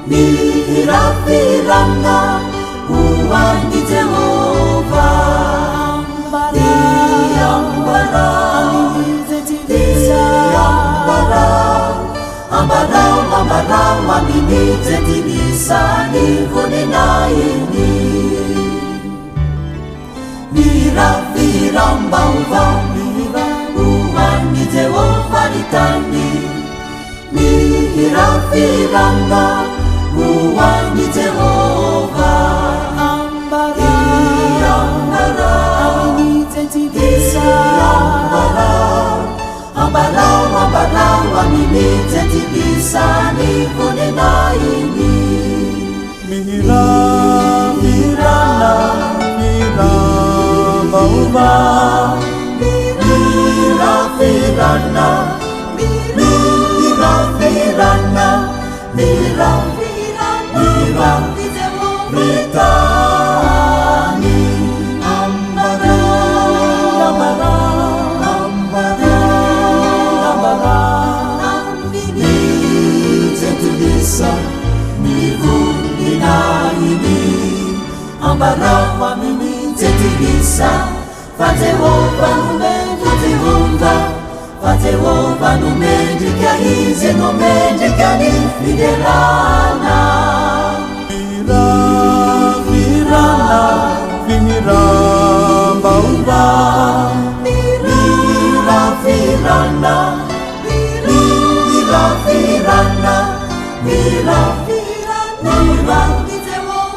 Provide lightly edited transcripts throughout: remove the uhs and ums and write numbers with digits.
mihirapirana hoan'i Jehova ambarao aminy ze tilisany voninainy mihirapiram-baovao hoan'i Jehova ny tany mihirapirana hoan'i Jehova ambarao aminy ze tilisany voninainy mihirapirana mihirapvaovao mihirapirana mihirapirana mitany aminy ze tilisa ny voninainy ambarao aminy ze tilisa fa Jehova nomendrika izy nomendrika ny fiderana mihirapirana mihirapvaovao mihirapirana mihirapirana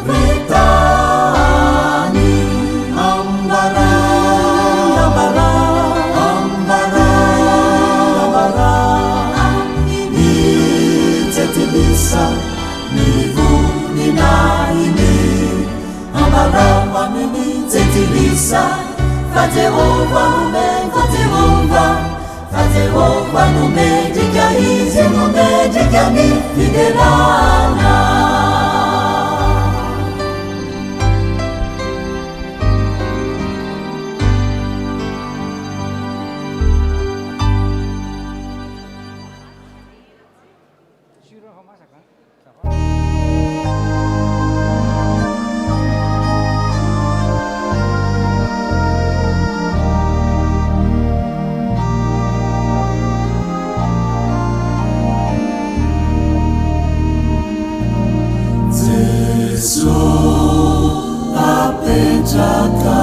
mitany aminy ze tilisa ny voninainy ambarao aminy ze tilisa fa Jehova nomendrika izy nomendrika ny fiderana Jesu apetraka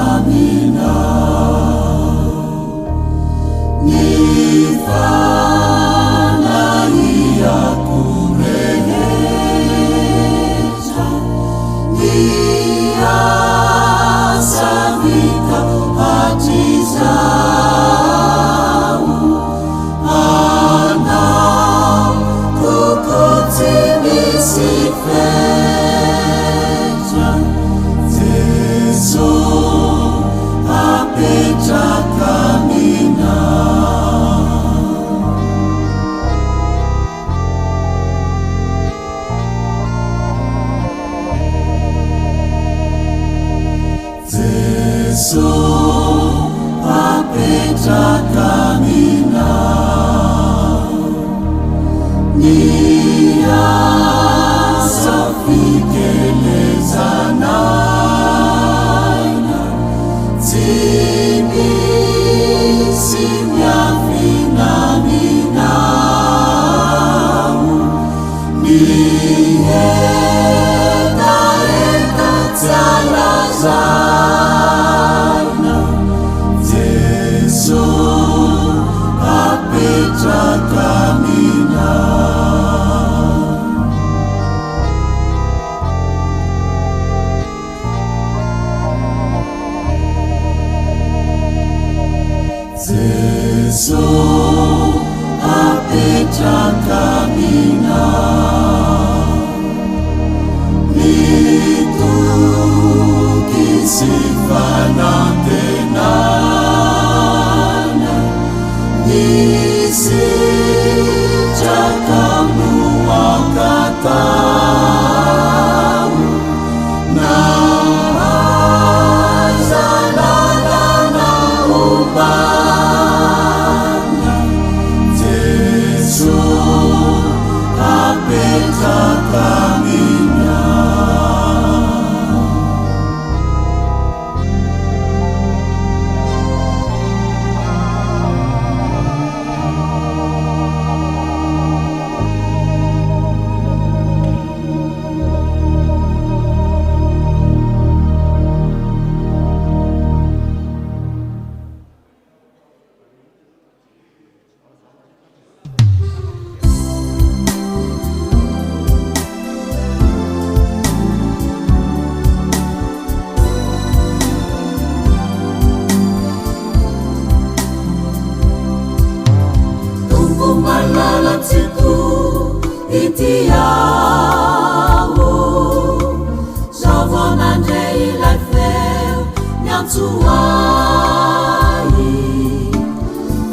mandray ilay feo miantsoay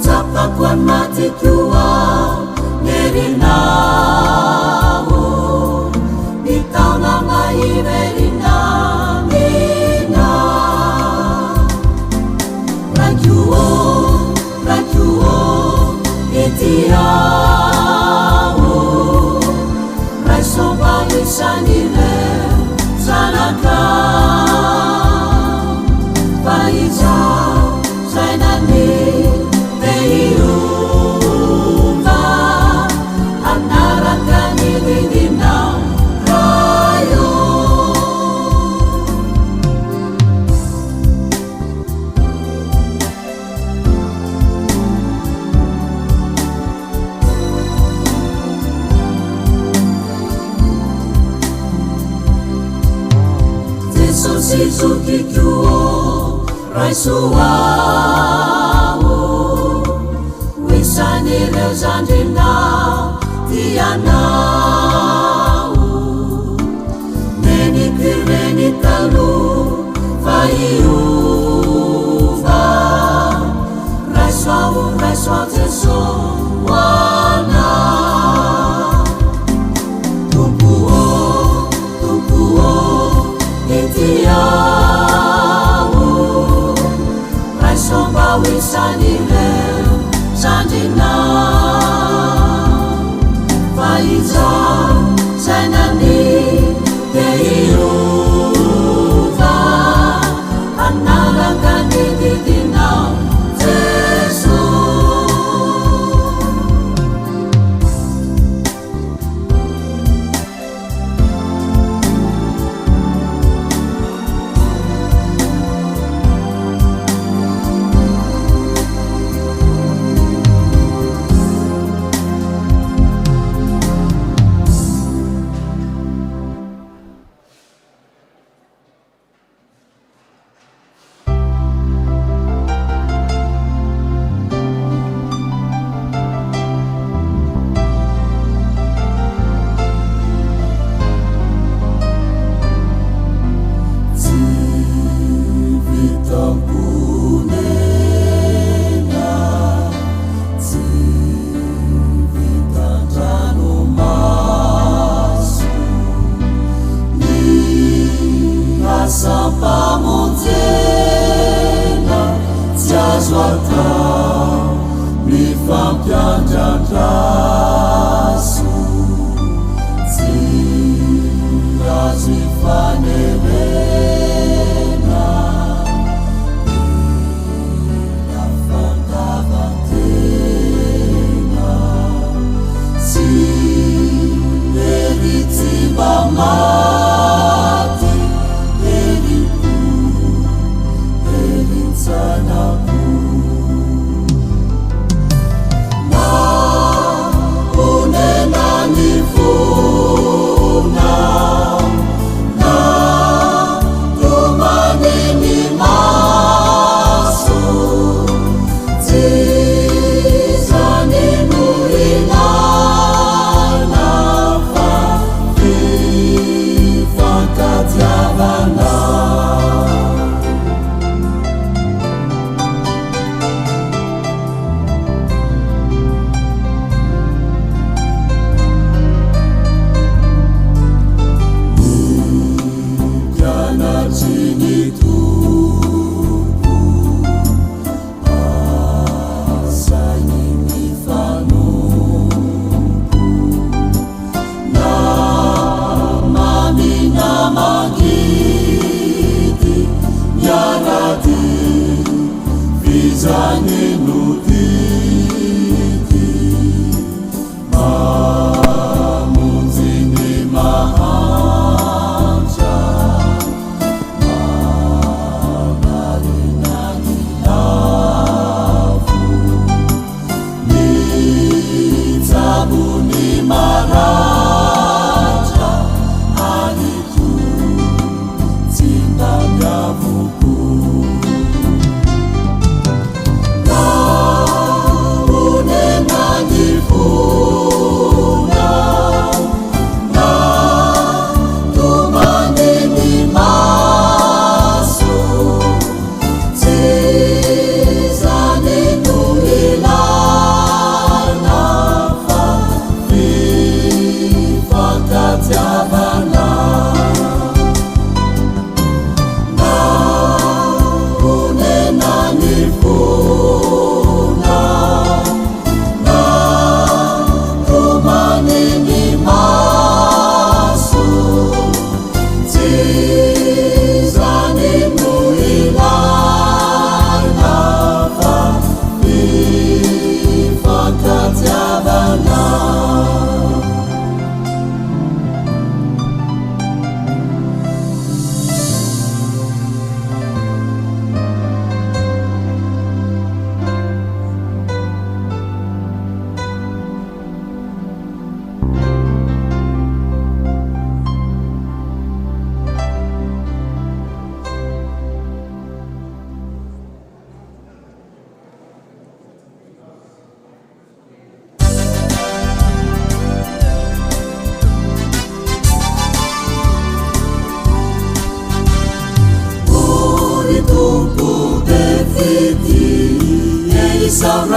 tsapako any matikoa merinao mitaona maimerina mina raikuo itiao raisomba isanile zanaka faiza zainani teiumba anaraka nilidina rayo sisukikuo raisuao wisanireo zandrina tianao menikireni talu faiuva raisoao jeso wana tumpuo itiao raisomba wisanireo zandrina faiza zainani teiuva anaraka nididinao jesu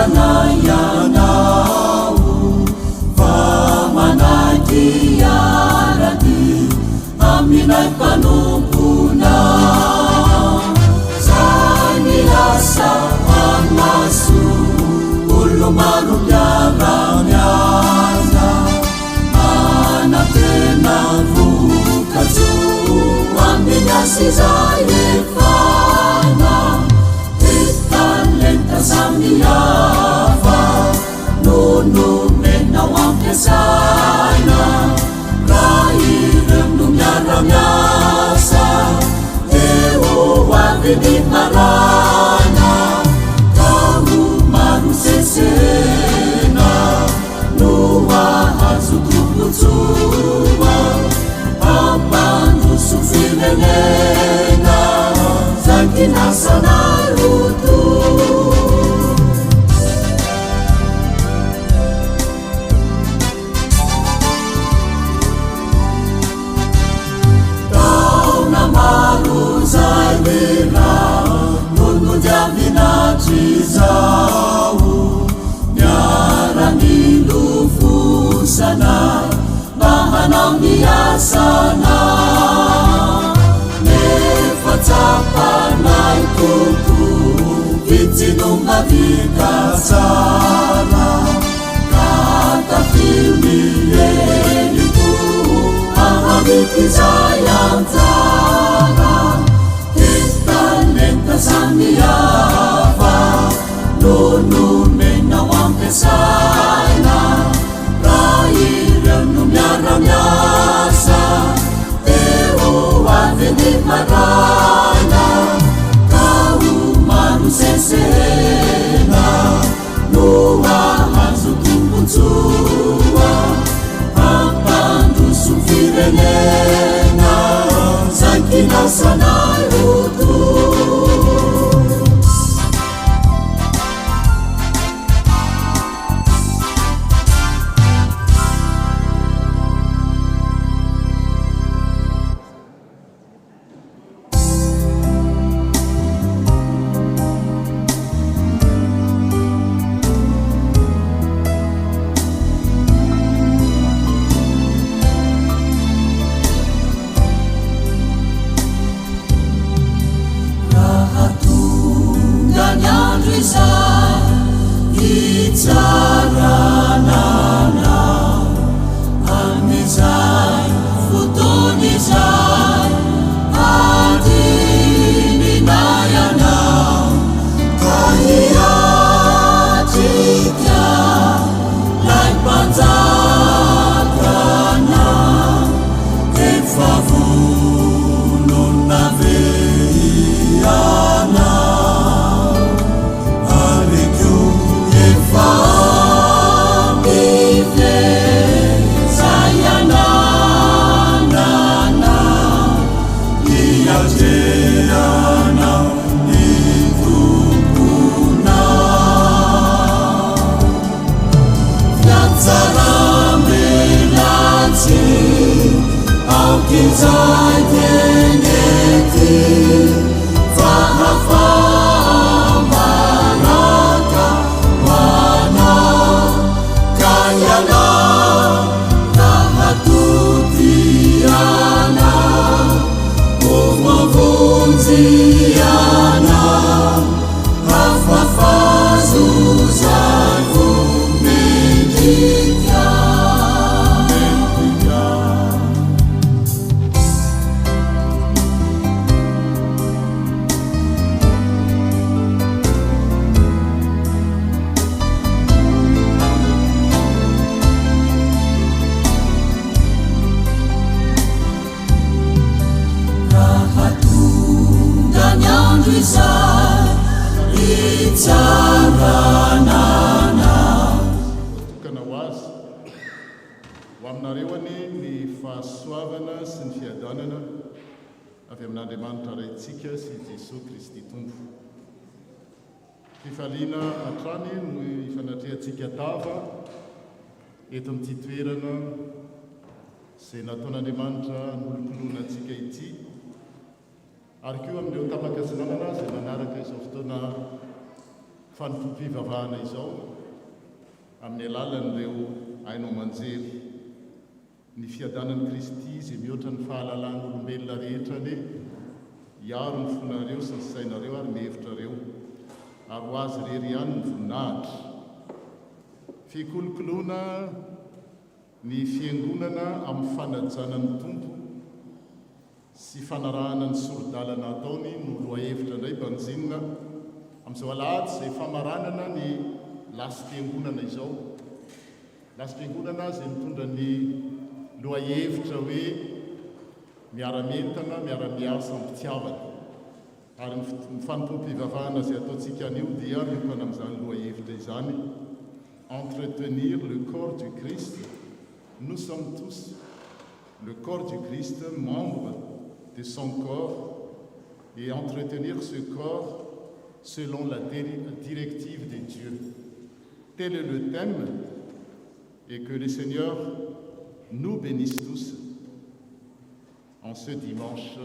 Sanayanao Vamanakiyaradi Aminay panumpuna Saniyasa Amasu Ulumaru Yaramyaza Manatena Vukazu Aminyasi Zayefana Lenta Samiava Nunu Mena Wampesana Rairem Numyaramyasa Ewo Wavini Marana Kamu Maru Sesena Nuwa Hazukuputsuma Apandu Sufimenena Zakina Sanarutu Zau Nyarani Lufusana Bahanang Niyasana Nefatsapanay Kuku Vitsinong Mavikasana Katapilmiyeniku Ahamikizayantana Lenta Samiyava Nunu Mena Wampesana Rairem Numyaramyasa Ewo Wavini Marana Kau Maru Sesena Nuwa Hazukuputsua Apandu Sufirenena Zakina Sanarutu Fifaliana hatrany no ifanatrehantsika tava eto amin'ity toerana izay nataon'Andriamanitra nolokoloana antsika ity ary koa amin'ireo tapaka sinamana izay manaraka izao fotoana fanompivavahana izao amin'ny alalan'ireo ainao manjery ny fiadanan'i Kristy izay mihoatra ny fahalalàn'olombelona rehetra ny hiaro ny fonareo sy ny sainareo ary mihevitrareo ary ho azy rery ihany ny voninahitra fikolokoloana ny fiangonana amin'ny fanajana ny tompo sy fanarahana ny sorodalana ataony no loahevitra indray banjinina amin'izao alahady izay famaranana ny lasi-piangonana izao lasi-piangonana izay mitondra ny loahevitra hoe miara-mentana miara-miasa ampitiavana ary ny fanompom-pivavahana izay ataontsika anio dia miopana amin'izany loahevitra izany entretenir le corps du Christ. Nous sommes tous le corps du Christ, membres de son corps, et entretenir ce corps selon la directive de Dieu. Tel est le thème, et que le Seigneur nous bénisse tous en ce dimanche.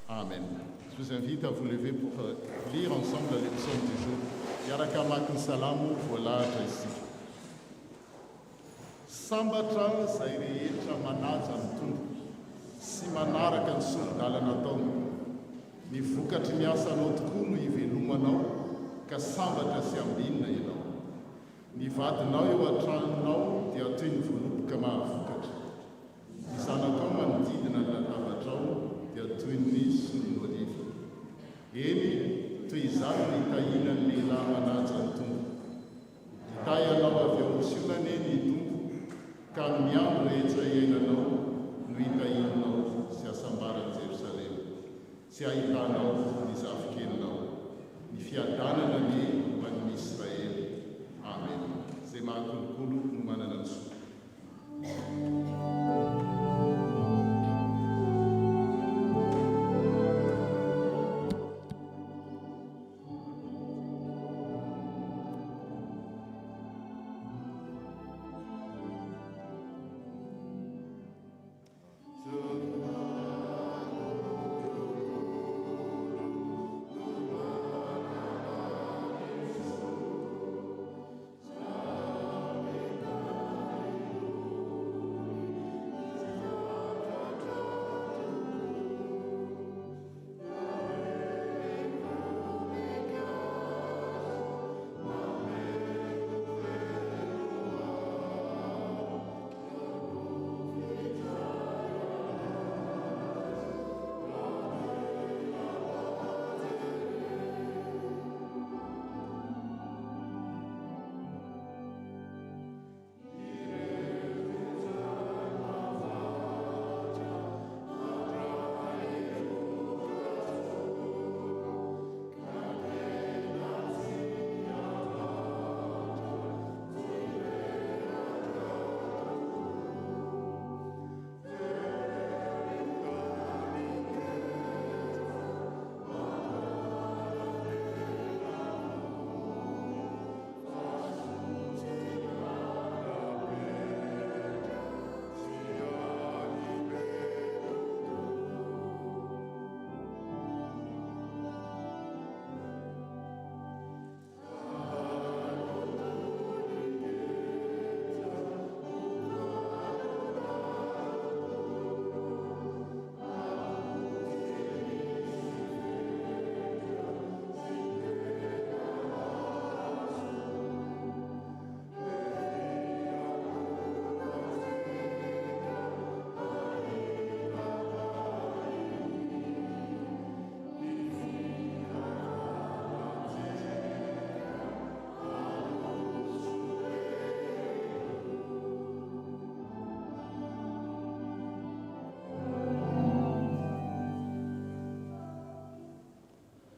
Amen. Je vous invite à vous lever pour lire ensemble la leçon du jour. Yarakamak salamu volatra ici. Sambatra izay rehetra manaja ny tompo sy manaraka ny sorodalana ataony. Ny vokatry ny asanao tokoa no ivelomanao ka sambatra sy ambinina ianao. Ny vadinao eo an-tranonao dia toy ny voaloboka mahavokatra. Ny zanakao manodidina ny latabatrao dia toy ny solon'oliva. Eny toy izany ny tahina ny lehilahy manaja ny tompo. Hitahy anao avy ao sionany eny ny tompo ka ny andro rehetra iainanao no hitahinao sy asambarany Jerosalema sy ahitanao ny zafikelyinao ny fiadanana ny man'ny Israely. Amen. Izay mahakolokolo no manana ny soa.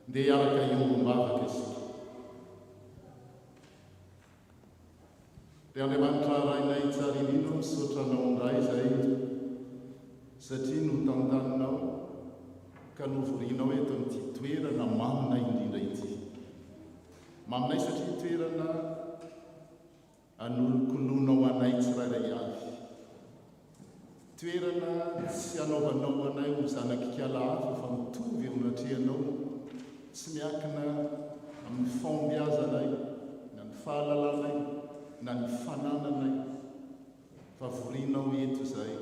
Dia araka iombom-bavaka isika. Dia Andriamanitra rainay tsara indrindra misaotra anao indray izay satria no tantaninao ka novorianao eto amin'ity toerana maminay indrindra ity. Maminay satria toerana anolokolonao anay tsirairay avy. Toerana tsy anaovanao anay ho zanak'ikala hafa fa mitovy eo natrehanao tsy miakina amin'ny fombiazanay na ny fahalalanay na ny fanananay fa vorinao eto zay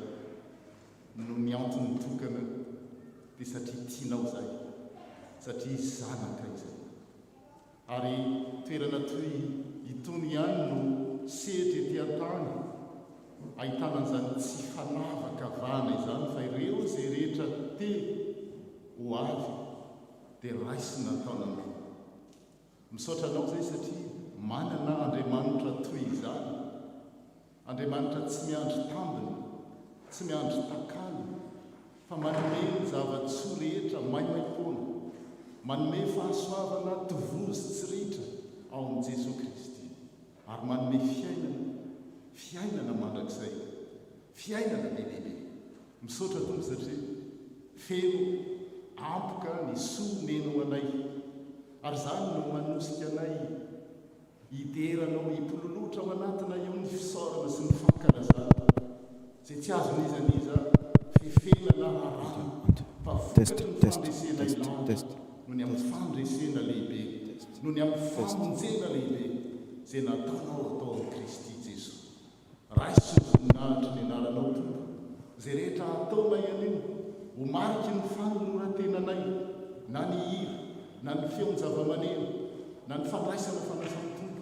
no miantony tokana dia satria tianao zay satria zanaka izay ary toerana toy itony ihany no sehatra ety an-tany ahitanan'izany tsy fanavaka vana izany fa ireo zay rehetra te ho avy dia raisina taonandro misaotra anao zay satria manana Andriamanitra toy izany Andriamanitra tsy miandry tambiny tsy miandry takany fa manome zava-tsoa rehetra maimaim-poana manome fahasoavana tovozy tsy rehetra ao amin'i Jesosy Kristy ary manome fiainana mandrakizay fiainana lehibe misaotra tompo satria feno ampoka ny soa neno anay ary zany no manosika anay hideranao hipololotra ao anatina eo ny fisaorana sy ny fankalazana zay tsy azon'izaniza fifenana arano fa vokatry ny fandresena ilana no ny amin'ny fandresena lehibe no ny amin'ny famonjena lehibe zay nataonao atao amin'i Kristy Jesosy raiso ny voninahitra ny anaranao tompo zay rehetra ataonay anio ho mariky ny fanoloran-tenanay na ny hira na ny feon'ny zava-maneno na ny fandraisana fandraisana tompo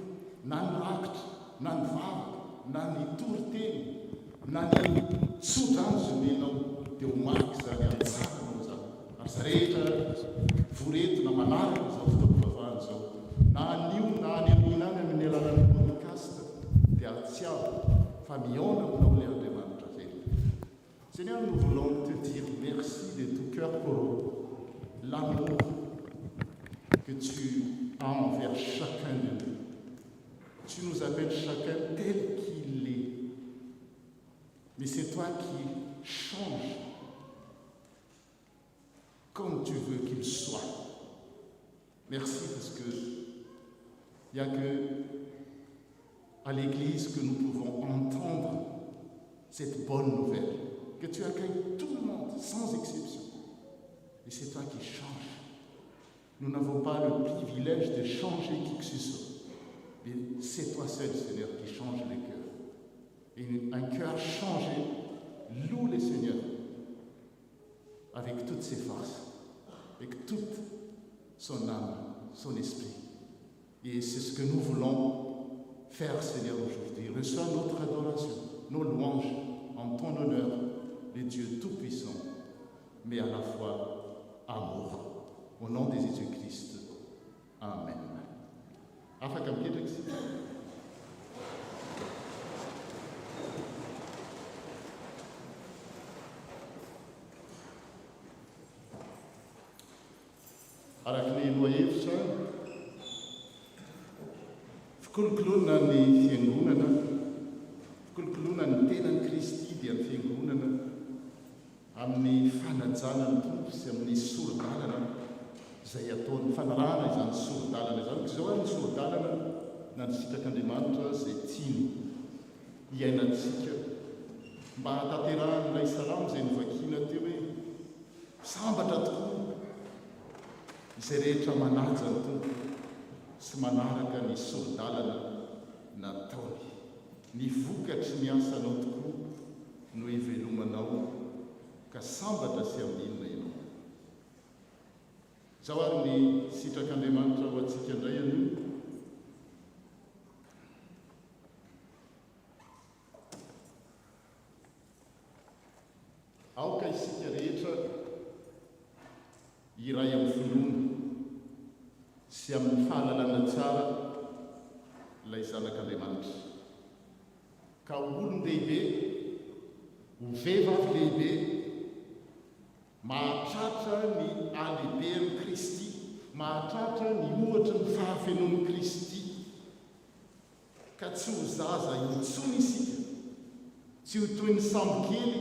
na ny rakitra na ny vavaka na ny toriteny na ny sodrano menao dia ho mariky zany antsaranao zany ary za rehetra voretina manaraka zao fitaovavahany zao na anio na anyrina any amin'ny alalan'ny podcast dia tsy avy fa miaona aminao ilay Andriamanitra zay. Seigneur, nous voulons te dire merci de tout cœur pour l'amour que tu as envers chacun de nous. Tu nous appelles chacun tel qu'il est. Mais c'est toi qui changes comme tu veux qu'il soit. Merci parce que il n'y a que à l'Église que nous pouvons entendre cette bonne nouvelle, que tu accueilles tout le monde sans exception. Et c'est toi qui changes. Nous n'avons pas le privilège de changer qui que ce soit. Mais c'est toi seul, Seigneur, qui change les cœurs. Et un cœur changé loue le Seigneur avec toutes ses forces, avec toute son âme, son esprit. Et c'est ce que nous voulons faire, Seigneur, aujourd'hui. Reçois notre adoration, nos louanges en ton honneur, le Dieu Tout-Puissant, mais à la fois amour. Au nom de Jésus-Christ. Amen. Araka ny lohahevitra fikolokoloana ny fiangonana fikolokoloana ny tenan'i Kristy dia ny fiangonana amin'ny fanajana ny tompo sy amin'ny sorodalana izay ataony fanarahana izany sorodalana izany zao ary ny sorodalana na ny sitrak'Andriamanitra izay tiany hiainantsika mba hatanterahana salamo izay novakina teo hoe sambatra tokoa izay rehetra manaja ny tompo sy manaraka ny sorodalana nataony ny vokatry ny asanao tokoa no hivelomanao ka sambatra sy amin'inona ianao. Zao ary ny sitrak'Andriamanitra ho antsika indray anio. Aoka isika rehetra iray amin'ny finoana sy amin'ny fahalalana tsara ilay zanak'Andriamanitra. Ka olon-dehibe, ho vehivavy lehibe, mahatratra ny alehiben'i Kristy, mahatratra ny ohatra ny fahafenoan'i Kristy, ka tsy ho zaza intsony isika, tsy ho toy ny sambo kely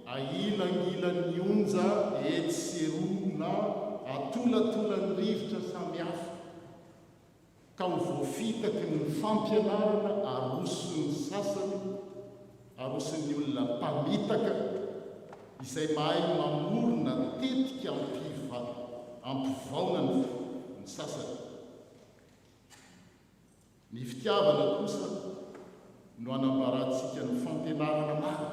ailangilany onja etsy sy roa na atolatolan'ny rivotra samihafa, ka ho voafitaky ny fampianarana aroson'ny sasany, aroson'ny olona mpamitaka izay mahay mamorona tetika ampivaona ny sasany. ny fitiavana kosa no anambarantsika ny fampianarana marina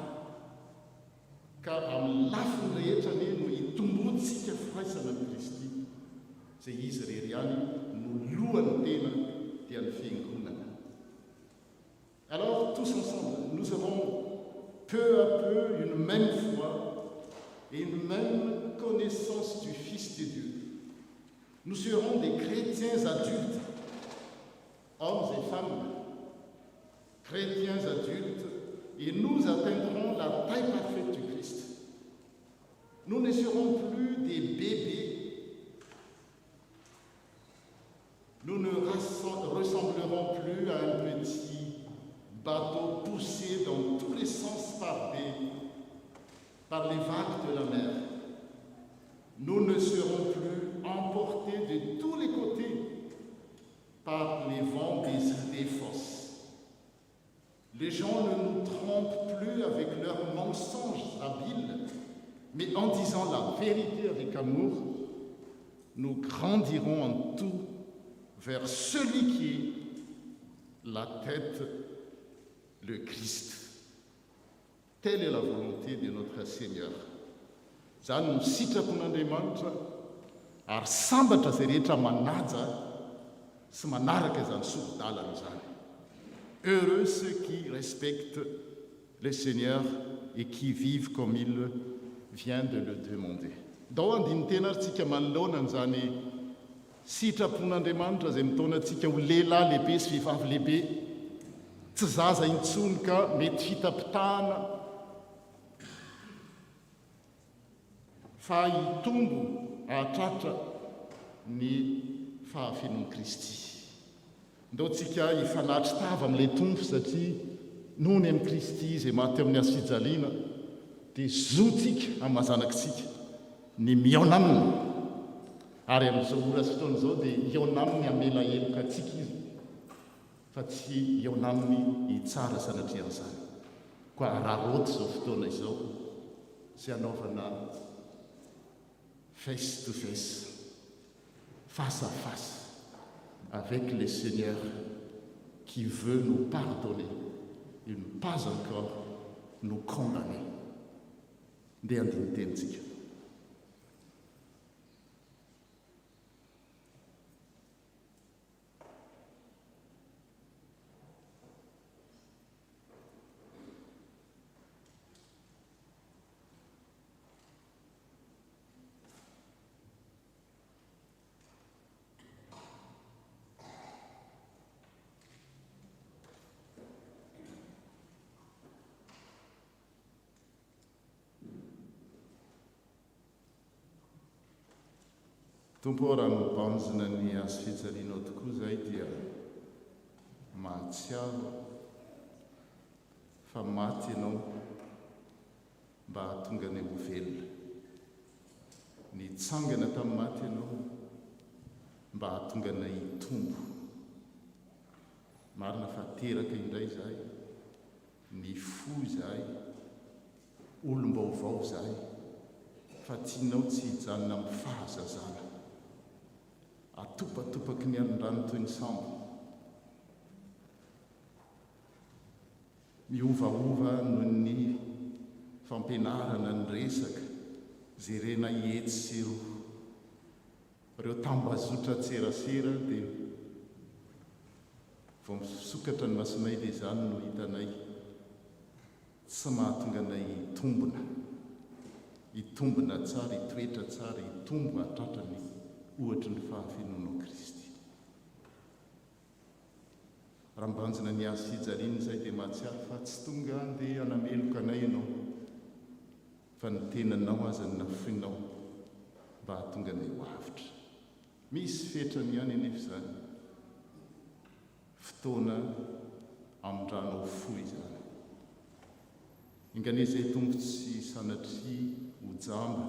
ka amin'ny lafiny rehetra ne no hitombotsika firaisana ny Kristy izay izy rery ihany no lohany tena dia ny fiangonana. Alors tous ensemble nous aurons peu à peu une même foi et une même connaissance du Fils de Dieu. Nous serons des chrétiens adultes, hommes et femmes, chrétiens adultes, et nous atteindrons la taille parfaite du Christ. Nous ne serons plus des bébés, nous ne ressemblerons plus à un petit bateau poussé dans tous les sens par les vagues de la mer. Nous ne serons plus emportés de tous les côtés par les vents des idées fausses. Les gens ne nous trompent plus avec leurs mensonges habiles, mais en disant la vérité avec amour, nous grandirons en tout vers celui qui est la tête, le Christ. Telle est la volonté de notre Seigneur. Zany no sitrapon'Andriamanitra ary sambatra zay rehetra manaja sy manaraka izany sokodalana izany. Heureux ceux qui respectent le Seigneur et qui vivent comme il vient de le demander. Dao andiny tena ary tsika manoloana n'izany sitrapon'Andriamanitra zay mitona antsika ho lehilahy lehibe sy vehivavy lehibe, tsy zaza intsony ka mety fitapitahana fa hitombo ahatratra ny fahafenon'i Kristy. Ndao tsika hifanatry tava amin'ilay tompo satria nohony amin'ny Kristy izay maty amin'ny asy-fijaliana dia zotsika amin'ny mazanakitsika ny miaona aminy. Ary amin'izao ora sy fotoana izao dia hiaona aminy hamela heloka antsika izy fa tsy hiaona aminy hitsara sanatrian'izany. Koa raha roty izao fotoana izao sy hanaovana face to face, face à face, avec le Seigneur qui veut nous pardonner et ne pas encore nous condamner. Ndeha andiny tenitsika. Tompo raha mibanjina ny azo fijalianao tokoa izay dia mahatsiaro fa maty ianao mba hahatonga ny ho velona. Nitsangana tamin'ny maty ianao mba hahatonga ny hitombo. Marina fa teraka indray izahay, ny fo izahay, olom-baovao izahay, fa tianao tsy hijanona amin'ny fahazazana. Atopatopaky ny anon-drano toy ny sambo. Miovaova noho ny fampianarana ny resaka zay rena hihetsy ireo tambazotra tserasera dia vao misokatra ny masonay dia izany no hitanay tsy mahatonga anay hitombona tsara, hitoetra tsara, hitombo hahatratra ny ohatry ny fahafenonao Kristy. Raha mbanjina ny azo fijaliana izay dia mahatsiaro fa tsy tonga andeha hanameloka anay ianao fa ny tenanao aza ny nafoinao mba hahatonga anay ho avitra. Misy fetrany ihany anefa izany, fotoana amin-drano fo izany. Ingane izay tombo tsy sanatria ho jamba,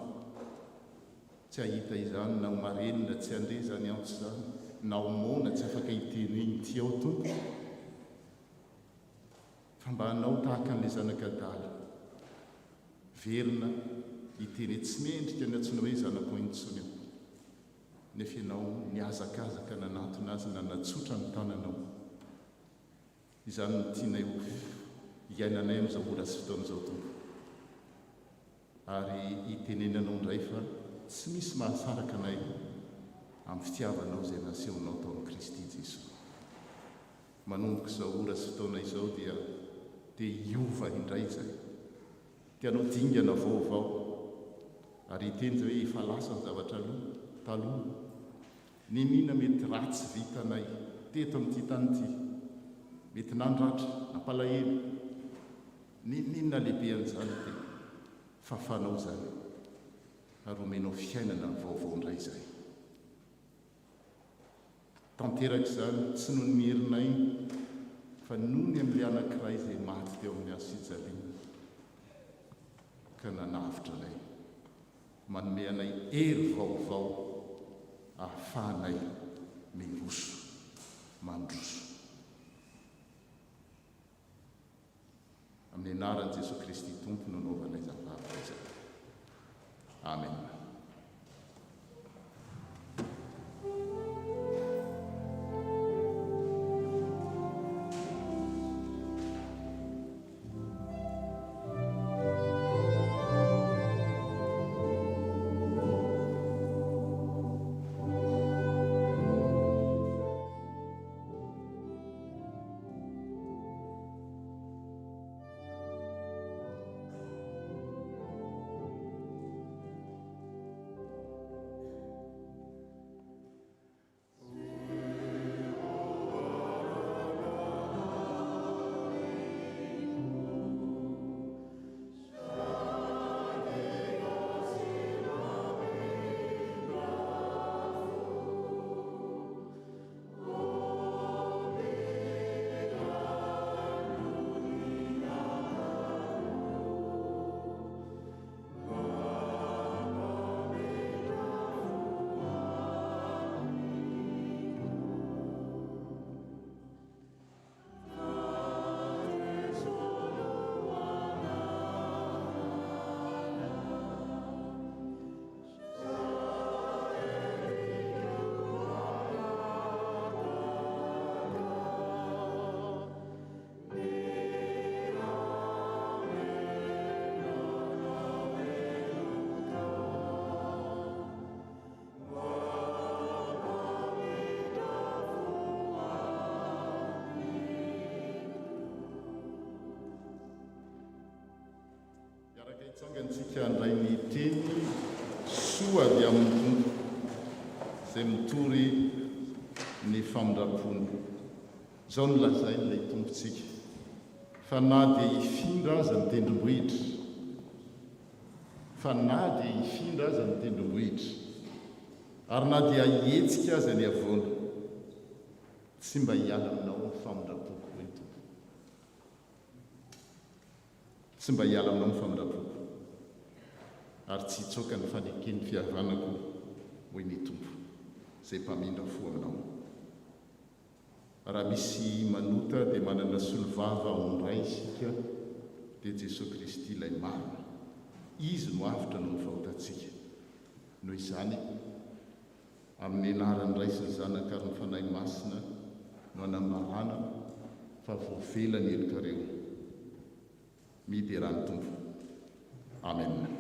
tsy ahita izany na marenina tsy andeha izany antso izany, na homona tsy afaka hiteniny ty ao tompo, fa mba hanao tahaka an'ilay zanak'adala verina hiteny tsy mendrika ny antsoina hoe zanako intsony ao, nefa ianao niazakazaka nanantona azy na natsotra ny tananao izany no tianay ho iainanay amin'izao ora sy fotoan'izao tompo. Ary itenenanao indray fa tsy misy mahasaraka anay amin'ny fitiavanao izay nasehonao taon'i Kristy Jesosy. Manomboka izao ora sy fotoana izao dia hiova indray izay. Tianao dingana vaovao ary hiteny hoe efa lasa ny zavatra taloha. Ny mihina mety ratsy vitanay teto amin'ity tany ity. Mety nandratra, nampalahelo. Ninona lehibe an'izany dia fafanao izany ary omenao fiainana vaovao indray izay. Tanteraka izany tsy noho ny herinay fa noho ny amin'ilay anankiray izay maty teo amin'ny asijaliana ka nanavitra anay, manome anay hery vaovao ahafahanay miroso, mandroso. Amin'ny anaran'i Jesosy Kristy Tompo no naovanay zavatra izay. Amen. Itsangantsika andray ny teny soa avy amin'ny Tompo izay mitory ny famindrapony. Izao no lazainy ilay tompontsika fa na dia hifindra aza ny tendrombohitra, fa na dia hifindra aza ny tendrombohitra, ary na dia hihetsika aza ny avoana, tsy mba hiala aminao ny famindram-poko hoe Tompo. Tsy mba hiala aminao ny famindram-poko. Ary tsy hitsoaka ny fanekeny fihavanako hoy ny Tompo izay mpamindra fo aminao. Raha misy manota dia manana solovava ondray isika dia Jesosy Kristy ilay marina. Izy no avitra no fahotantsika. Noho izany, amin'ny anaran'ny Ray sy ny Zanaka ary ny Fanahy Masina no hanambarana fa voavela ny elokareo. Midy rany Tompo. Amen.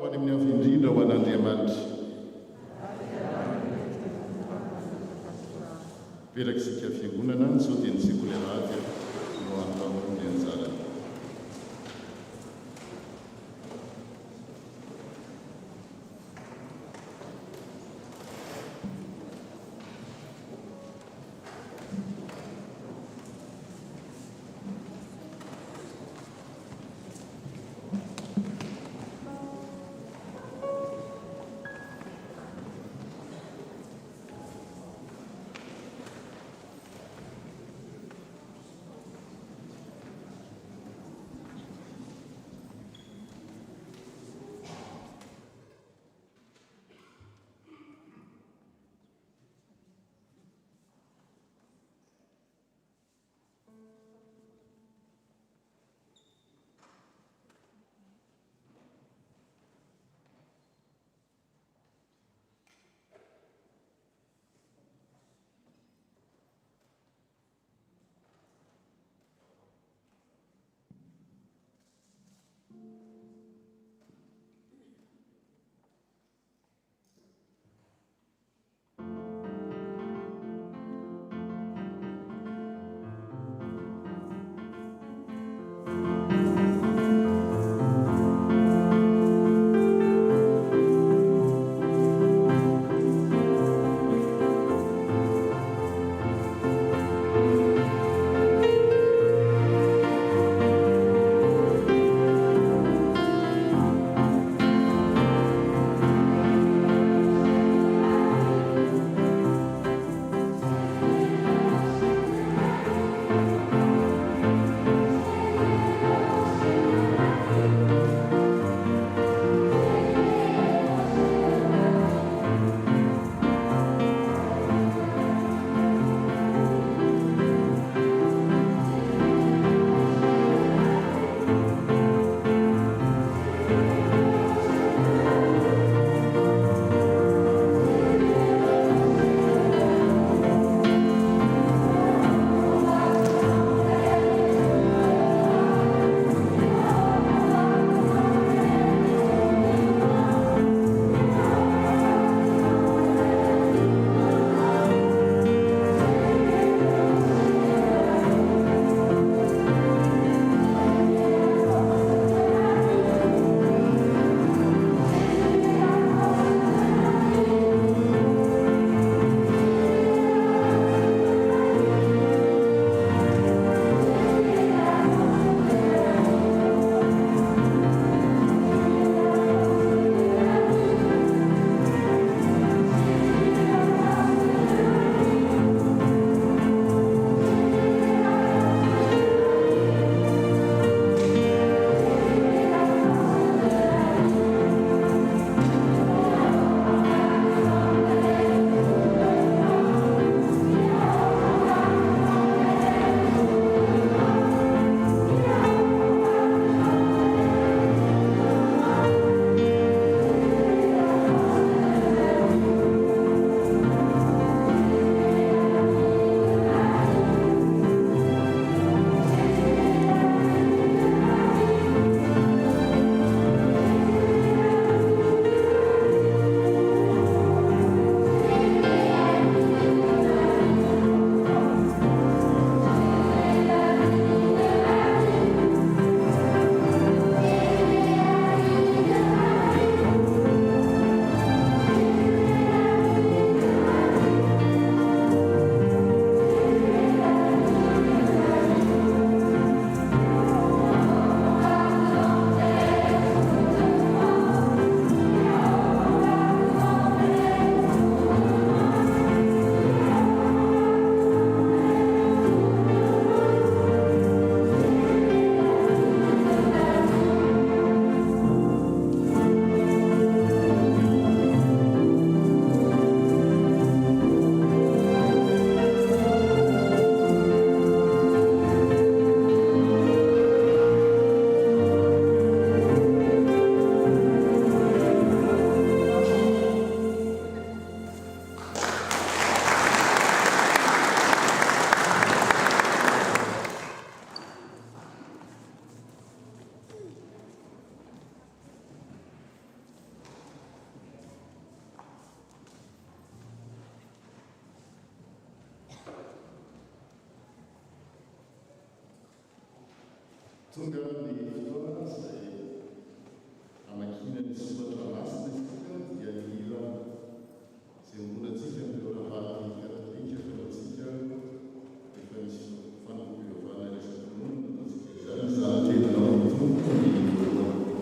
ho any amin'ny avy indrindra ho an'Andriamanitra. Peraka isika fiangonana ny sao dia ny sekolerady no antamon'ny anjarany. tonga ny fotoana izay amakina ny soratra masina isika dia mila izay ombonatsika ny rahavady katolika fanatsika efa misy fanompiovana resakonono nataontsika izany zahatelinao ny tompo ny voalohany.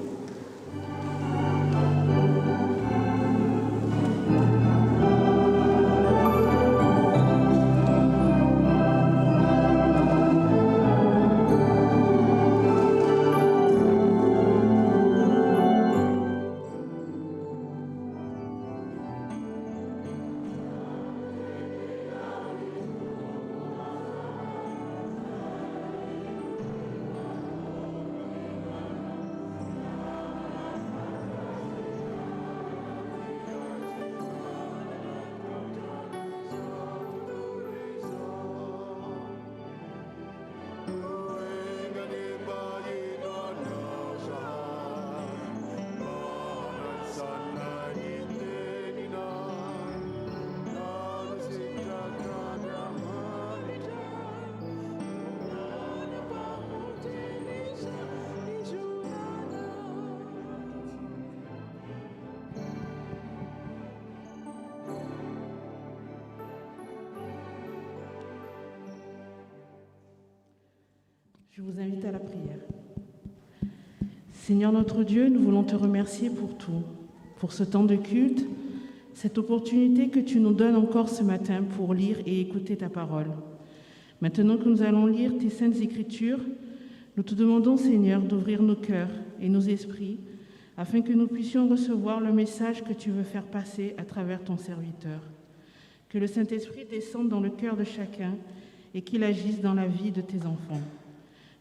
Je vous invite à la prière. Seigneur notre Dieu, nous voulons te remercier pour tout, pour ce temps de culte, cette opportunité que tu nous donnes encore ce matin pour lire et écouter ta parole. Maintenant que nous allons lire tes saintes écritures, nous te demandons, Seigneur, d'ouvrir nos cœurs et nos esprits afin que nous puissions recevoir le message que tu veux faire passer à travers ton serviteur. Que le Saint-Esprit descende dans le cœur de chacun et qu'il agisse dans la vie de tes enfants.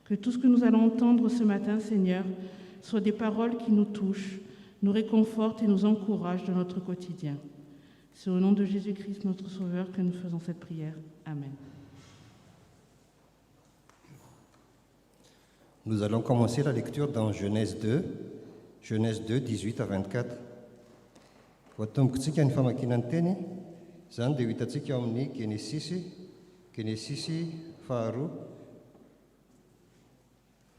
Que tout ce que nous allons entendre ce matin, Seigneur, soit des paroles qui nous touchent, nous réconfortent et nous encouragent dans notre quotidien. C'est au nom de Jésus-Christ, notre Sauveur, que nous faisons cette prière. Amen. Nous allons commencer la lecture dans Genèse 2, 18 à 24. Voatombokontsika ny famakinany teny, izany dia ho hitantsika ao amin'ny Genesisy faharoa,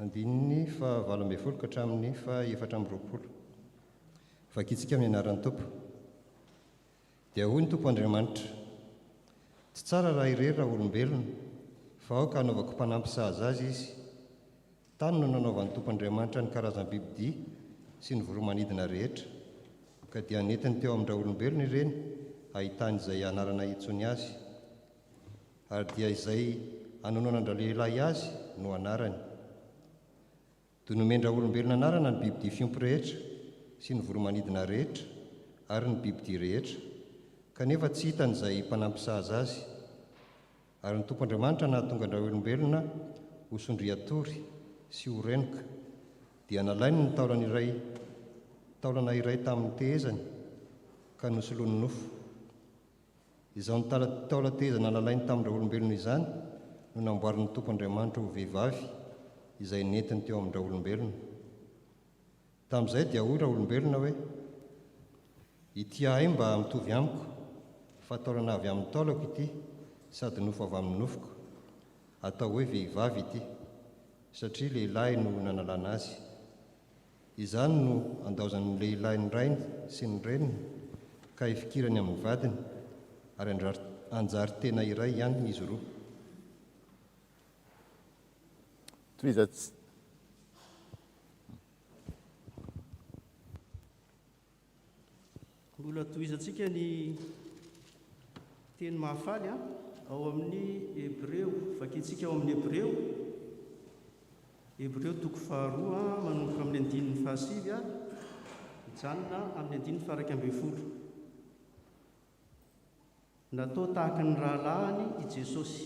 andininy fa 8 ka hatramin'ny fa 4. Vakintsika amin'ny anaran'ny Tompo. Dia hoy ny Tompo Andriamanitra: tsy tsara raha irery raha olombelona, fa aoka hanaovako mpanampy sahaza azy izy. Tany no nanaovan'ny Tompo Andriamanitra ny karazam-bibidia sy ny voromanidina rehetra, ka dia netiny teo amin'ny olombelona ireny ahitany izay anarana itsony azy, ary dia izay anonoanandra lehilahy azy no anarany. Toy nomendra olombelona anarana ny bibidia fiompy rehetra sy ny voromanidina rehetra ary ny bibidia rehetra, kanefa tsy hitany izay mpanampy sahaza azy. Ary ny Tompo Andriamanitra nahatonga andra olombelona ho sondriatory sy ho renoka, dia nalainy ny taolana iray tamin'ny tehezany ka nosoloany nofo. Izao ny taola tehezana nalainy tamin'ireo olombelona izany no namboarin'ny Tompo Andriamanitra ho vehivavy izay nentiny teo amin'ireo olombelona. Tamin'izay dia hoy raha olombelona hoe: ity ahay mba mitovy amiko, fa taolana avy amin'ny taolako ity sady nofo avy amin'ny nofoko. Atao hoe vehivavy ity, satria lehilahy no nanalana azy. Izany no andaozan'ny lehilahy ny rainy sy ny reniny ka hifikirany amin'ny vadiny, ary anjary tena iray ihany izy roa. Mbola tohizantsika ny teny mahafaly ao amin'ny Hébreo. Vakintsika ao amin'ny Hébreo toko faharoa manomboka amin'ny 9:7 mijanona amin'ny 9:1. Natao tahaka ny rahalahiny i Jesosy,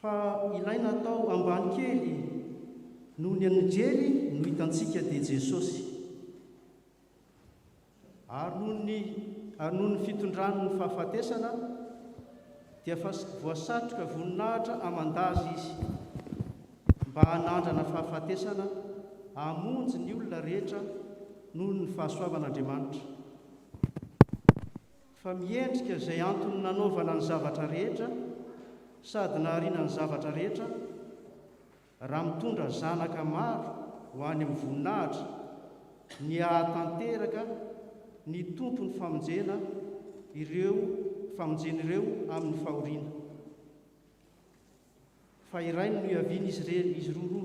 fa ilaina atao ambany kely noho ny anjely no hitantsika dia Jesosy. Ary noho ny fitondrany ny fahafatesana dia voasatroka voninahitra amandazy izy, mba hanandrana fahafatesana hamonjy ny olona rehetra noho ny fahasoavan'Andriamanitra. Fa miendrika izay antony nanaovana ny zavatra rehetra sady nahariana ny zavatra rehetra raha mitondra zanaka maro ho any amin'ny voninahitra ny ahatanteraka ny tontony famonjena ireo amin'ny fahoriana fa iray no iaviana izy roa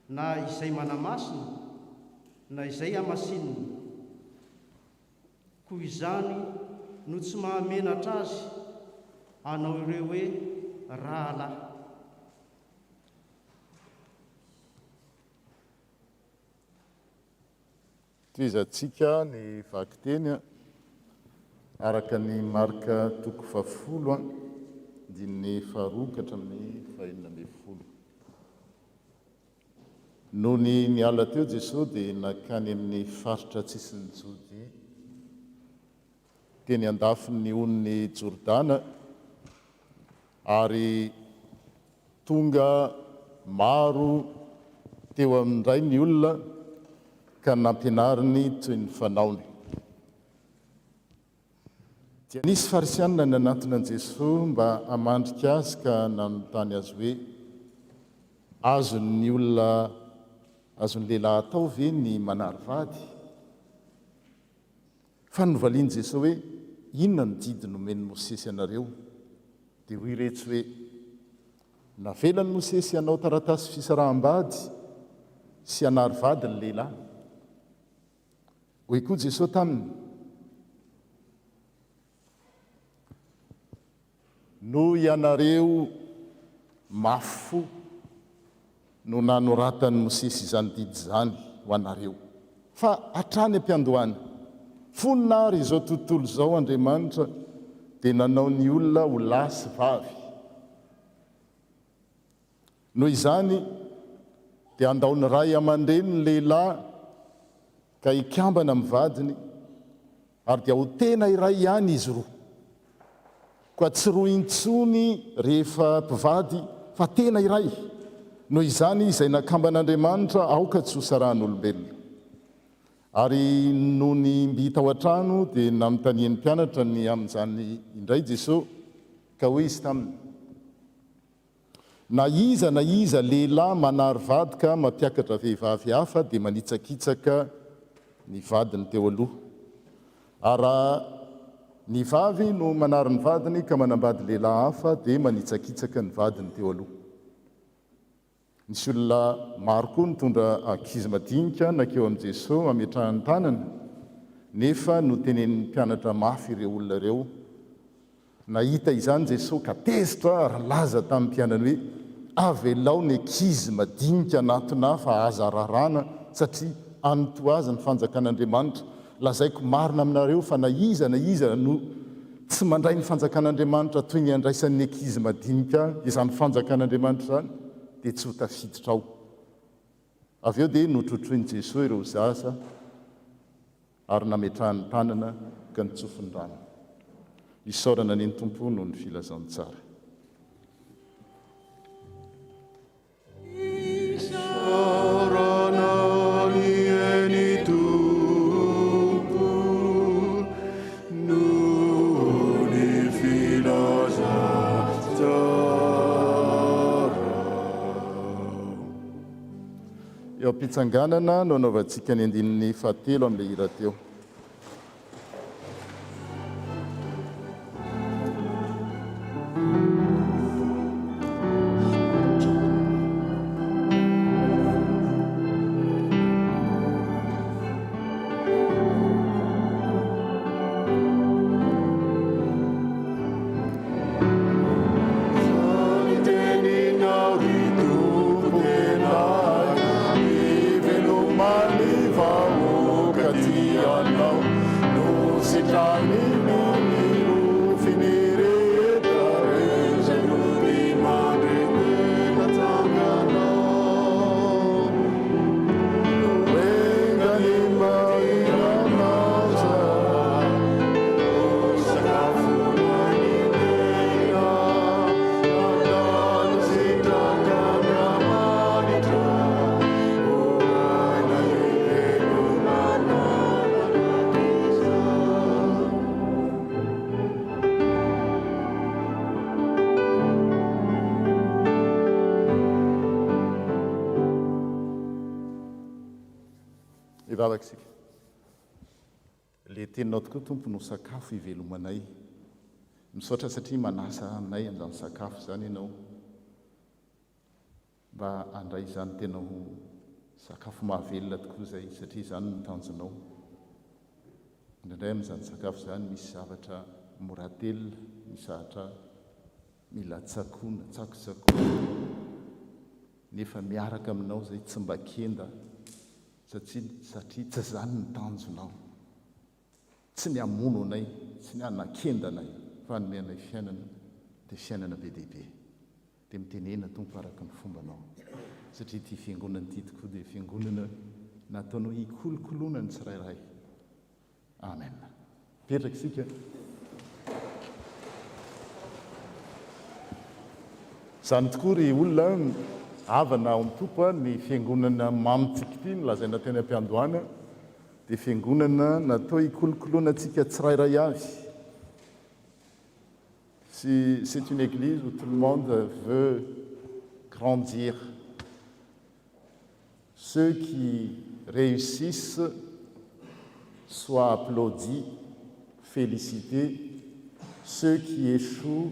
na izay manamasina na izay amasinina koa izany no tsy mahamenatra azy anao ireo hoe rahalahy. Toizantsika ny vakiteny araka ny marika toko 10 din'ny 2 hatramin'ny 4. Noho ny niala teo Jesosy dia nakany amin'ny faritra tsisy ny jody teny andafiny on'ny Jordana ary tonga maro teo amin'indray ny olona ka nampianariny toy ny fanaony. Dia nisy farisianina ny anatona an Jesosy mba hamandrika azy ka nanontany azy hoe azon'ny lehilahy atao ve ny manary vady? Fa novaliany Jesosy hoe inona ny didy nomeny Mosesy anareo? Dia hoy ireto hoe navelany Mosesy hanao taratasy fisaraham-bady sy hanary vady ny lehilahy. Hoy koa Jesosy taminy no ianareo mafy fo no nanoratany Mosesy izany didy izany ho anareo. Fa hatrany am-piandohany foninary izao tontolo izao Andriamanitra dia nanao ny olona ho lahy sy vavy. Noho izany dia andao ny ray aman-dreny ny lehilahy ka hikambana amin'ny vadiny ary dia ho tena iray ihany izy roa. Koa tsy roa intsony rehefa mpivady fa tena iray. Noho izany izay nakamban'Andriamanitra aoka tsy ho sarahan'olombelona. Ary noho ny mbita ao an-trano dia namotanian'ny mpianatra ny amin'izany indray Jesosy ka hoe izy taminy na iza lehilahy manary vady ka mampiakatra vehivavy hafa dia manitsakitsaka ny vadiny teo aloha. Ara ny vavy no manary ny vadiny ka manambady lehilahy hafa dia manitsakitsaka ny vadiny teo aloha. Nisy olona maro koa nitondra ankizy madinika nakeo amin'i Jesosy ametrahany tanana nefa no tenen'ny mpianatra mafy ireo olona ireo. Nahita izany Jesosy ka tezitra ary laza tamin'ny mpianany hoe avelao ny ankizy madinika anatona fa aza rarana satria anotoazy ny fanjakan'Andriamanitra. Lazaiko marina aminareo fa na iza no tsy mandray ny fanjakan'Andriamanitra toy ny andraisan'ny ankizy madinika izany fanjakan'Andriamanitra izany dia tsy ho tafiditra ao. Avy eo dia notrotroiny Jesosy ireo zaza ary nametrahany tanana ka nitsofiny rano. Isaorana ny Tompo noho ny filazany tsara. Eo am-pitsanganana no anaovantsika ny andininy 7 amin'ilay hira teo. Mali va o katia mivavaka isika le teninao tokoa tompo no sakafo ivelomanay misaotra satria manasa aminay amin'izany sakafo zany ianao mba andray izany tena ho sakafo mahavelona tokoa zay satria zany nitanjonao indraindray amin'izany sakafo zany misy zavatra moratelina misy zavatra mila tsakoana tsakotsakoana nefa miaraka aminao zay tsy mba kenda satria tsy zany nitanjonao tsy ny amono anay tsy ny anakenda anay fa nomenay fiainana dia fiainana be dehibe dia mitenena tompo araka ny fombanao satria ty fiangonana ity tokoa dia fiangonana nataonao hikolokoloana ny tsirairay amen petraka isika zany tokoa ry olona avana ao am'tompo ny fiangonana mamitsika ity nolazaina teny am-piandohana dia fiangonana natao hikolokoloana antsika tsirairay avy c'est une église où tout le monde veut grandir. Ceux qui réussissent soient applaudis, félicités. Ceux qui échouent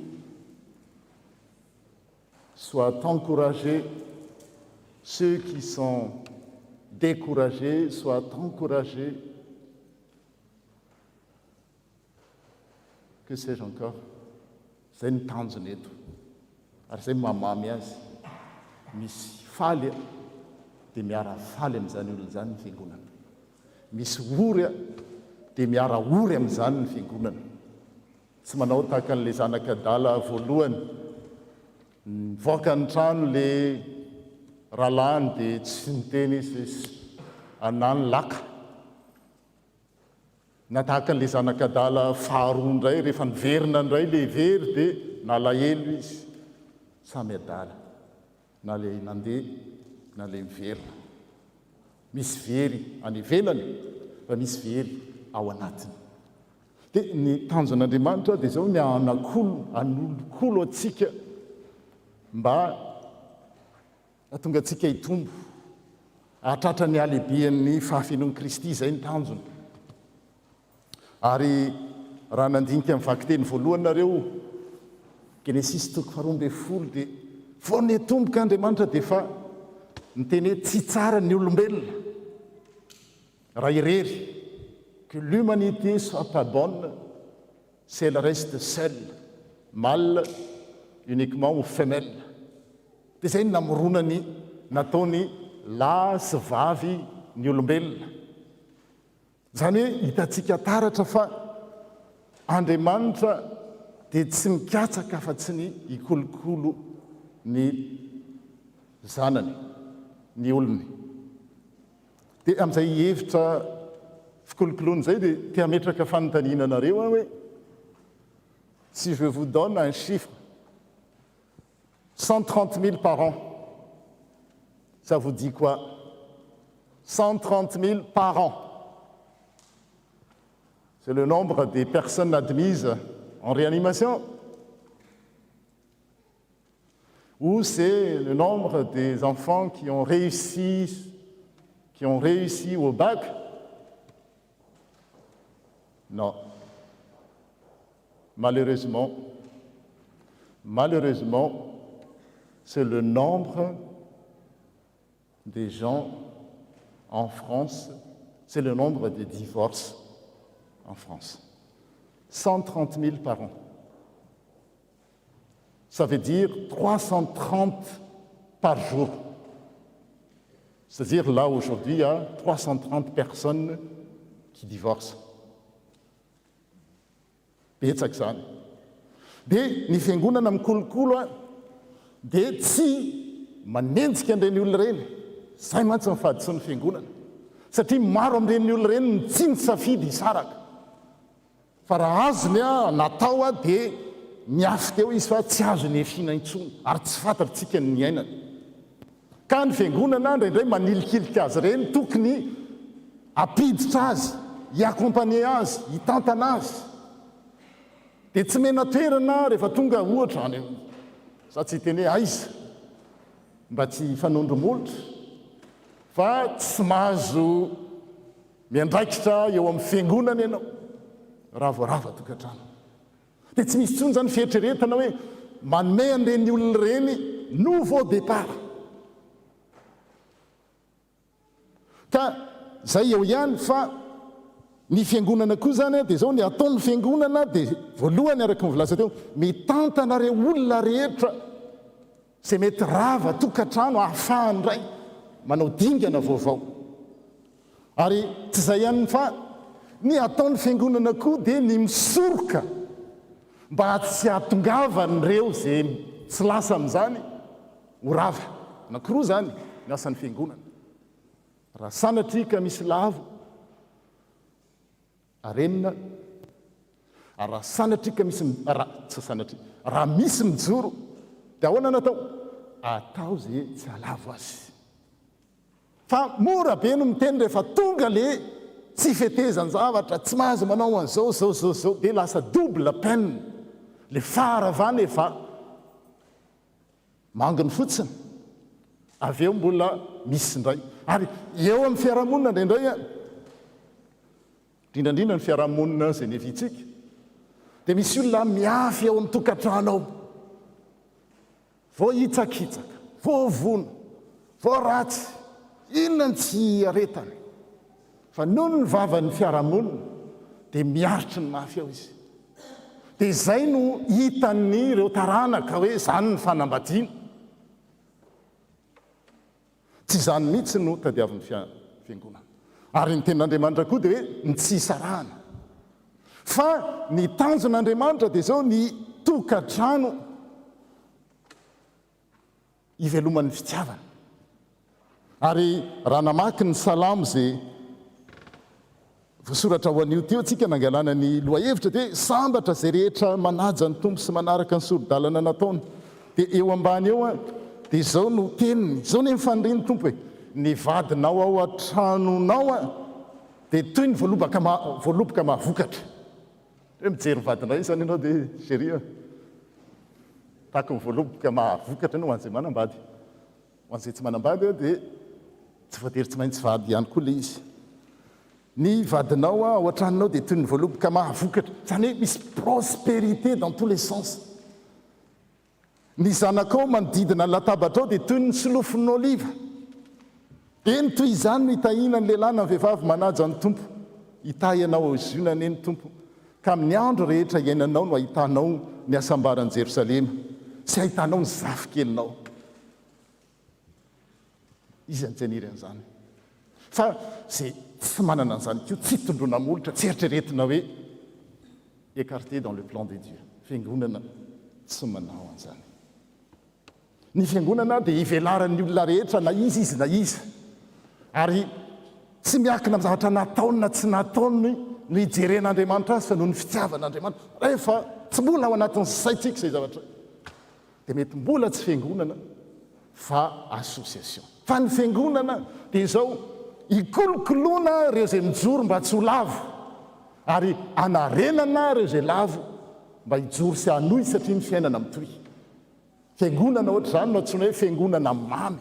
soient encouragés. Ceux qui sont découragés soient encouragés. Que sais-je encore? Zay ny tanjona eto ary zay mamamy azy misy faly dia miara faly amin'izany olona zany ny fiangonana misy ory dia miara ory amin'izany ny fiangonana tsy manao tahaka n'le zanakadala voalohany nivoaka ny trano le ralany dia tsy niteny izy anany laka na tahaka n'le zanakadala faharoa indray rehefa niverina indray le very dia nalahelo izy samy adala na le nandeha na le miverina misy very any ivelany fa misy very ao anatiny dia ny tanjon'Andriamanitra dia zao ny anolokolo atsika mba atonga atsika hitombo ahatratra ny alehiben'ny fahafenon'i Kristy zay ny tanjona ary raha nandinika amin'ny vakiteny voalohany nareo Genesis 12 dia vao netomboka Andriamanitra dia fa niteny hoe tsy tsara ny olombelona raha irery que l'humanité soit pas bonne si elle reste seule, mâle uniquement ou femelle. Dia zay ny namoronany nataony lahy sy vavy ny olombelona zany hoe hitantsika taratra fa Andriamanitra dia tsy mikatsaka fa tsy ny hikolokolo ny zanany ny olony dia amin'izay hevitra fikolokoloana zay dia tia metraka fanontaniana nareo hoe si je vous donne un chiffre 130 000 par an ça vous dit quoi? 130 000 par an. C'est le nombre des personnes admises en réanimation ou c'est le nombre des enfants qui ont réussi au bac? Non. Malheureusement, c'est le nombre des gens en France, c'est le nombre des divorces en France. 130 000 par an. Ça veut dire 330 par jour. C'est-à-dire là, aujourd'hui, il y a 330 personnes qui divorcent. Betsaka zany. Dia ny fiangonana mikolokolo dia tsy manenjika an'ireny olona ireny. Zay mantsy mifaditso ny fiangonana. Satria maro amin'ireny olona ireny tsy nisafidy hisaraka. Fa raha azony natao dia miafika eo izy fa tsy azo ny efina intsony ary tsy fantatritsika ny ainany. Ka ny fiangonana indraindray manilikilika azy ireny tokony apiditra azy, hiakompanie azy, hitantana azy. Dia tsy mena toerana rehefa tonga ohatra any sa tsy teny hoe aiza mba tsy fanondromolotra fa tsy mahazo miandraikitra eo amin'ny fiangonana ianao raha voarava tokantrano dia tsy misy tsony zany fieritreretana hoe manome an'ireny olona ireny nouveau départ ka zay eo ihany fa ny fiangonana koa zany dia zao ny ataon'ny fiangonana dia voalohany araka mivolaza teo mitantana reo olona rehetra zay mety rava tokantrano ahafahany ray manao dingana vaovao ary tsy zay ihany fa ny ataon'ny fiangonana koa dia ny misoroka mba tsy hatongavany reo zay tsy lasa amin'izany ho rava anankiroa zany ny asan'ny fiangonana raha sanatrika misy lavo arenina ary raha sanatrika misy tsy sanatri raha misy mijoro dia ahoana natao atao zay tsy halavo azy fa mora be no miteny rehefa tonga le tsy fetezany zavatra tsy mahazo manao an'izao zao dia lasa double peine le faharavana efa manginy fotsiny avy eo mbola misy indray ary eo amin'ny fiarahamonina indraindray indrindrandrindra ny fiarahamonina zay nevitsika dia misy olona miafy eo amin'ny tokantranao vo hitsakitsaka vo vona vo ratsy inona ny tsy aretany fa noho ny vavan'ny fiarahamonina dia miaritry ny mafy ao izy dia izay no hitany ireo taranaka hoe zany ny fanambadiana tsy zany mihitsy no tadiavin'ny fiangonana ary ny tenin'Andriamanitra koa dia hoe ny tsy hisarahana fa ny tanjon'Andriamanitra dia zao ny tokantrano iveloman'ny fitiavana ary raha namaky ny salamo zay voasoratra ho an'io teo tsika nangalana ny lohahevitra dia sambatra zay rehetra manaja ny tompo sy manaraka ny soro-dalana nataony dia eo ambany eo dia zao no teniny zao ny mifandriny tompo hoe ny vadinao ao an-tranonao dia toy ny voaloboka mahavokatra hoe mijery vadinray zany ianao dia chérie tahaka ny voaloboka mahavokatra no ho an'izay manambady ho an'izay tsy manambady dia tsy voatery tsy maintsy vady ihany koa le izy ny vadinao ao an-tranonao dia toy ny voaloboka mahavokatra zany hoe misy prospérité dans tous les sens ny zanakao manodidina ny latabatra ao dia toy ny solofon'oliva eny toy izany no hitahina ny lehilahy na ny vehivavy manaja ny tompo hitahianao izy io nane ny tompo ka amin'ny andro rehetra iainanao no ahitanao ny asambaran'i Jerosalema sy ahitanao ny zafikelinao izy anjaniry an'izany fa zay tsy manana an'izany ko tsy tondrona molotra tsy eritreretina hoe écarté dans le plan de Dieu fiangonana tsy manao an'izany ny fiangonana dia ivelaran'ny olona rehetra na izy na izy ary tsy miakina amin'ny zavatra nataony na tsy nataony no hijeren'Andriamanitra azy fa noho ny fitiavan'Andriamanitra rehefa tsy mbola ao anatin'ny saitsika izay zavatra dia mety mbola tsy fiangonana fa association fa ny fiangonana dia izao hikolokoloana ireo izay mijoro mba tsy ho lavo ary anarenana ireo izay lavo mba hijoro sy hanohy satria ny fiainana mitohy fiangonana ohatra zany no antsoina hoe fiangonana mamy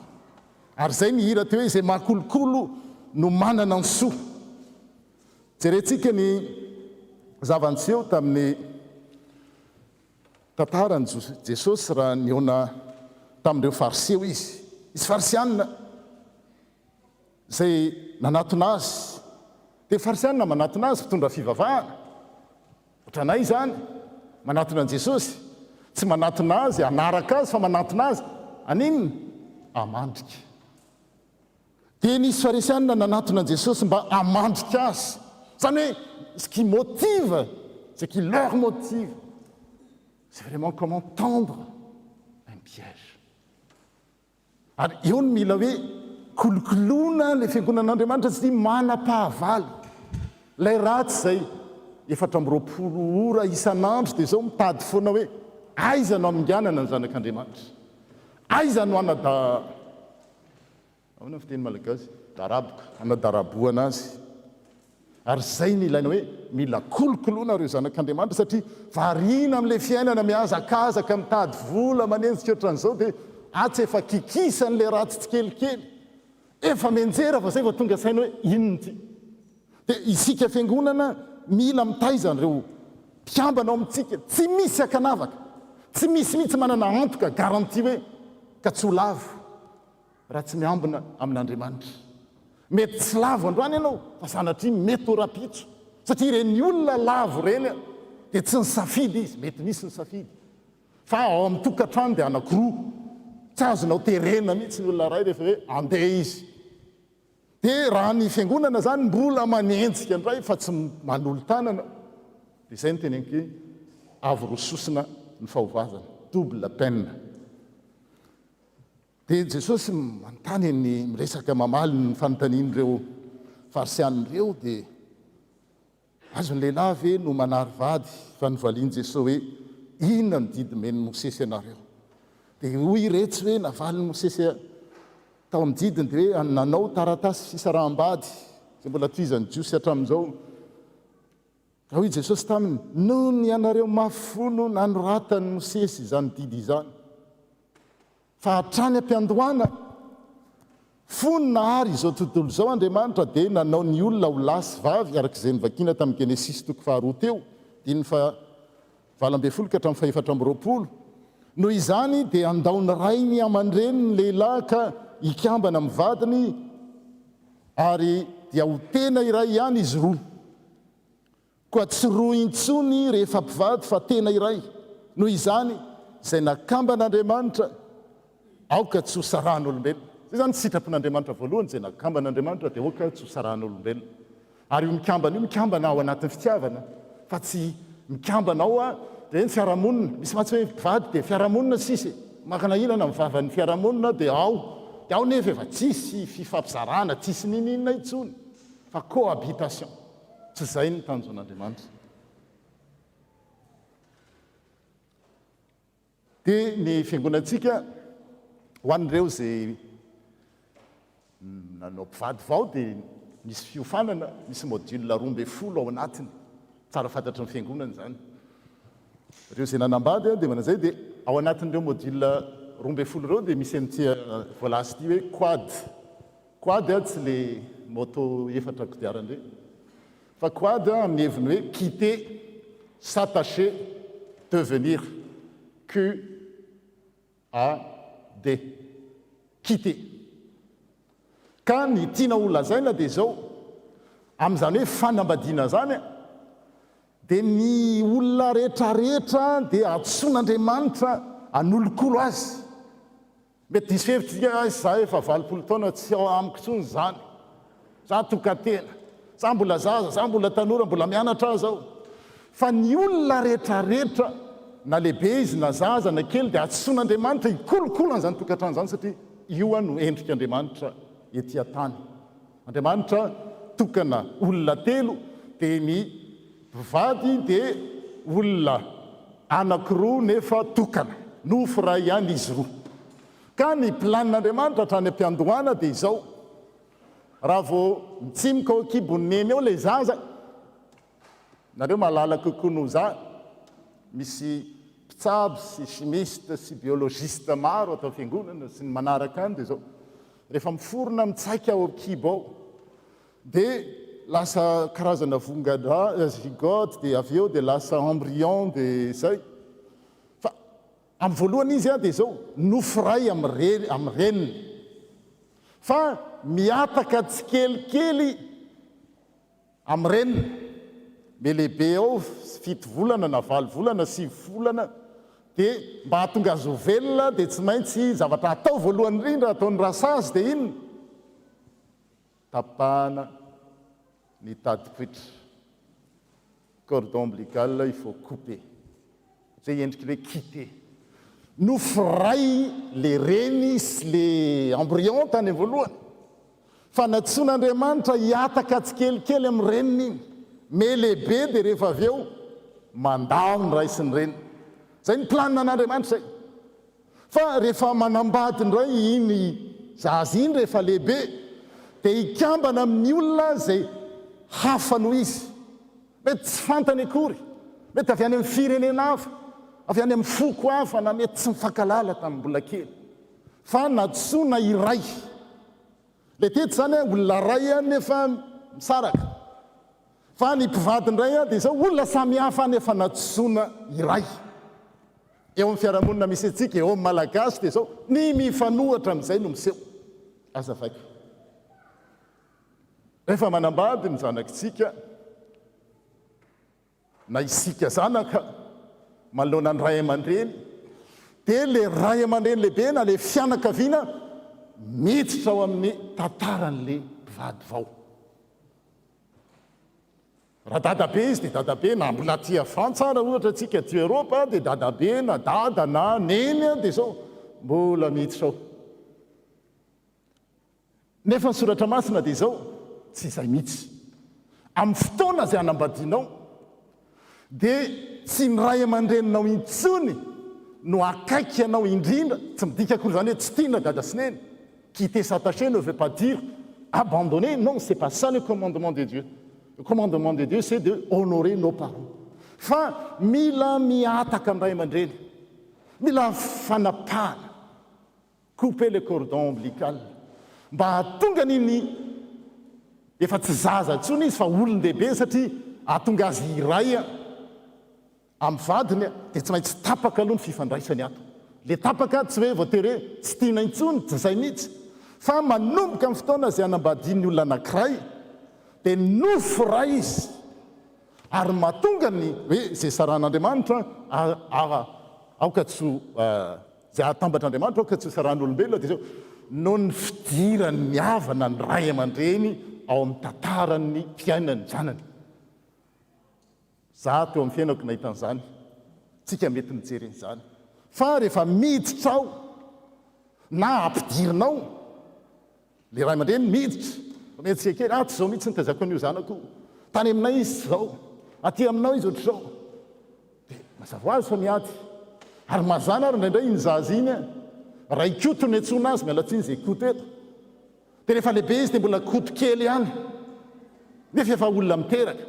ary zay ny hira teo hoe izay mahakolokolo no manana ny soa jerentsika ny zavan-tseho tamin'ny tantarany Jesosy raha niona tamin'ireo fariseo izy farisianina zay nanatona azy dia farisianina manatona azy mpitondra fivavahana ohatranay zany manatona an' Jesosy tsy manatona azy anaraka azy fa manatona azy aninona amandrika dia nisy farisianina nanatona an' Jesosy mba amandrika azy zany hoe ce qui motive ce qui leur motive c'est vraiment comment tendre un piège ary eo ny mila hoe kolokoloana le fiangonan'Andriamanitra tsy manam-pahavalo lay ratsy zay 420 ora isan'andro dia zao mitady foana hoe aiza no aminganana ny zanak'Andriamanitra aiza no ahoana fiteny malagasy daraboka anadaraboana azy ary zay ny ilaina hoe mila kolokoloana ireo zanak'Andriamanitra satria variana amin'ilay fiainana miazakazaka mitady vola manenjika ohatran'izao dia atsy efa kikisan'ilay ratsy tsy kelikely efa menjera fa zay vao tonga saina hoe inona ty dia isika fiangonana mila mitaizany reo mpiambana ao amintsika tsy misy akanavaka tsy misy mihitsy manana antoka garanti hoe ka tsy ho lavo raha tsy miambina amin'Andriamanitra. Mety tsy lavo androany ianao fa sanatria mety ho rapitso satria ireny olona lavo reny dia tsy ny safidy izy, mety misy ny safidy fa ao amin'ny tokantrano dia anankiroa tsy azonao terena mihitsy ny olona ray rehefa hoe andeha izy. Dia raha ny fiangonana zany mbola manenjika andray fa tsy manolo tanana dia izay ny teneniko hoe avy rososina ny fahovazana, double peine. Dia Jesosy manontany ny miresaka mamaly ny fanontanian'ireo farisian'ireo dia azony lehilahy ve no manary vady fa novaliany Jesosy hoe inona ny didy men'ny Mosesy ianareo? Dia hoy iretsy hoe navaliny Mosesy tao amin'ny didiny dia hoe nanao taratasy fisaraham-bady izay mbola toizan'ny jiosy hatramin'izao. Ka hoy Jesosy taminy noho ny ianareo mafono nanoratany Mosesy izany didy izany fa hatrany am-piandohana fony nahary izao tontolo izao Andriamanitra dia nanao ny olona ho lahy sy vavy arak'izay nivakiana tamin'ny Genesisy 2:2 20:24 noho izany dia andaony ray ny aman-dreny ny lehilahy ka ikambana amin'ny vadiny ary dia ho tena iray ihany izy roa koa tsy roa intsony rehefa mpivady fa tena iray. Noho izany izay nakamban'Andriamanitra aoka tsy ho sarahan'olombelona. Zay zany sitrapon'Andriamanitra voalohany izay nakamban'Andriamanitra dia aoka tsy ho sarahan'olombelona. Ary io mikambana ao anatin'ny fitiavana fa tsy mikambana ao dia ny fiarahamonina misy matsy hoe mpivady dia fiarahamonina sisy makana ilana mivavan'ny fiarahamonina dia ao nefa efa tsisy fifampizarana tsisy nininona intsony fa cohabitation. Tsy izay ny tanjon'Andriamanitra. Dia ny fiangonantsika ho an'ireo izay nanao mpivady vao dia misy fiofanana, misy module 12 ao anatiny, tsara fantatry ny fiangonana izany. Ireo izay nanambady dia manazay dia ao anatin'ireo module 12 ireo dia misy an'ity voalasy ity hoe quad tsy le moto efatra kodiarandre fa quad amin'ny heviny hoe quitter, s'attacher, devenir, QAD, quitter. Ka ny tiana ho lazaina dia izao amin'izany hoe fanambadiana zany dia ny olona rehetrarehetra dia atsoin'Andriamanitra anolokolo azy. Mety disy fevitra za efa 20 taona tsy ao amiko intsony zany, za tokatena, za mbola zaza, za mbola tanora, mbola mianatra zao. Fa ny olona rehetrarehetra na lehibe izy na zaza na kely dia atsoin'Andriamanitra ikolokolo an'izany tokantrano zany satria io no endrik'Andriamanitra etỳ tany. Andriamanitra tokana olona telo dia ny mpivady dia olona anankiroa nefa tokana nofo ray ihany izy roa. Ka ny planin'Andriamanitra hatrany am-piandohana dia izao raha vao mitsimoka ao akibon'ny neny eo ilay zaza, nareo mahalala kokoa noho za, misy mpitsabo sy chimiste sy biologiste maro atao fiangonana sy ny manaraka any dia izao rehefa miforona mitsaika ao akibo ao dia lasa karazana zygote dia avy eo dia lasa embryon dia izay. Fa amin'ny voalohany izy dia izao nofo ray amin'ny reniny fa miataka tsikelikely amin'ny reniny me lehibe ao 7 volana na 9 volana 9 volana dia mba hahatonga azy ho velona dia tsy maintsy zavatra atao voalohany indrindra ataon'ny rasazy dia inona tapahana ny tadipoitra, cordon ombilical il faut couper, zay endriky hoe quitter. Nofo ray le reny sy le embryon tany voalohany fa natsoin'Andriamanitra hiataka tsikelikely amin'ny reniny iny me lehibe dia rehefa avy eo mandao ny ray sy ny reny. Zay ny planina an'Andriamanitra zay. Fa rehefa manambady ndray iny zaza iny rehefa lehibe dia ikambana amin'ny olona zay hafa noho izy, mety tsy fantany akory, mety avy any amin'ny firenena hafa, avy any amin'ny foko hafa na mety tsy mifankalala tamin'ny mbola kely fa natsoina iray. Le teto zany olona ray nefa misaraka fa ny mpivady indray a dia zao olona samihafa nefa natsoina iray eo amin'ny fiarahamonina misy atsika eo amin'ny malagasy dia zao ny mifanohatra amin'izay no miseho azavaiko rehefa manambady ny zanakitsika na isika zanaka manoloana ny ray aman-dreny dia le ray aman-dreny lehibe na le fianakaviana miditra ao amin'ny tantaran'le mpivady vao raha dadabe izy dia dadabe na mbola tia frantsa raha ohatra atsika tia eropa dia dadabe na dada na neny a dia zao mbola miditra ao nefa ny soratra masina dia zao tsy izay mihitsy amin'ny fotoana izay hanambadianao dia tsy ny ray aman-dreninao intsony no akaiky anao indrindra tsy midika kory zany hoe tsy tiana dada sy neny quitter s'attacher ne veut pas dire abandonner non c'est pas ça le commandement de Dieu. Le commandement de Dieu c'est de honorer nos parents fa mila miataka amin'ny ray aman-dreny mila fanapahana couper le cordon ombilical mba hatonga niny efa tsy zaza intsony izy fa olon-dehibe satria atonga azy iray amin'ny vadiny dia tsy maintsy tapaka aloha ny fifandraisany ato le tapaka tsy hoe voatery hoe tsy tiana intsony tsy izay mihitsy fa manomboka amin'ny fotoana izay hanambadiany olona anankiray dia nofo ray izy ary mahatonga ny hoe izay saran'Andriamanitra aoka tso izay atambatr'Andriamanitra aoka tso saran'olombelona dia zao no ny fidirany miavana ny ray aman-dreny ao amin'ny tantaran'ny mpiainany zanany za teo amin'ny fiainako nahitan'izany tsika mety mijery n'izany fa rehefa miditra ao na ampidirinao le ray aman-dreny miditra mety kely tsy zao mihitsy nitazako an'io zanako tany aminay izy zao aty aminao izy ohatr'izao dia mazava azy fa miady ary mazana ary indraindray iny zaza iny ray koto ny antsona azy mialatsiny izay koto eto dia rehefa lehibe izy dia mbola koto kely ihany nefa efa olona miteraka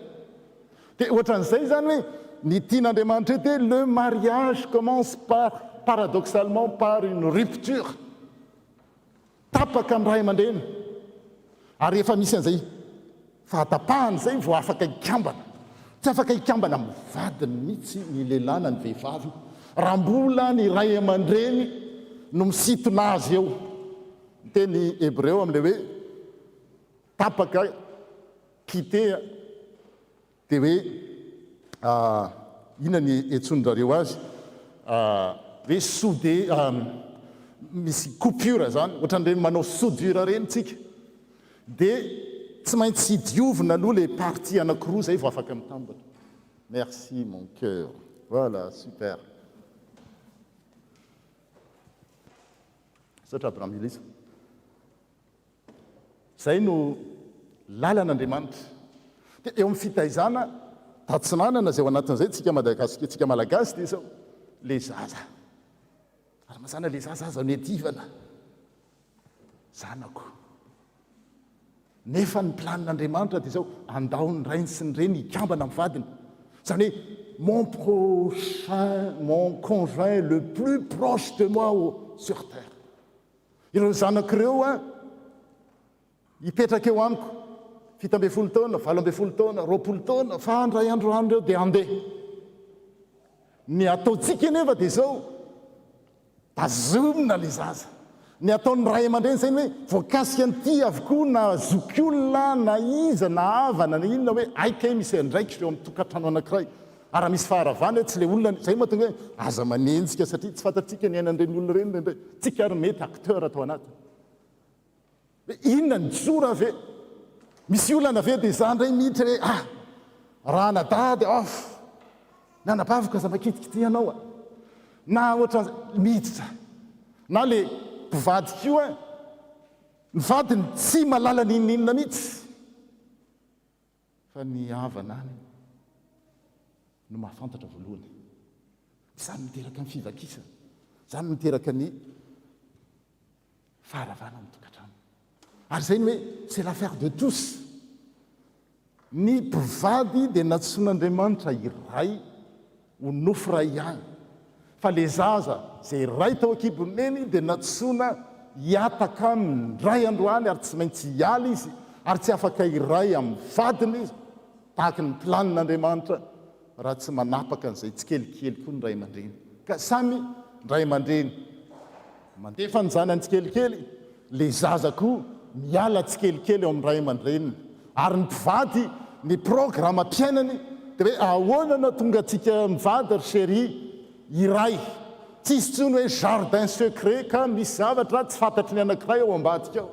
dia ohatran'izay zany hoe ny tian'Andriamanitra ety le mariage commence par paradoxalement par une rupture tapaka amin'ny ray aman-dreny ary efa misy an'izay fahatapahana izay vao afaka ikambana tsy afaka ikambana amin'ny vadiny mihitsy ny lehilahy na ny vehivavy raha mbola ny ray aman-dreny no misitona azy eo teny hébreu amin'ilay hoe tapaka quitter dia hoe inona ny etsonon'rareo azy hoe soudé misy coupure zany ohatran'ireny manao soudure reny tsika dia tsy maintsy diovina aloha le partie anankiroa zay vao afaka mitambatra merci mon cœur voilà super satra abramilisa zay no lalan'Andriamanitra dia eo amin'ny fitaizana tatsinanana zay ao anatin'izay tsika malagasy dia zao le zaza ary mazana le zaza ny adivana zanako nefa ny planin'Andriamanitra dia zao andao ny rainy sy ny reny ikambana amin'ny vadiny zany hoe mon prochain mon conjoint le plus proche de moi sur terre ireo zanak'ireo hipetraka eo amiko 17 taona 18 taona 20 taona fa andray androany reo dia andeha ny ataontsika nefa dia zao tazomina le zaza ny ataon'ny ray aman-dreny zay ny hoe voakasika nyity avokoa na zokiolona na iza na havana na inona hoe aika misy andraikitra eo amin'ny tokantrano anankiray ary misy faharavana tsy le olona zay mahatonga hoe aza manenjika satria tsy fantatsika ny ainan'ireny olona reny ndray tsika ary mety acteur atao anatiny hoe inona ny tsora ave misy olana ave dia za ndray miditra hoe raha nadady na nabavika za makitikity ianao na ohatra miditra na le mpivady kio ny vadiny tsy malala ninninona mihitsy fa ny havana any no mahafantatra voalohany zany miteraka ny fivakisana zany miteraka ny faharavana amin'ny tokantrano ary zay ny hoe c'est l'affaire de tous ny mpivady dia natsoin'Andriamanitra iray ho nofo ray ihany fa le zaza zay ray tao akiboneny dia natsoina hiataka amin'ny ray androany ary tsy maintsy hiala izy ary tsy afaka iray amin'ny vadiny izy tahaka ny planin'andriamanitra raha tsy manapaka n'izay tsikelikely koa ny ray aman-dreny ka samy ray aman-dreny mandefa ny zanany tsikelikely le zazako miala tsikelikely eo amin'ny ray aman-dreniny ary ny mpivady ny programa mpiainany dia hoe ahoanana tonga atsika mivady ry chéri iray tsisy tsony hoe jardin secret ka misy zavatra tsy fantatry ny anankiray ao ambadika ao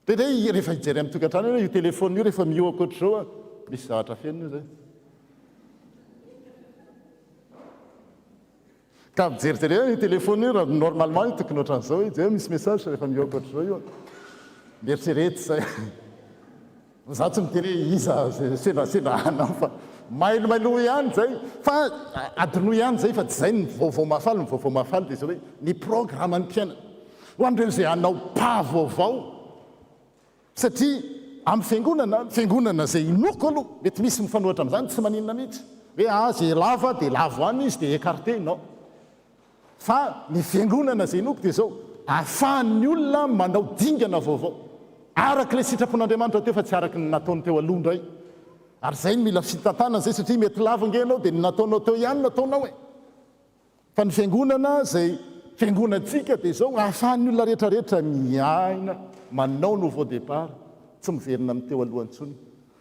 dia rehefa hijery amin'ny tokantrano io telefôny io rehefa mioako ohatr'izao misy zavatra fenina io zay ka mijerijery io telefôny io raha normalement io tokony ohatran'izao izy misy message rehefa mioako ohatr'izao io mieritserety zay za tsy mitery iza senasenanao fa mailomailo ihany zay fa adino ihany zay fa tsy zay ny vaovao mahafaly dia zao hoe ny programa ny mpiainana ho an'ireo zay anao pavaovao satria amin'ny fiangonana zay inoko aloha mety misy mifanohatra amin'izany tsy maninona mihitsy hoe zay lava dia lavo any izy dia écarté non fa ny fiangonana zay inoko dia zao ahafahan'ny olona manao dingana vaovao araka le sitrapon'andriamanitra teo fa tsy araka ny nataony teo aloha ndray ary zay ny mila fitantanana zay satria mety lavangenao dia ny nataonao teo ihany nataonao e fa ny fiangonana zay fiangonantsika dia zao ahafahan'ny olona rehetrarehetra miaina manao nouveau départ tsy miverina amin'ny teo alohantsony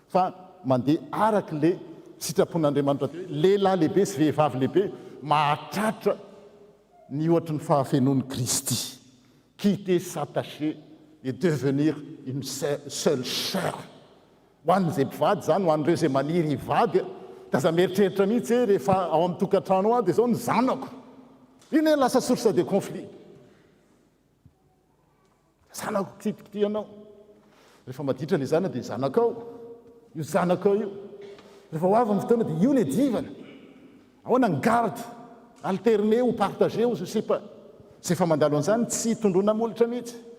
fa mandeha araka le sitrapon'andriamanitra teo lehilahy lehibe sy vehivavy lehibe mahatratra ny ohatry ny fahafenon'ny Kristy quitter s'attacher et devenir une seule chair ho an'izay mpivady zany ho an'ireo zay maniry hivady daza mieritreritra mihitsy rehefa ao amin'ny tokantrano ao dia zao ny zanako iny lasa source de conflit zanako kitipitianao rehefa maditra le zana dia zanakao io zanakao io rehefa ho avy amin'ny fotoana dia io ny divana ahoana ny garde alterné ou partagé ou je sais pas zay fa mandalo an'izany tsy tondrona molitra mihitsy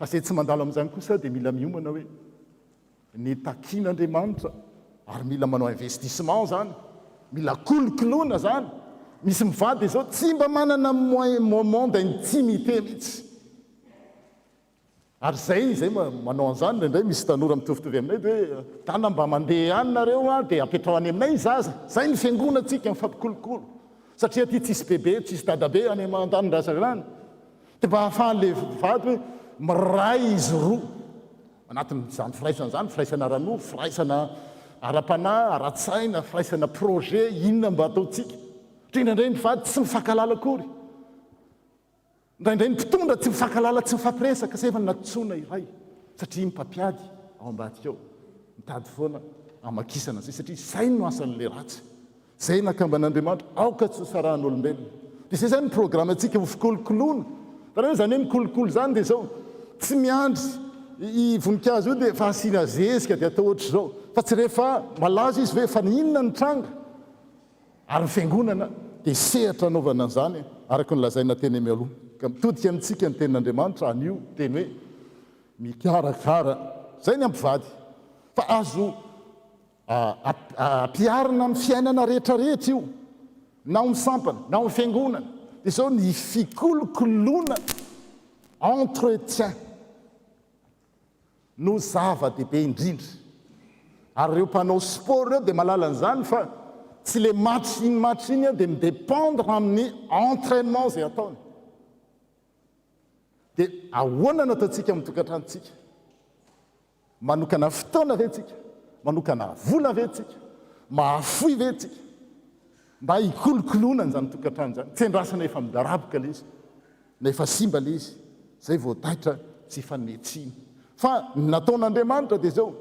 fa zay tsy mandalo amin'izany kosa dia mila miomana hoe ny takian'andriamanitra ary mila manao investissement zany mila kolokoloana zany misy mivady zao tsy mba manana moment d'intimité mihitsy ary zay manao an'izany ndraindray misy tanora mitovitovy aminay dia hoe tana mba mandeha any nareo dia apetrao any aminay zaza zay ny fiangonantsika mifampikolokolo satria ty tsisy bebe tsisy dadabe any aman-danin-drazana dia mba hahafahan'le vady hoe miray izy roa anatin'izany firaisana zany firaisana rano firaisana ara-panahy ara-tsaina firaisana projet inona mba ataontsika indraindray ny vady tsy mifankalala akory indraindray ny mpitondra tsy mifankalala tsy mifampiresaka sa efa natsoina iray satria mipampiady ao ambadika ao mitady foana amakisana zay satria zay no asan'le ratsy zay nakamban'andriamanitra aoka tsy sarahan'olombelona dia zay zany ny programme antsika ho fikolokoloana tara hoe zany hoe mikolokolo zany dia zao tsy miandry i voninkazo io dia fa asiana zezika dia atao ohatra zao fa tsy rehefa malaza izy hoe fa inona ny tranga ary ny fiangonana dia sehatra anaovana an'izany araka ny lazaina teny mialoha ka mitodika amintsika ny tenin'andriamanitra anio teny hoe mikarakara zay ny ampivady fa azo ampiarina amin'ny fiainana rehetrarehetra io na o misampana na o fiangonana dia zao ny fikolokoloana entretien no zava-dehibe indrindra ary ireo mpanao sport ireo dia malala an'izany fa tsy le match iny dia midépendre amin'ny entraînement zay ataony dia ahoana no ataontsika amin'ny tokantranontsika manokana fotoana ve tsika manokana vola ve tsika mahafoy ve tsika mba hikolokoloana n'izany tokantrano zany tsy andrasana efa midaraboka le izy na efa simba le izy zay vao daitra tsy fanetsiny fa nataon'andriamanitra dia zao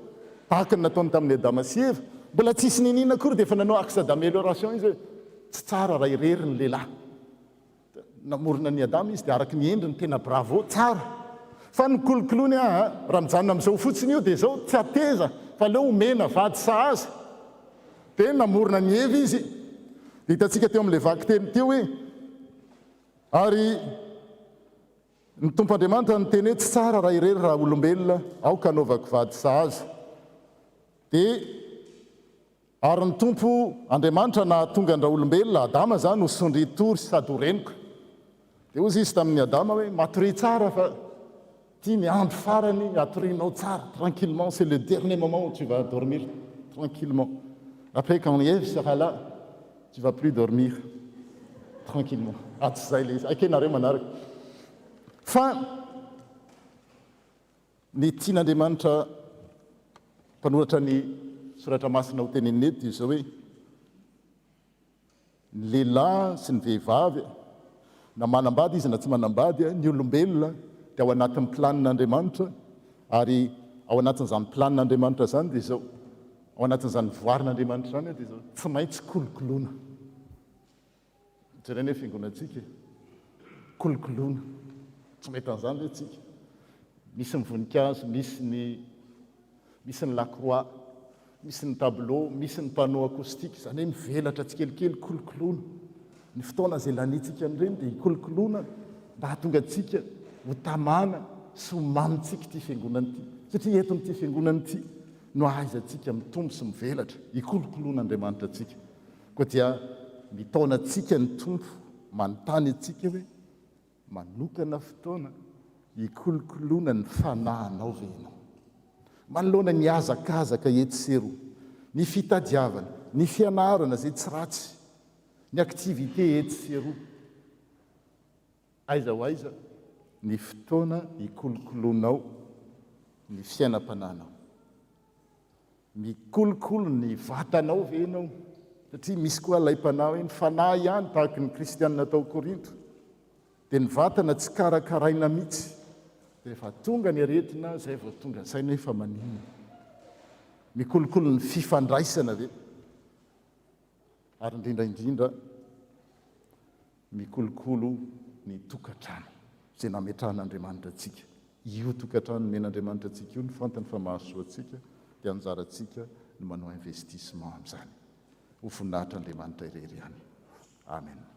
tahaka ny nataony tamin'ny adama sy eva mbola tsisy ninina akory dia efa nanao axe d'amélioration izy hoe tsy tsara raha irery ny lehilahy namorona ny adama izy dia araka ny endriny tena bravo tsara fa nykolokoloany raha mijanona amin'izao fotsiny io dia zao tsy ateza fa leo omena vady sahaza dia namorona ny eva izy dia hitantsika teo amin'ilay vaky teny teo hoe ary ny tompo andriamanitra ny teny hoe tsy tsara raha irery raha olombelona aoka anaovako vady sahaza dia ary ny tompo andriamanitra na tonga andra olombelona adama zany hosondry tory sady horeniko dia ozy izy tamin'ny adama hoe matory tsara fa tia ny andro farany atorinao tsara tranquillement c'est le dernier moment où tu vas dormir tranquillement. Après, quand l'Ève sera là, tu ne vas plus dormir tranquillement. Fa ny tian'Andriamanitra mpanoratra ny soratra masina ho teneniny eto dia zao hoe ny lehilahy sy ny vehivavy na manambady izy na tsy manambady ny olombelona dia ao anatin'ny planin'Andriamanitra ary ao anatin'izany planin'Andriamanitra zany dia zao ao anatin'izany voarin'Andriamanitra zany dia zao tsy maintsy kolokoloana jerena hoe fiangonantsika kolokoloana tsy mety an'izany le tsika misy ny voninkazo misy ny lacroix misy ny tableau misy ny panneau acoustique zany hoe mivelatra tsikelikely kolokoloana ny fotoana zay lanitsika n'ireny dia hikolokoloana mba hahatonga atsika ho tamana sy ho mamitsika ity fiangonana ity satria eto n'ity fiangonana ity no ahaizantsika mitombo sy mivelatra hikolokoloan'Andriamanitra atsika koa dia mitaona atsika ny tompo manontany atsika hoe manokana fotoana hikolokoloana ny fanahinao ve ianao manoloana ny azakazaka etsero ny fitadiavana ny fianarana zay tsy ratsy ny aktivité etsero aiza ho aiza ny fotoana hikolokoloanao ny fiainam-panahinao mikolokolo ny vatanao ve ianao satria misy koa lay-panahy hoe ny fanahy ihany tahaka ny kristianina tao Korinto dia ny vatana tsy karakaraina mihitsy rehefa tonga ny aretina zay vao tonga saina hoe fa maninona mikolokolo ny fifandraisana ve ary indrindraindrindra mikolokolo ny tokantrano zay nametrahan'Andriamanitra atsika io tokantrano men'Andriamanitra atsika io ny fantany fa mahasoa atsika dia anjara atsika no manao investissement amin'izany ho voninahitra Andriamanitra irery ihany amen.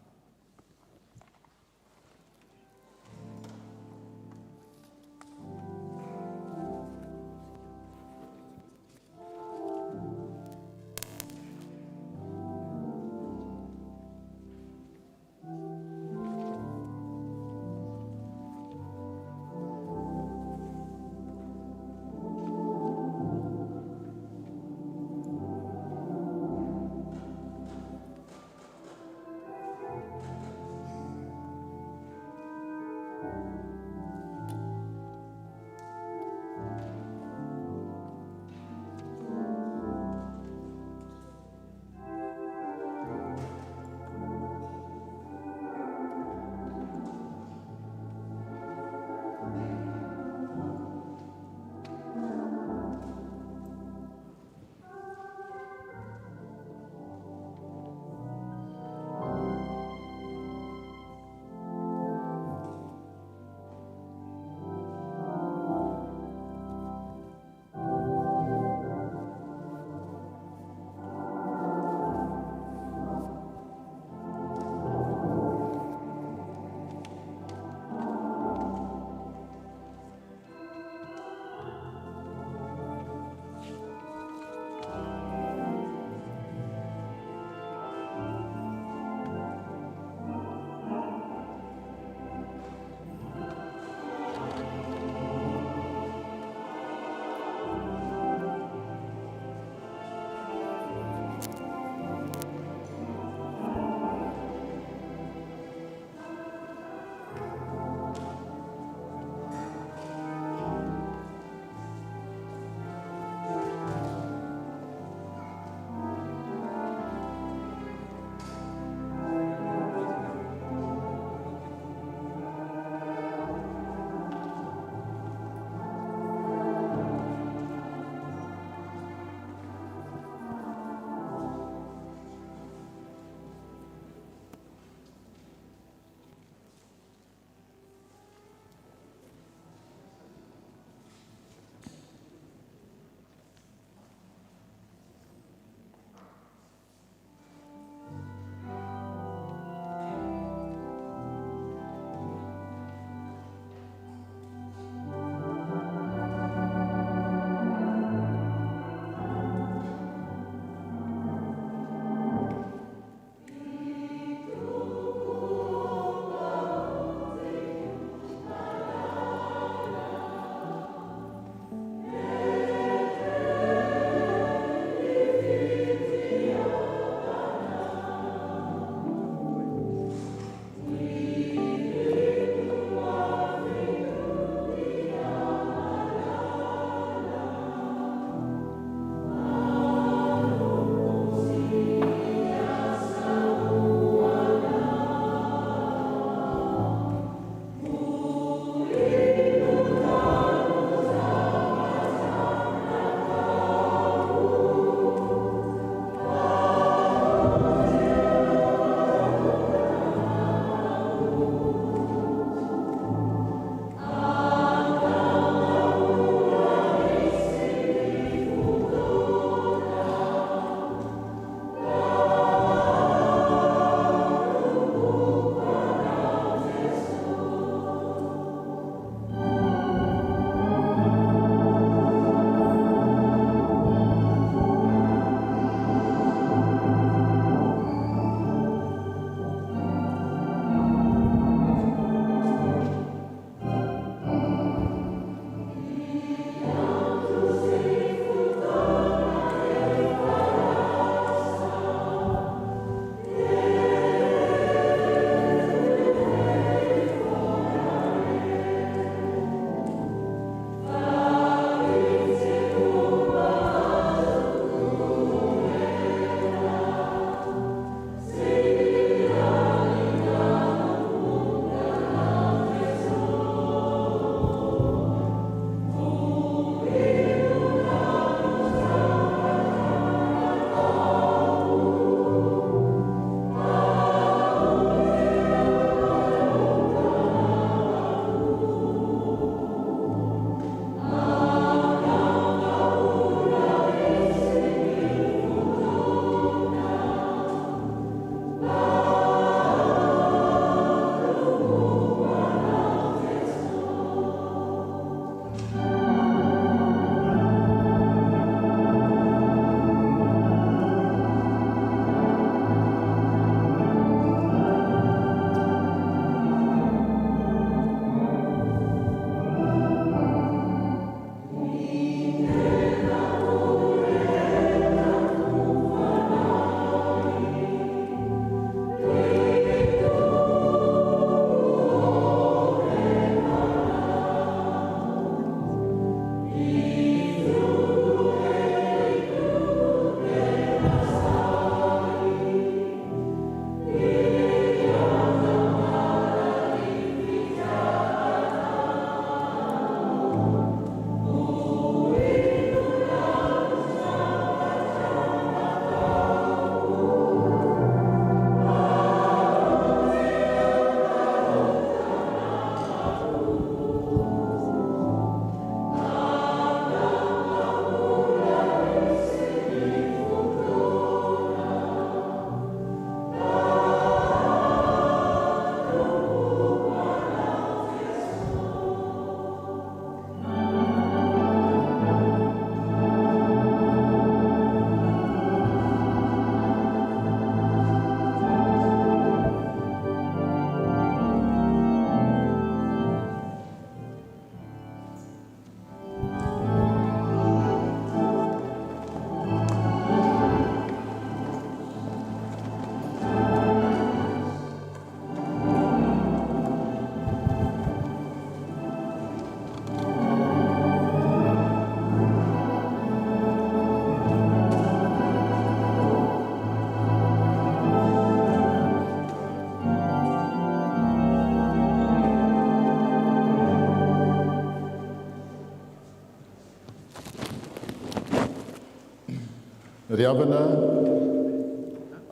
ry havana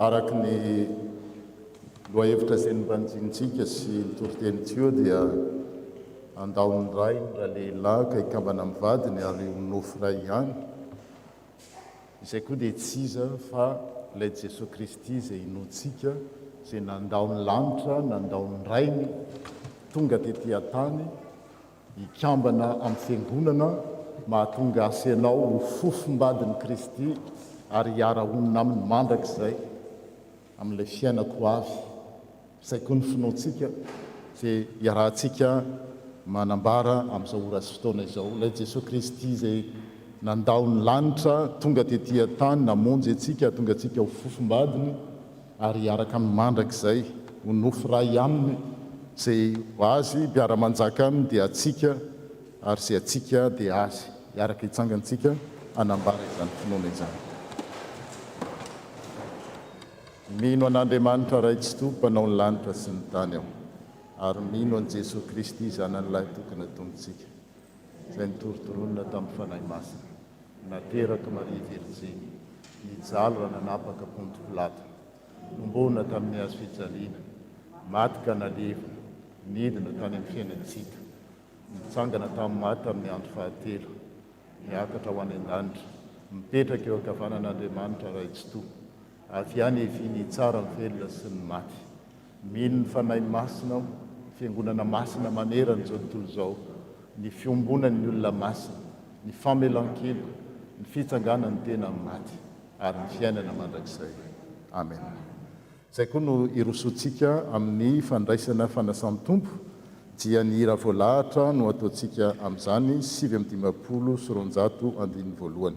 araky ny loahevitra zay nybanjintsika sy nitoriteny-tsio dia andaony ray raha lehilahy ka ikambana amin'ny vadiny ary nofo ray ihany izay koa dia tsiza fa ilay Jesosy Kristy zay inotsika zay nandao ny lanitra nandao ny rainy tonga tetỳ tany ikambana amin'ny fiangonana mahatonga asenao ho fofombadin'i Kristy ary hiara-honina aminy mandrakizay amin'ilay fiainako avy izay koa ny finoantsika zay hiarahantsika manambara amin'izao ora sy fotoana izao ilay Jesosy Kristy zay nandao ny lanitra tonga tetỳ tany namonjy atsika tonga atsika ho fofombadiny ary hiaraka amin'ny mandrakizay ho nofo ray aminy zay ho azy mpiara-manjaka aminy dia atsika ary zay atsika dia azy hiaraka hitsangantsika anambara izany finoana izany. Mino an'Andriamanitra ray tsy to mpanao ny lanitra sy ny tany aho ary mino an' Jesosy Kristy zanan'ilay tokony atontsika izay nitorotoronina tamin'ny fanahy masina nateraka Maria Virginy nijaly raha nanapaka Ponto Pilata nombona tamin'ny hazo fijaliana maty ka naleva nidina tany amin'ny fiainantsika nitsangana tamin'ny maty amin'ny andro fahatelo niakatra ho any an-danitra mipetraka eo ankavanan'Andriamanitra ray tsy to avy any eviny tsara ny velona sy ny maty mino ny fanahy masina fiangonana masina manerana izao tontolo izao ny fiombonan'ny olona masina ny famelan-keloka ny fitsanganany tena amin'ny maty ary ny fiainana mandrakizay amen. Izay koa no irosoantsika amin'ny fandraisana fanasan'ny tompo dia ny hira voalahatra no ataontsika amin'izany 7:991.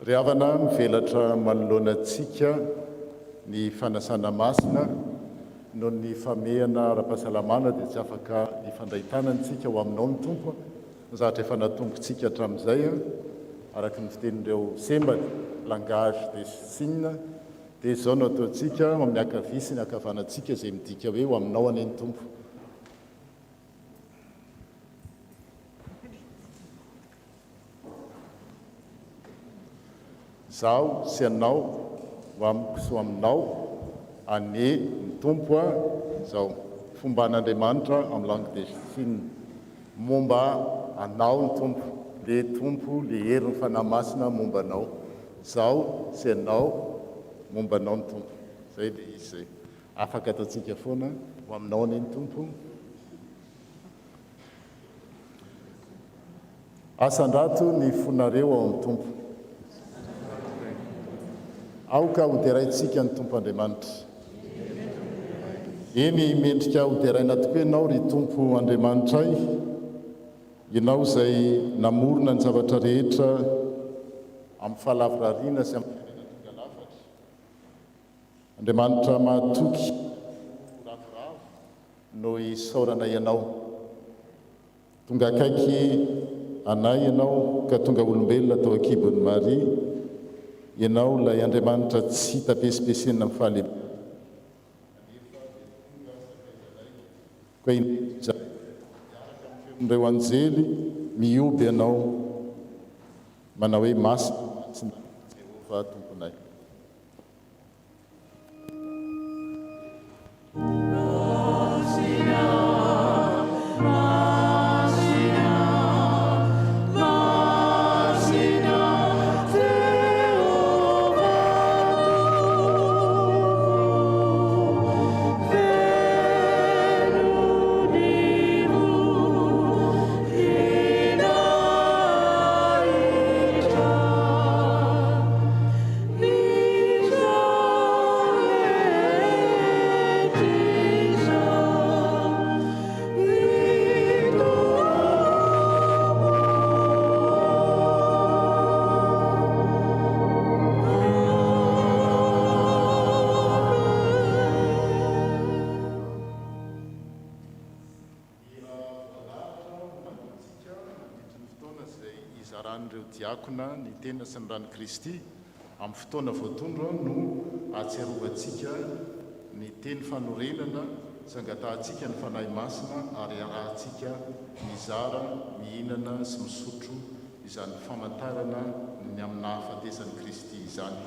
Ry havana mivelatra manoloana antsika ny fanasana masina noho ny famehana ara-pahasalamana dia tsy afaka hifandraitanantsika ho aminao ny tompo zahatra efa natombotsika hatramin'izay araka ny fitenin'ireo sembany langage des signes dia izao no ataontsika amin'ny akavia sy ny akavanantsika izay midika hoe ho aminao any ny tompo. Zaho sy anao ho amiko sy ho aminao ane ny tompo izao fomba an'Andriamanitra amin'ny langue des signes momba anao ny tompo le tompo le hery ny fanahy masina momba anao zaho sy anao momba anao ny tompo zay dia izy zay afaka ataontsika foana ho aminao ane ny tompo. Asan-drato ny fonareo ao amin'ny tompo aoka hoderaintsika ny tompo Andriamanitra. Eny mendrika hoderaina tokoa ianao ry tompo Andriamanitra ay ianao izay namorona ny zavatra rehetra amin'ny fahalavorariana sy amin'ny tonga lafatra. Andriamanitra mahatoky ravoravo no isaorana ianao tonga akaiky anay ianao ka tonga olombelona tao akibon'ny Maria ianao ilay Andriamanitra tsy tapesipesena amin'ny fahalebiazana ireo anjely mioby ianao manao hoe masina tsy Jehova tomponay. Izaran'ireo diakona ny tena sy ny rany Kristy amin'ny fotoana voatondro no ahatsiarovantsika ny teny fanorenana sy angatahantsika ny fanahy masina ary arahantsika mizara, mihinana sy misotro izany famantarana ny amin'ny nahafatesan'i Kristy izany.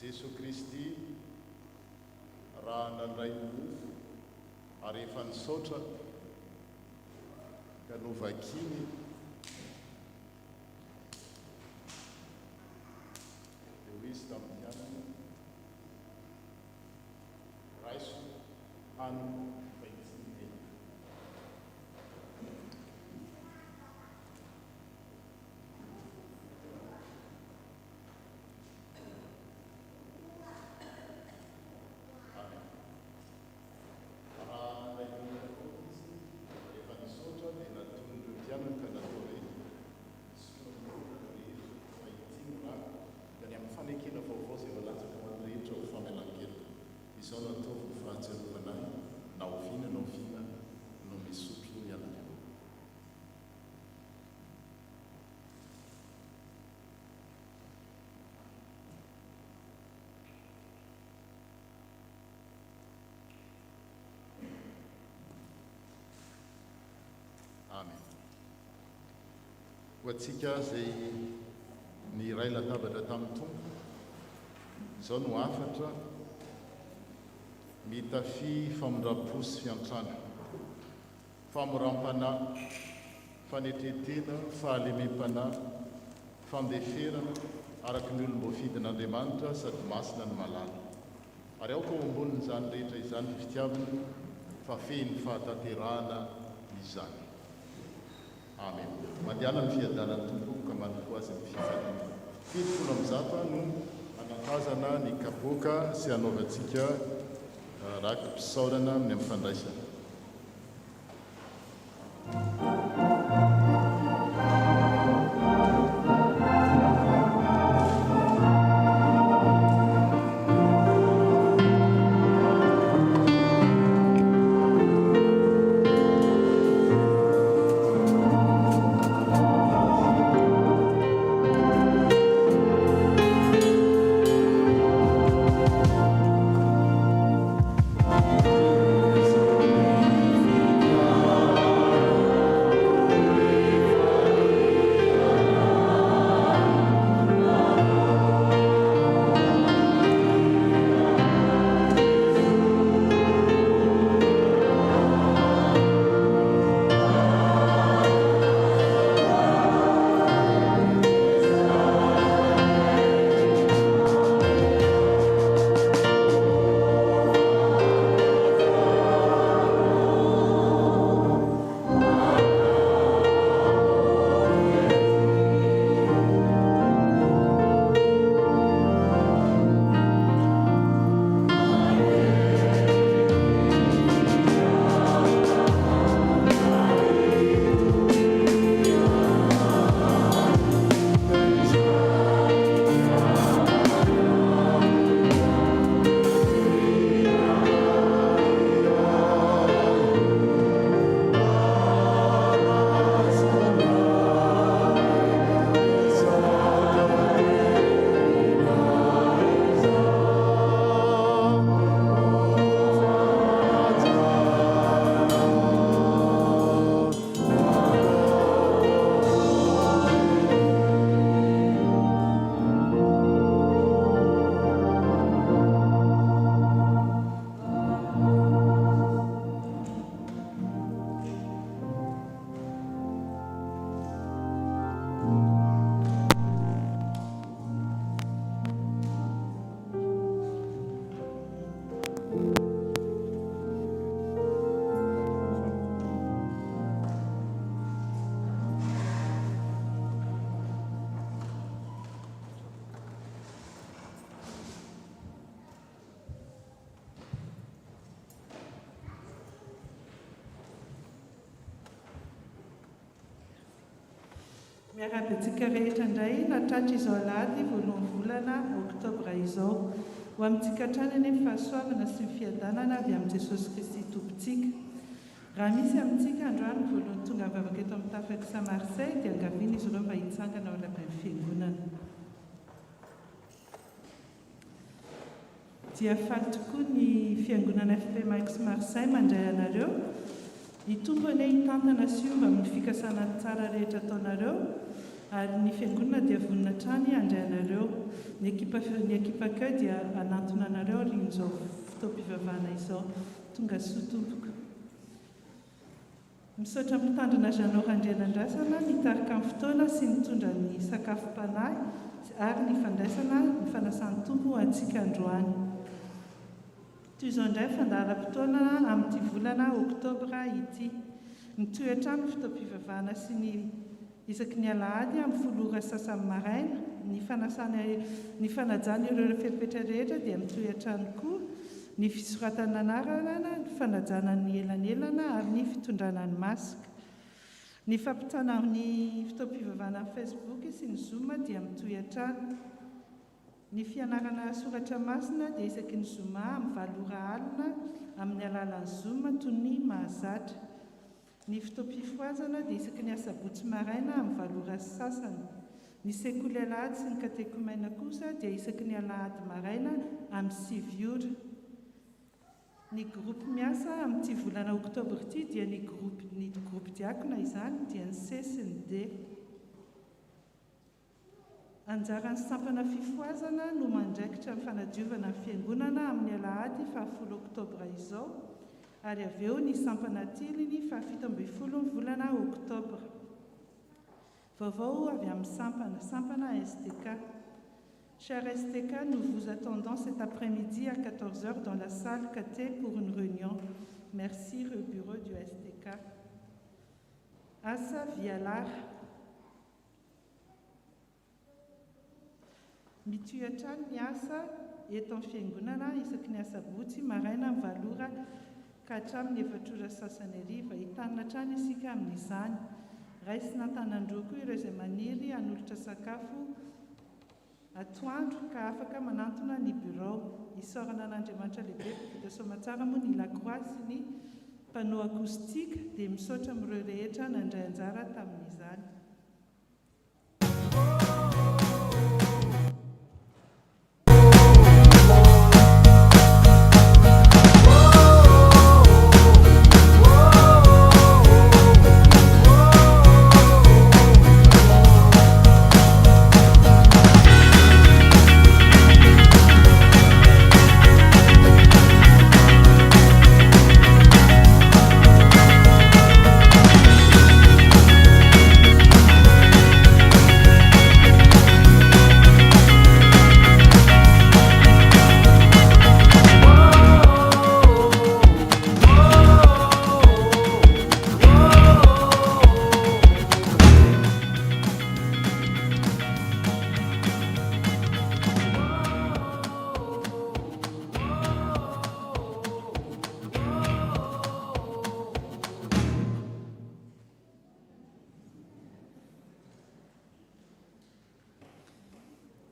Jesosy Kristy raha nandray mofo ary efa nisaotra ka novakiny dia ho izy tamin'ny anana raiso hanina faitsiny Amen. Ho antsika izay ny iray latabatra tamin'ny tompo izao no afatra mitafy famondram-po sy fiantrana, famoram-panahy, fanetretena, fahalemem-panahy, fandeferana araka ny olom-boafidin'Andriamanitra sady masina ny malala. Ary aoka ho ambonin'izany rehetra izany ny fitiavana fa fehiny fahatanterahana izany. Amen. Mandiana ny fiadanan'ny tompo ka manoko azy ny fifaliana. 70 no anatazana ny kapoaka sy hanaovantsika raky mpisaorana amin'ny fandraisana. Miarabetsika rehetra indray natratra izao alahady voalohan'ny volana oktobra izao ho amintsika hatrany ny fahasoavana sy ny fiadanana avy amin'ny Jesosy Kristy tompontsika. Raha misy amintsika androany voalohany tonga mivavaka eto amin'ny tafak'i Saint-Marseille dia angaviana izy ireo mba hitsangana ao anatin'ny fiangonana. Dia faly tokoa ny fiangonana FPMAX Marseille mandray anareo. Ny tompony hitantana sy omba amin'ny fikasana tsara rehetra ataonareo Ary ny fiangonana dia vonina trany handray anareo. Ny ekipa akeo dia anantona anareo rin'izao fotoam-pivavahana izao. Tonga soa tompoko. Misaotra mitandrina Jeannora Andrianandrasana nitarika amin'ny fotoana sy nitondra ny sakafom-panahy ary ny fandraisana ny fanasan'ny tompo antsika androany. Toy izao indray fandaharam-potoana amin'ity volana oktobra ity. Nitoetra amin'ny fotoam-pivavahana sy ny isaky ny alahady amin'ny folora sasany maraina, ny fanajana ireo fepetra rehetra dia mitoetra ny koa ny fisoratana anarana, ny fanajana ny elanelana ary ny fitondrana ny masika. Ny fampitana amin'ny fotoam-pivavahana amin'ny Facebook sy ny Zoom dia mitoetra ny fianarana soratra masina dia isaky ny Zoom amin'ny valora alina amin'ny alalan'ny Zoom toy ny mahazatra. Ny fotoam-pifoazana dia isaky ny asabotsy maraina amin'ny valora sasany. Ny sekoly alahady sy ny katekomena kosa dia isaky ny alahady maraina amin'ny 7 ora. Ny groupe miasa amin'ity volana oktobra ity dia ny groupe diakona izany dia ny C sy ny D. Anjaran'ny sampana fifoazana no mandraikitra ny fanadiovana ny fiangonana amin'ny alahady 10 oktobra izao, ary avy eo ny sampana tiliny 17 volana oktobra. Vaovao avy amin'ny sampana STK. Cher STK, nous vous attendons cet après-midi à 14h dans la salle KT pour une réunion. Merci, le bureau du STK. Asa Vialar. Mituetra miasa eto amin'ny fiangonana isaky ny asabotsy maraina amin'ny valora ka hatramin'ny 4 ora sasany hariva. Hitanina trano isika amin'izany. Raisina an-tanandroa koa ireo izay maniry hanolotra sakafo atoandro ka afaka manantona ny bureau. Isaorana an'Andriamanitra lehibe mpivita soamatsara moa ny Lacroix sy ny panneau acoustique dia misaotra amin'ireo rehetra nandray anjara tamin'izany.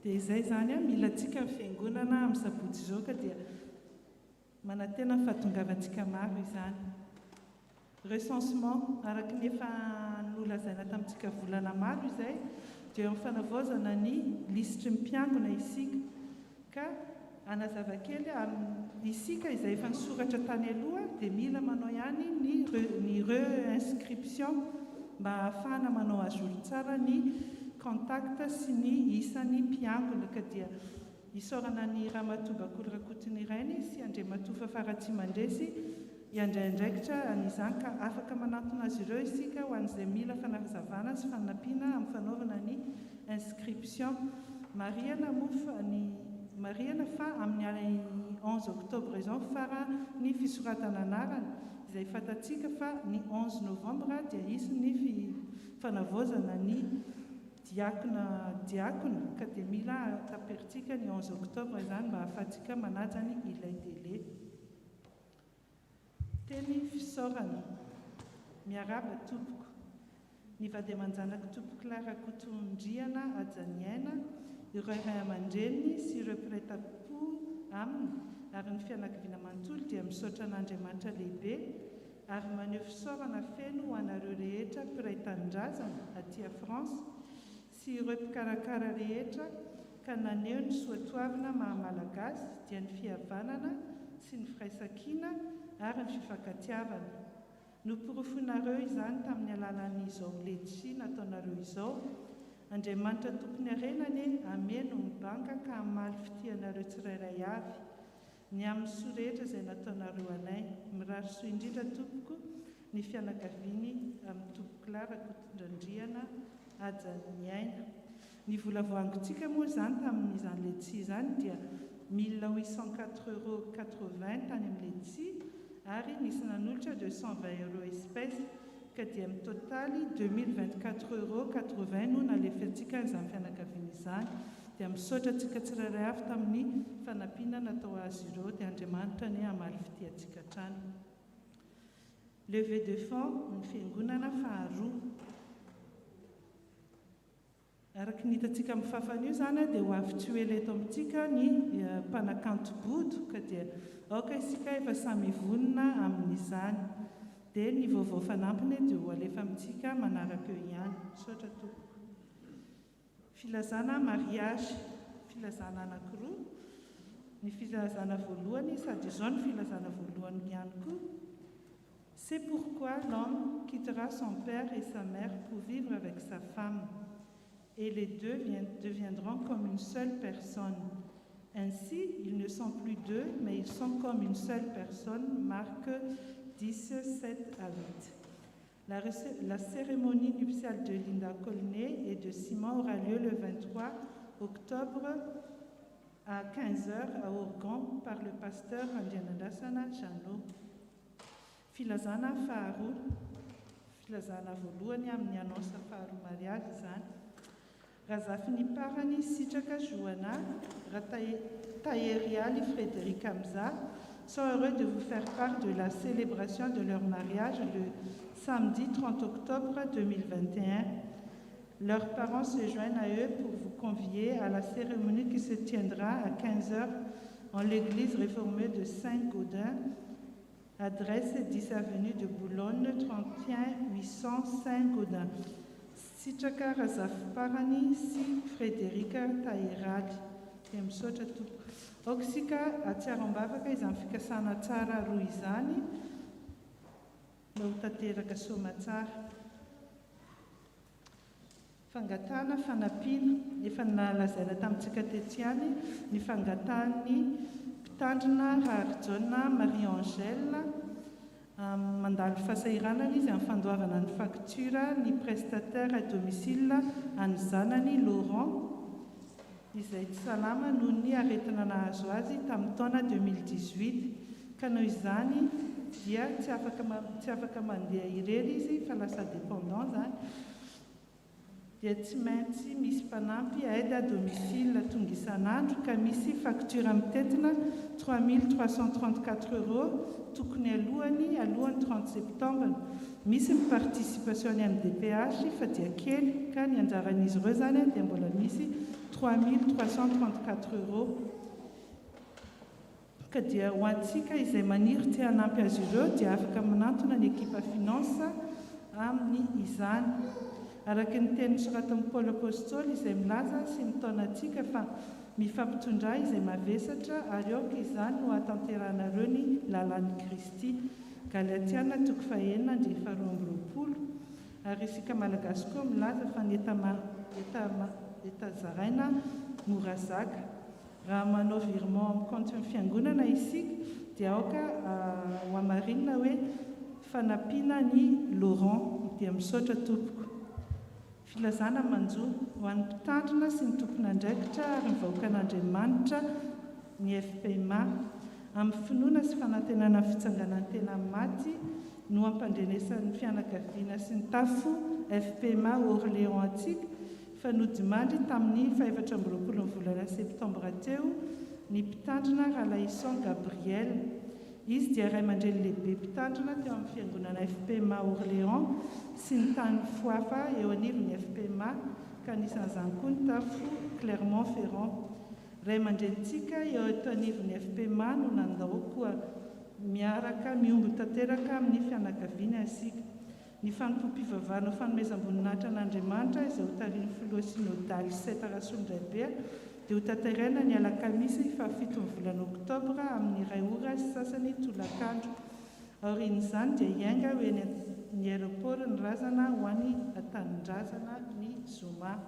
Dia izay zany mila antsika amin'ny fiangonana amin'ny sabotsy izao ka dia manantena ny fahatongavantsika maro izany. Recensement araka ny efa nolazaina tamintsika volana maro izay dia eo amin'ny fanavaozana ny lisitry ny mpiangona isika ka anazava kely isika izay efa nisoratra tany aloha dia mila manao ihany ny re-inscription mba ahafahana manao ajour tsara ny contact sy ny isan'ny mpiangona ka dia isaorana ny Ramatoa Rakotiny Rainy sy Andriamatoa Faratsy Mandresy iandraindraikitra an'izany ka afaka manantona azy ireo isika ho an'izay mila fanazavana sy fanampiana amin'ny fanaovana ny inscription. Mariana fa amin'ny 11 oktobra izao fara ny fisoratana anarana izay fantatsika fa ny 11 novambra dia isy ny fanavaozana ny diakona ka dia mila taperitsika ny 11 oktobra izany mba ahafahantsika manaja ny ilay délai. Teny fisaorana miaraba tompoko ny vady aman-janaka tompoko Clara Kotondriana Ajaniaina, ireo ray aman-dreniny sy ireo mpiray-tampo aminy ary ny fianakaviana manontolo dia misaotra an'Andriamanitra lehibe ary maneho fisaorana feno ho anareo rehetra mpiray-tanindrazana aty a France sy ireo mpikarakara rehetra ka naneho ny soatoavina maha-malagasy dia ny fihavanana sy ny firaisankina ary ny fifankatiavana. Noporofonareo izany tamin'ny alalan'izao letsi nataonareo izao Andriamanitra tokony arenany ameno mibanga ka hamaly fitianareo tsirairay avy ny amin'ny sorehetra izay nataonareo anay. Mirary soa indrindra tompoko ny fianakaviany amin'ny tompoko lara kotondrandriana aja ny aina. Ny volavoangontsika moa izany tamin'izany letsia izany dia 1804,80 tany amin'ny letsia ary nisy nanolotra 220 € espèce ka dia amin'ny totaly 2024,80 no nalefantsika izany fianakaviana izany. Dia misaotra antsika tsirairay avy tamin'ny fanampiana natao azy ireo dia Andriamanitra ny hamaly fitiantsika hatrany. Levée de fonds ny fiangonana faharoa. Araka ny hitantsika amin'ny fafanio izany dia ho avy tsy ho ela eto amintsika ny mpanakanto bodo ka dia aoka isika efa samy vonona amin'izany. Dia ny vaovao fanampiny dia ho alefa amintsika manaraka eo ihany. Misaotra tompoko. Filazana mariage, filazana anankiroa. Ny filazana voalohany sady izao ny filazana voalohany ihany koa. C'est pourquoi l'homme quittera son père et sa mère pour vivre avec sa femme. Et les deux deviendront comme une seule personne. Ainsi, ils ne sont plus deux, mais ils sont comme une seule personne. Marc 10, 7 à 8. La cérémonie nuptiale de Linda Colnet et de Simon aura lieu le 23 octobre à 15h à Orgon par le pasteur Andianandasana Jano. Filazana faharoa, filazana voalohany amin'ny annonce faharoa mariage izany. Razafy ny parany sitraka Joana, Taeriali Frédéric Hamza sont heureux de vous faire part de la célébration de leur mariage le samedi 30 octobre 2021. Leurs parents se joignent à eux pour vous convier à la cérémonie qui se tiendra à 15h en l'église réformée de Saint-Gaudin, adresse 10 avenue de Boulogne, 31 800 Saint-Gaudin. Sitraka Razafparani si Frederica Tairali. Dia misaotra tompoko. Aokisika atsiaram-bavaka izany fikasana tsara roa izany mba ho tanteraka soamantsara. Fangatana, fanampiana, efa nalazaina tamintsika tetiany ny fangatany mpitandrina Harjona Marie-Angèle mandalo fahasahiranana izy amin'ny fandoavana ny facture ny prestataire à domicile any zanany Laurent izay tsy salama noho ny aretina nahazo azy tamin'ny taona 2018 ka noho izany dia tsy afaka mandeha irery izy fa lasa dépendant zany dia tsy maintsy misy mpanampy aide à domicile tonga isan'andro ka misy facture mitetina 3334 € tokony alohan'ny 30 septembre. Misy ny participation ny MDPH fa dia kely ka ny anjaran'izy ireo zany dia mbola misy 3334 € ka dia ho antsika izay maniry tsy hanampy azy ireo dia afaka manantona ny ekipa finance amin'ny izany. Araka ny teny soratan'i Paul Apôstôly izay milaza sy mitaonantsika fa mifampitondra izay mavesatra ary aoka izany no hatanteranareo ny lalan'i Kristy. Galatiana 2:9-20. Ary isika malagasy koa milaza fa ny eta zaraina mora zaka. Raha manao virement amin'ny compte fiangonana isika dia aoka ho amarinina hoe fanampiana ny Laurent dia misaotra tompoko. Filazana manjo ho an'ny mpitandrina sy ny tompon'andraikitra ary ny vahoakan'Andriamanitra ny FPMA amin'ny finoana sy fanantenana fitsanganantena maty no ampandrenesan'ny fianakaviana sy ny tafo FPMA Orléans antsika fa nodimandry tamin'ny 24 volana septambra teo ny mpitandrina Ralaison Gabriel. Izy dia ray aman-dreny lehibe mpitandrina teo amin'ny fiangonana FPMA Orléans sy ny tany foafa eo anivon'ny FPMA ka anisan'izany koa ny tafo Clermont-Ferrand. Ray aman-drenitsika eo eto anivon'ny FPMA no nandao koa miaraka miomby tanteraka amin'ny fianakaviana asika. Ny fanompom-pivavahana fanomezam-boninahitra an'Andriamanitra izay ho tarian'ny filoha synodaly 7 Rasolondraibe dia ho tanteraina ny alakamisy fa 7 volana oktobra amin'ny 2 ora sy sasany tolakandro. Aorian'izany dia hiainga hoe ny aéroport ny razana ho an'ny atanin-drazana ny Zoma.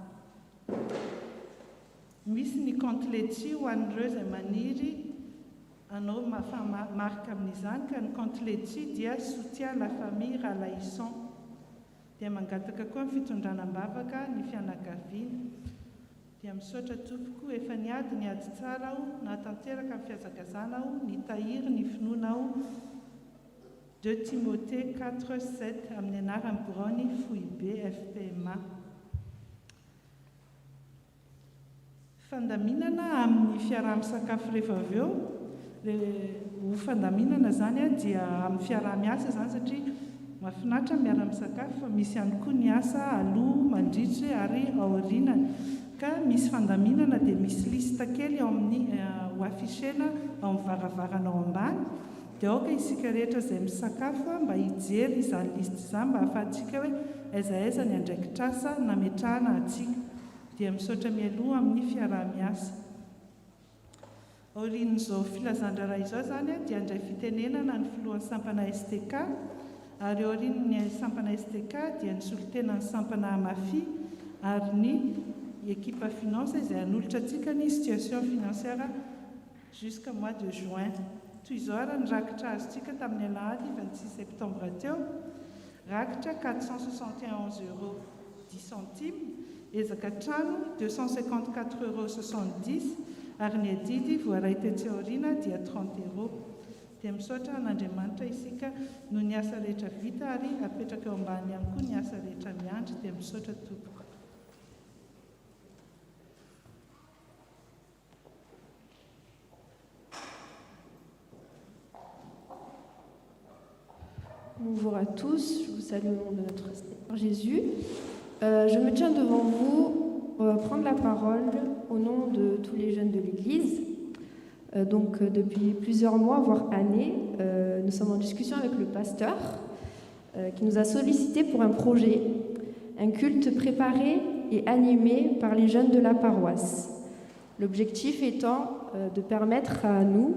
Misy ny côteletty ho an'ireo izay maniry anao marika amin'izany ka ny côteletty dia soutien la famille Ralaisson dia mangataka koa ny fitondranam-bavaka ny fianakaviana dia misaotra tompoko efa niady tsara aho nahatanteraka amin'ny fihazakazana aho nitahiry ny finoana aho 2 Timothée 4:7 amin'ny anaran'ny Braony Foibe FPMA. Fandaminana amin'ny fiaraha-misakafo rehefa avy eo ho fandaminana zany dia amin'ny fiaraha-miasa zany satria mahafinaritra miara-misakafo fa misy ihany koa ny asa aloha mandritry ary aoriana ka misy fandaminana dia misy lista kely ao amin'ny ho affichena ao amin'ny varavarana ao ambany dia aoka isika rehetra izay misakafo mba hijery izany lista izany mba hahafahantsika hoe aiza ny andraikitrasa nametrahana atsika dia misaotra mialoha amin'ny fiaraha-miasa. Aorian'izao filazan-draharaha izao zany dia andray fitenenana ny filohan'ny sampana STK ary aorian'ny sampana STK dia ny solontenan'ny sampana Amafi ary ny équipe finance izay hanolotra antsika ny situation financière jusqu'à mois de juin. Toy izao ary ny rakitra azontsika tamin'ny alahady 26 septembre teo rakitra 471,10 €, ezaka trano 254,70 € ary ny adidy voaray tetsy aoriana dia 30 €. Dia misaotra an'Andriamanitra isika no ny asa rehetra vita ary apetraka eo ambany ihany koa ny asa rehetra miandry dia misaotra tompoko. Bonjour à tous, je vous salue au nom de notre Seigneur Jésus. Je me tiens devant vous pour prendre la parole au nom de tous les jeunes de l'Église. Depuis plusieurs mois, voire années, nous sommes en discussion avec le pasteur qui nous a sollicité pour un projet, un culte préparé et animé par les jeunes de la paroisse. L'objectif étant de permettre à nous,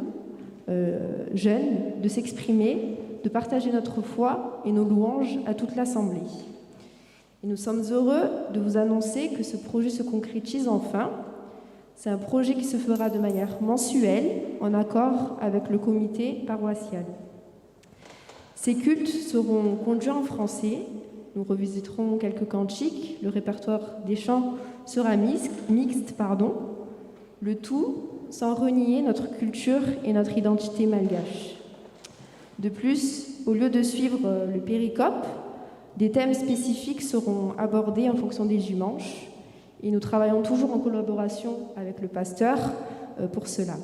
jeunes, de s'exprimer, de partager notre foi et nos louanges à toute l'Assemblée. Et nous sommes heureux de vous annoncer que ce projet se concrétise enfin. C'est un projet qui se fera de manière mensuelle, en accord avec le comité paroissial. Ces cultes seront conduits en français. Nous revisiterons quelques cantiques. Le répertoire des chants sera mixte. Le tout sans renier notre culture et notre identité malgache. De plus, au lieu de suivre le péricope, des thèmes spécifiques seront abordés en fonction des dimanches et nous travaillons toujours en collaboration avec le pasteur pour cela.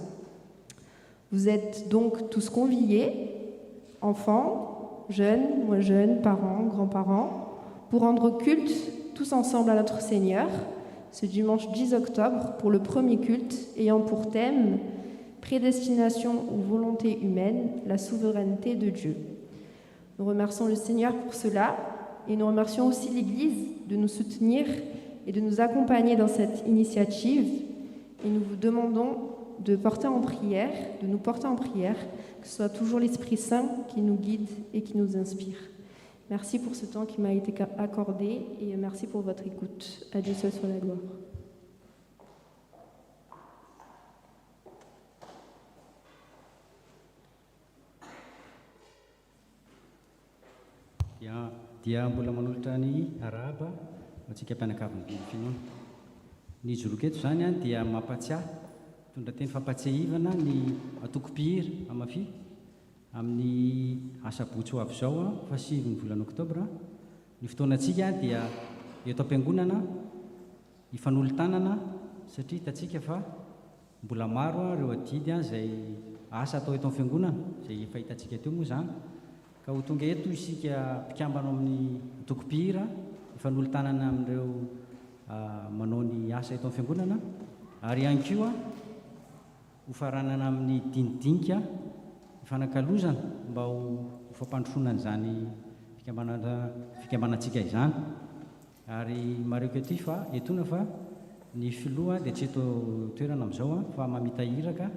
Vous êtes donc tous conviés, enfants, jeunes, moins jeunes, parents, grands-parents, pour rendre culte tous ensemble à notre Seigneur ce dimanche 10 octobre pour le premier culte ayant pour thème prédestination ou volonté humaine, la souveraineté de Dieu. Nous remercions le Seigneur pour cela et nous remercions aussi l'Église de nous soutenir et de nous accompagner dans cette initiative. Et nous vous demandons de nous porter en prière, que ce soit toujours l'Esprit Saint qui nous guide et qui nous inspire. Merci pour ce temps qui m'a été accordé et merci pour votre écoute. À Dieu seul soit la gloire. dia mbola manolotra ny araba antsika mpianakavin'ny finoana. Ny joroketo zany dia mampatsiahy tondra teny fampatsiahivana ny atoko-pihira Amafi amin'ny asabotsy ho avy zao fa 7 volana oktobra. Ny fotoanantsika dia eto am-piangonana ifanolotanana satria hitantsika fa mbola maro ireo adidy izay asa atao eto amin'ny fiangonana izay efa hitantsika teo moa zany. Ka ho tonga eto isika mpikambana amin'ny atoko-pihira ifanolotanana amin'ireo manao ny asa eto amin'ny fiangonana ary ihany koa ho faranana amin'ny dinidinika ifanakalozana mba ho fampandrosoanan'izany fikambanantsika izany. Ary mareko ety fa etona fa ny filoha dia tsy eto toerana amin'izao fa mamitahiraka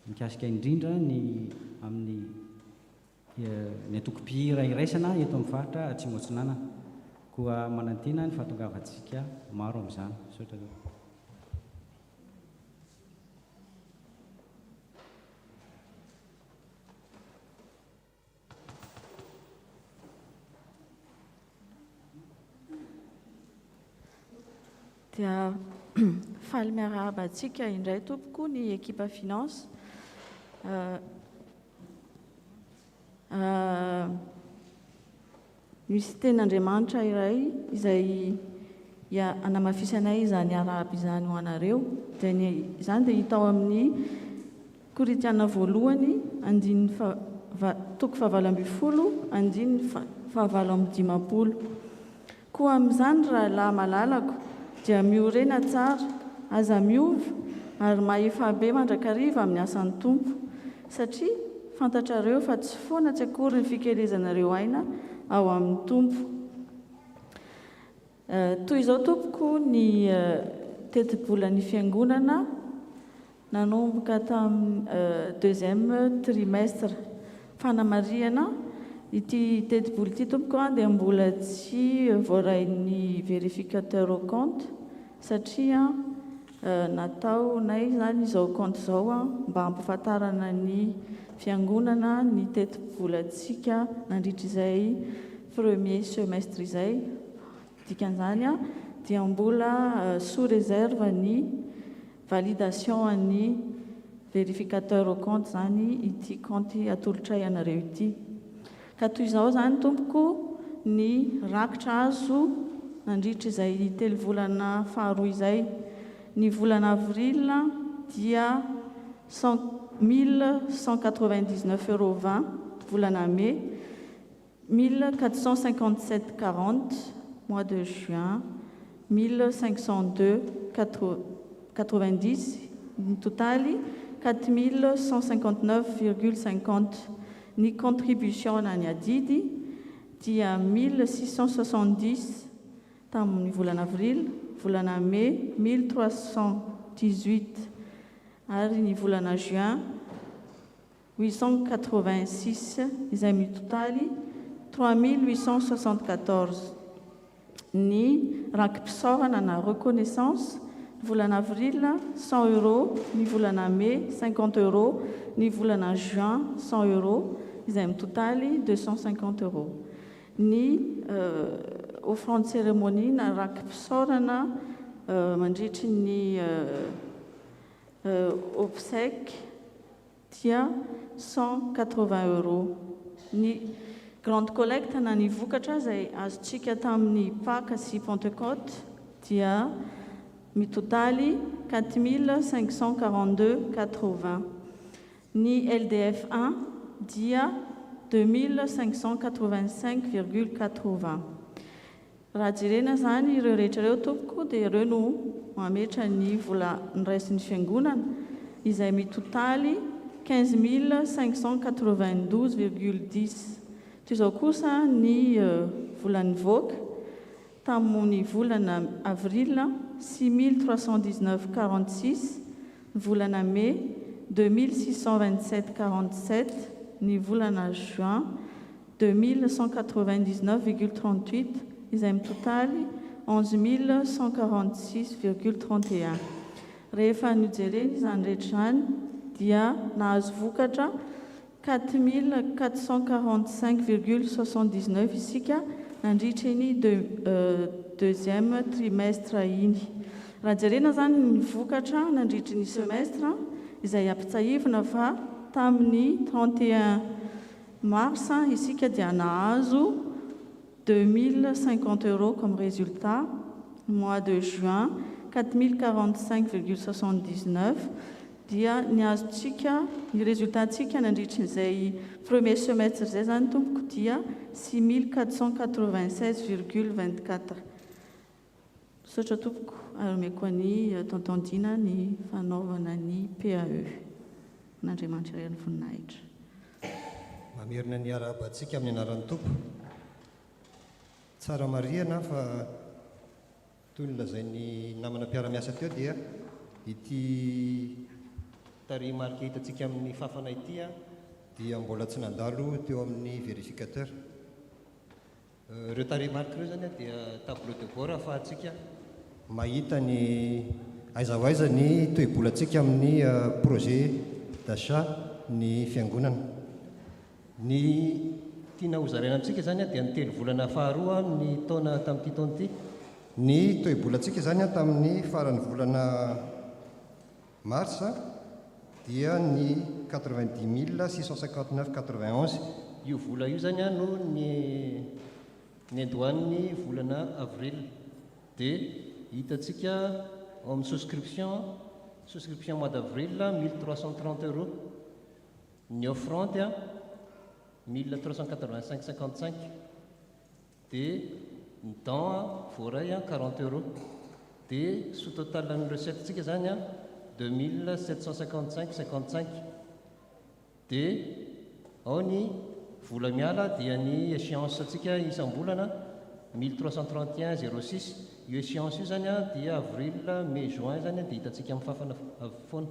mikasika indrindra ny amin'ny ny atoko-pihira iraisana eto amin'ny faritra Atsimo Atsinanana. koa manantina ny fahatongavantsika maro amin'izany sotra dia faly miarahaba antsika indray tompoko ny ekipa finance misy ten'Andriamanitra iray izay anamafisanay izany arahaba izany ho anareo dia izany dia hita ao amin'ny Koritiana voalohany toko 7:20 andininy 7:20 koa amin'izany raha lahy malalako dia miorena tsara aza miova ary maefa be mandrakariva amin'ny asan'ny tompo satria fantatrareo fa tsy foana tsy akory ny fikelezanareo aina ao amin'ny tompo toy izao tompoko ny teti-bolan'ny fiangonana nanomboka tamin'ny deuxième trimestre fanamariana ity teti-bola ity tompoko dia mbola tsy voarain'ny vérificateur au compte satria nataonay zany izao compte zao mba hampafantarana ny fiangonana ny teti-bolantsika nandritra izay premier semestre izay dikan'izany dia mbola sous réserve ny validation an'ny vérificateur au compte zany ity compte atolotray anareo ity ka toy izao zany tompoko ny rakitra azo nandritra izay 3 volana faharoa izay ny volana avril dia 1199,20 €, volana mai 1457,40 mois de juin 1502,90 totaly 4159,50 ny contribution ny adidy dia 1670 tamin'ny volana avril, volana mai 1318 ary ny volana juin 886 izay mitotaly 3874 ny rakim-pisaorana na reconnaissance volana avril 100 €, ny volana mai 50 €, ny volana juin 100 € izay mitotaly 250 €. Ny offrande cérémonie na rakim-pisaorana mandritry ny obsèque dia 180 €. Ny grande collecte na ny vokatra izay azontsika tamin'ny Pâques sy Pentecôte dia mitotaly 4542,80. Ny LDF 1 dia 2585,80. Raha jerena zany ireo rehetrareo tompoko dia ireo no mametra ny vola niraisin'ny fiangonana izay mitotaly 15,592,10. Toy izao kosa ny volan'ny voaka tamin'ny volana avril 6319,46, volana mai 2627,47, ny volana juin 2199,38 izay mitotaly 11146,31. Rehefa nojereny izany rehetra izany dia nahazo vokatra 4445,79 isika nandritra ny deuxième trimestre iny. Raha jerena zany ny vokatra nandritra ny semestre izay ampitsahivina fa tamin'ny 31 mars isika dia nahazo 2050 € comme résultat. Mois de juin 4045,79 dia ny azontsika ny résultatsika nandritran'izay premier semestre zay zany tompoko dia 6496,24. Sotra tompoko aromeko any tonton Dina ny fanaovana ny PAE. N'Andriamanitra iray ny voninahitra. Mamerina ny arabantsika amin'ny anaran'ny tompo. Tsara mariana fa toy ny lazain'ny namana mpiara-miasa teo dia ity tary marika hitantsika amin'ny fafana ity dia mbola tsy nandalo teo amin'ny vérificateur Ireo tarehimarika ireo zany a dia tableau de bord ahafahantsika mahita ny aiza ho aiza ny toe-bolantsika amin'ny projet d'achat ny fiangonana. Ny tiana hozaraina amintsika zany a dia ny telo volana faharoa ny taona tamin'ity taona ity. Ny toe-bolantsika zany a tamin'ny faran'ny volana marsa dia ny 90 659,91. Io vola io zany a no ny andohan'ny volana avril. Dia hitantsika ao amin'ny souscription mois d'avril 1330 €. Ny offrande a 1385,55. Dia ny don a voaray a 40 €. Dia sous total ny recette-tsika zany a 2755,55. Dia ao ny vola miala dia ny échéance atsika isam-bolana 1331,06. Io échéance io zany a dia avril, mai, juin zany a dia hitantsika amin'ny fafana foana.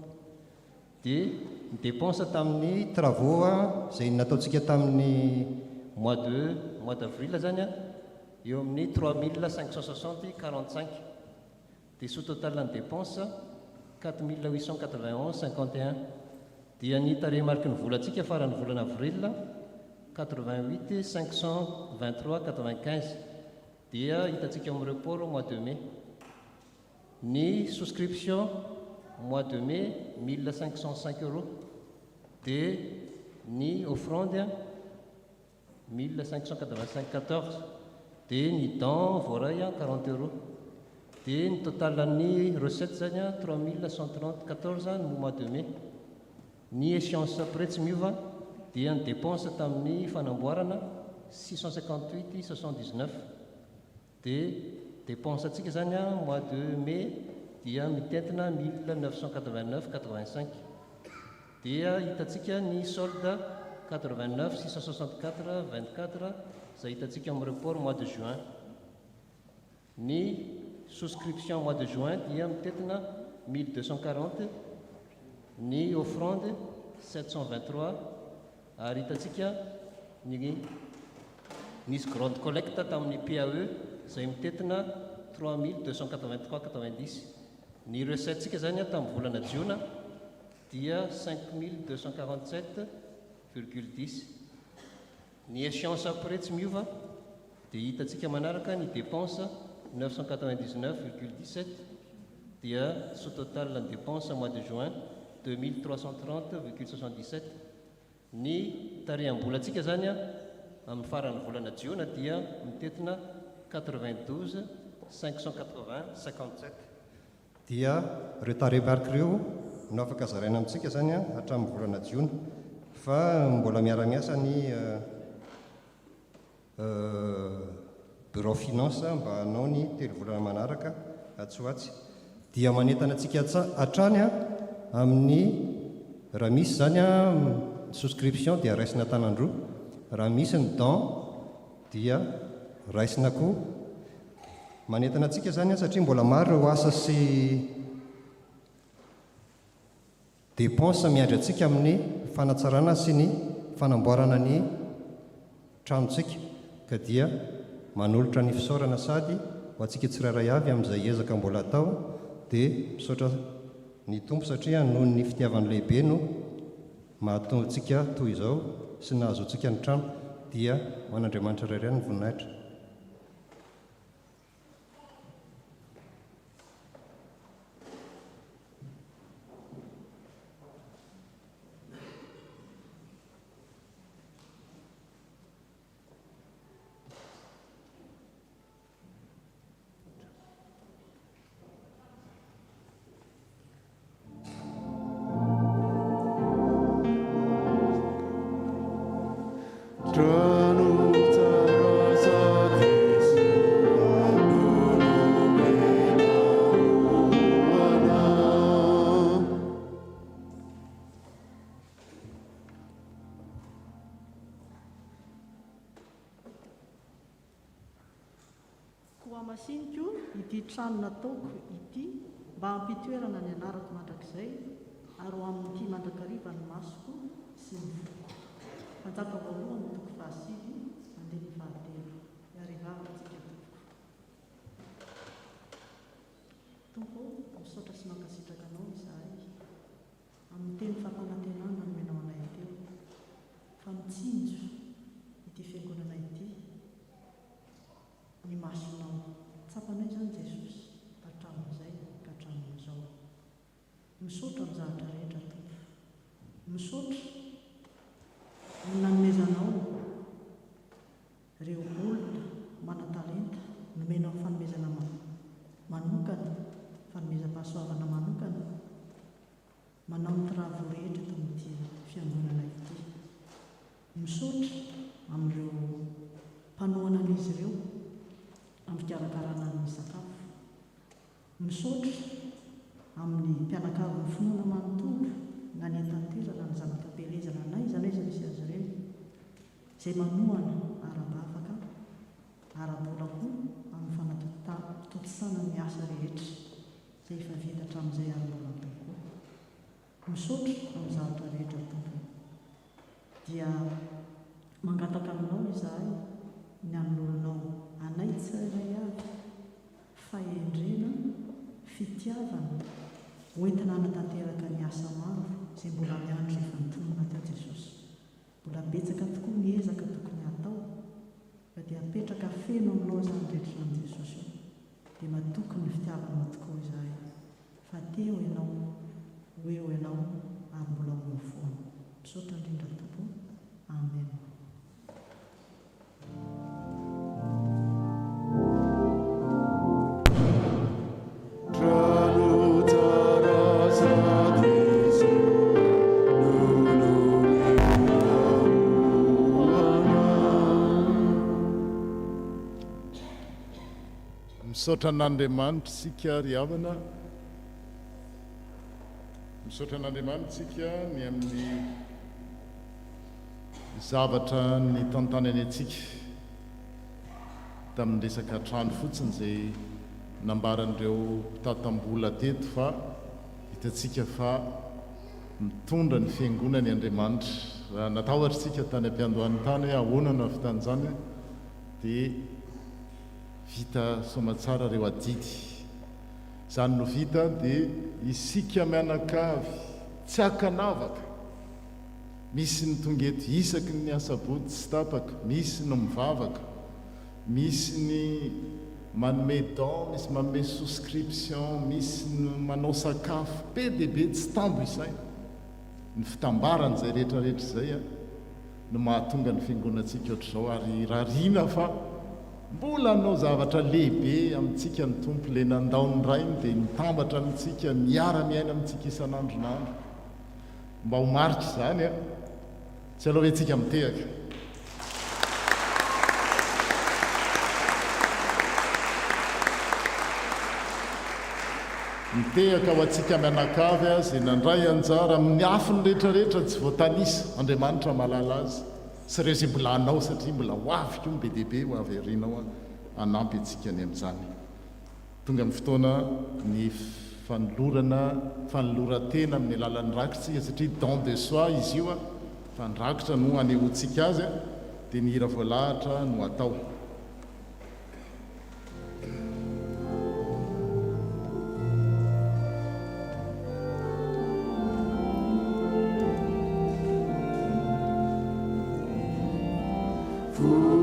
Dia ny dépense tamin'ny travaux a izay nataontsika tamin'ny mois d'avril zany a eo amin'ny 3560,45. Dia sous total ny dépense 4891,51. Dia ny tarehimarika ny volantsika faran'ny volana avril 88 523,95. Dia hitantsika amin'ny report au mois de mai. Ny souscription mois de mai 1505 €. Dia ny offrande 1585,14. Dia ny don voaray 40 €. Dia ny total ny recette zany a 3130,14 no mois de mai. Ny échéance près tsy miova dia ny dépense tamin'ny fanamboarana 658,79. Dia dépense atsika zany a mois de mai dia mitentina 1989,85. Dia hitantsika ny solde 89 664,24 izay hitantsika amin'ny report mois de juin. Ny souscription mois de juin dia mitentina 1240. Ny offrande 723. Ary hitantsika nisy grande collecte tamin'ny PAE izay mitentina 3283,90. Ny recette-tsika zany a tamin'ny volana jiona dia 5247,10. Ny échéance après tsy miova dia hitantsika manaraka ny dépense 999,17. dia sous total ny dépense mois de juin 2330,77. Ny taream-bolantsika zany a amin'ny faran'ny volana jiona dia mitentina 92 580 57. Dia ireo tarehimarika ireo no afaka zaraina amintsika zany a hatramin'ny volana jiona. Fa mbola miara-miasa ny bureau finance mba hanao ny telo volana manaraka atsoatsy. Dia manentana antsika hatrany a amin'ny raha misy zany a souscription dia raisina tanandroa, raha misy ny don dia raisina koa. Manentana antsika zany a satria mbola maro ireo asa sy dépense miandry antsika amin'ny fanatsarana sy ny fanamboarana ny tranontsika, ka dia manolotra ny fisaorana sady ho antsika tsirairay avy amin'izay ezaka mbola atao. Dia misaotra ny tompo satria noho ny fitiavany lehibe no mahatonga antsika toy izao sy nahazo antsika ny trano. Dia man'Andriamanitra iray ny voninahitra. Masinika ity trano nataoko ity mba hampitoerana ny anarako mandrakizay ary ho amin'ity mandrakariva ny masoko sy ny foko. Fanjaka voalohany toko 7 mandeha ny fahatelo. iarivavantsika tompo misaotra sy mankasitraka anao izahay amin'ny teny fampanantenana nomenao anay teo fa mitsinjo ity fiangonana ity ny masonao tsapanay zany Jesosy hatramin'izay ka hatramin'izao misaotra amin'ny zavatra rehetra tompo misaotra ny nanomezanao ireo olona manan-talenta nomenao fanomezana manokana fanomezam-pahasoavana manokana manao ny tiravo rehetra eto amin'ity fiangonana ity misaotra amin'ireo mpanohana an'izy ireo amin'ny fikarakarana ny sakafo misaotra amin'ny mpianakavy finoana manontolo na ny tanterana ny zanakam-pelezana na iza misy azy ireny izay manohana ara-bavaka ara-bola koa amin'ny fanatontosana ny asa rehetra izay efa vita hatramin'izay ary-bola tokoa misaotra amin'ny zavatra rehetra tompo dia mangataka aminao izahay ny anolonao anay tsirairay avy fahendrena fitiavana hoentina hanatanteraka ny asa maro izay mbola miandro rehefa nitonona teo Jesosy mbola betsaka tokoa ny ezaka tokony hatao fa dia apetraka feno aminao zany rehetra ny Jesosy dia matokony ny fitiavana tokoa izahay fa teo ianao ho eo ianao ary mbola ho foana misaotra indrindra tompo amen. Misaotra an'Andriamanitra sika ry havana misaotra an'Andriamanitra sika ny amin'ny zavatra ny tantany any antsika tamin'ny resaka trano fotsiny izay nambaran'ireo mpitatambola teto fa hitantsika fa mitondra ny fiangonany Andriamanitra raha natahotra sika tany am-piandohan'ny tany hoe ahoana no avitan'izany dia vita somatsara ireo adidy izany no vita dia isika mianakavy tsy hakanavaka misy ny tongeto isaky ny asabotsy sy tapaka misy no mivavaka misy ny manome don misy manome souscription misy no manao sakafo be dia be tsy tambo isaina ny fitambaran'izay rehetrarehetra izay no mahatonga ny fiangonantsika ohatr'izao ary rarina fa mbola anao zavatra lehibe amintsika ny tompo le nandaony rainy dia mitambatra amintsika miara-miaina amintsika isan'andronandro mba ho maritra izany tsy aloha hoe tsika mitehaka mitehaka ho antsika mianakavy izay nandray anjara amin'ny afiny rehetrarehetra tsy voatanisa Andriamanitra malala azy sy ireo izay mbola anao satria mbola ho avy koa be dehibe ho avy arinao anampy antsika ny amin'izany tonga amin'ny fotoana ny fanoloran-tena amin'ny alalan'ny rakitsika satria don de soi izy io fandrakotra no anehoantsika azy dia ny hira voalahatra no atao Oh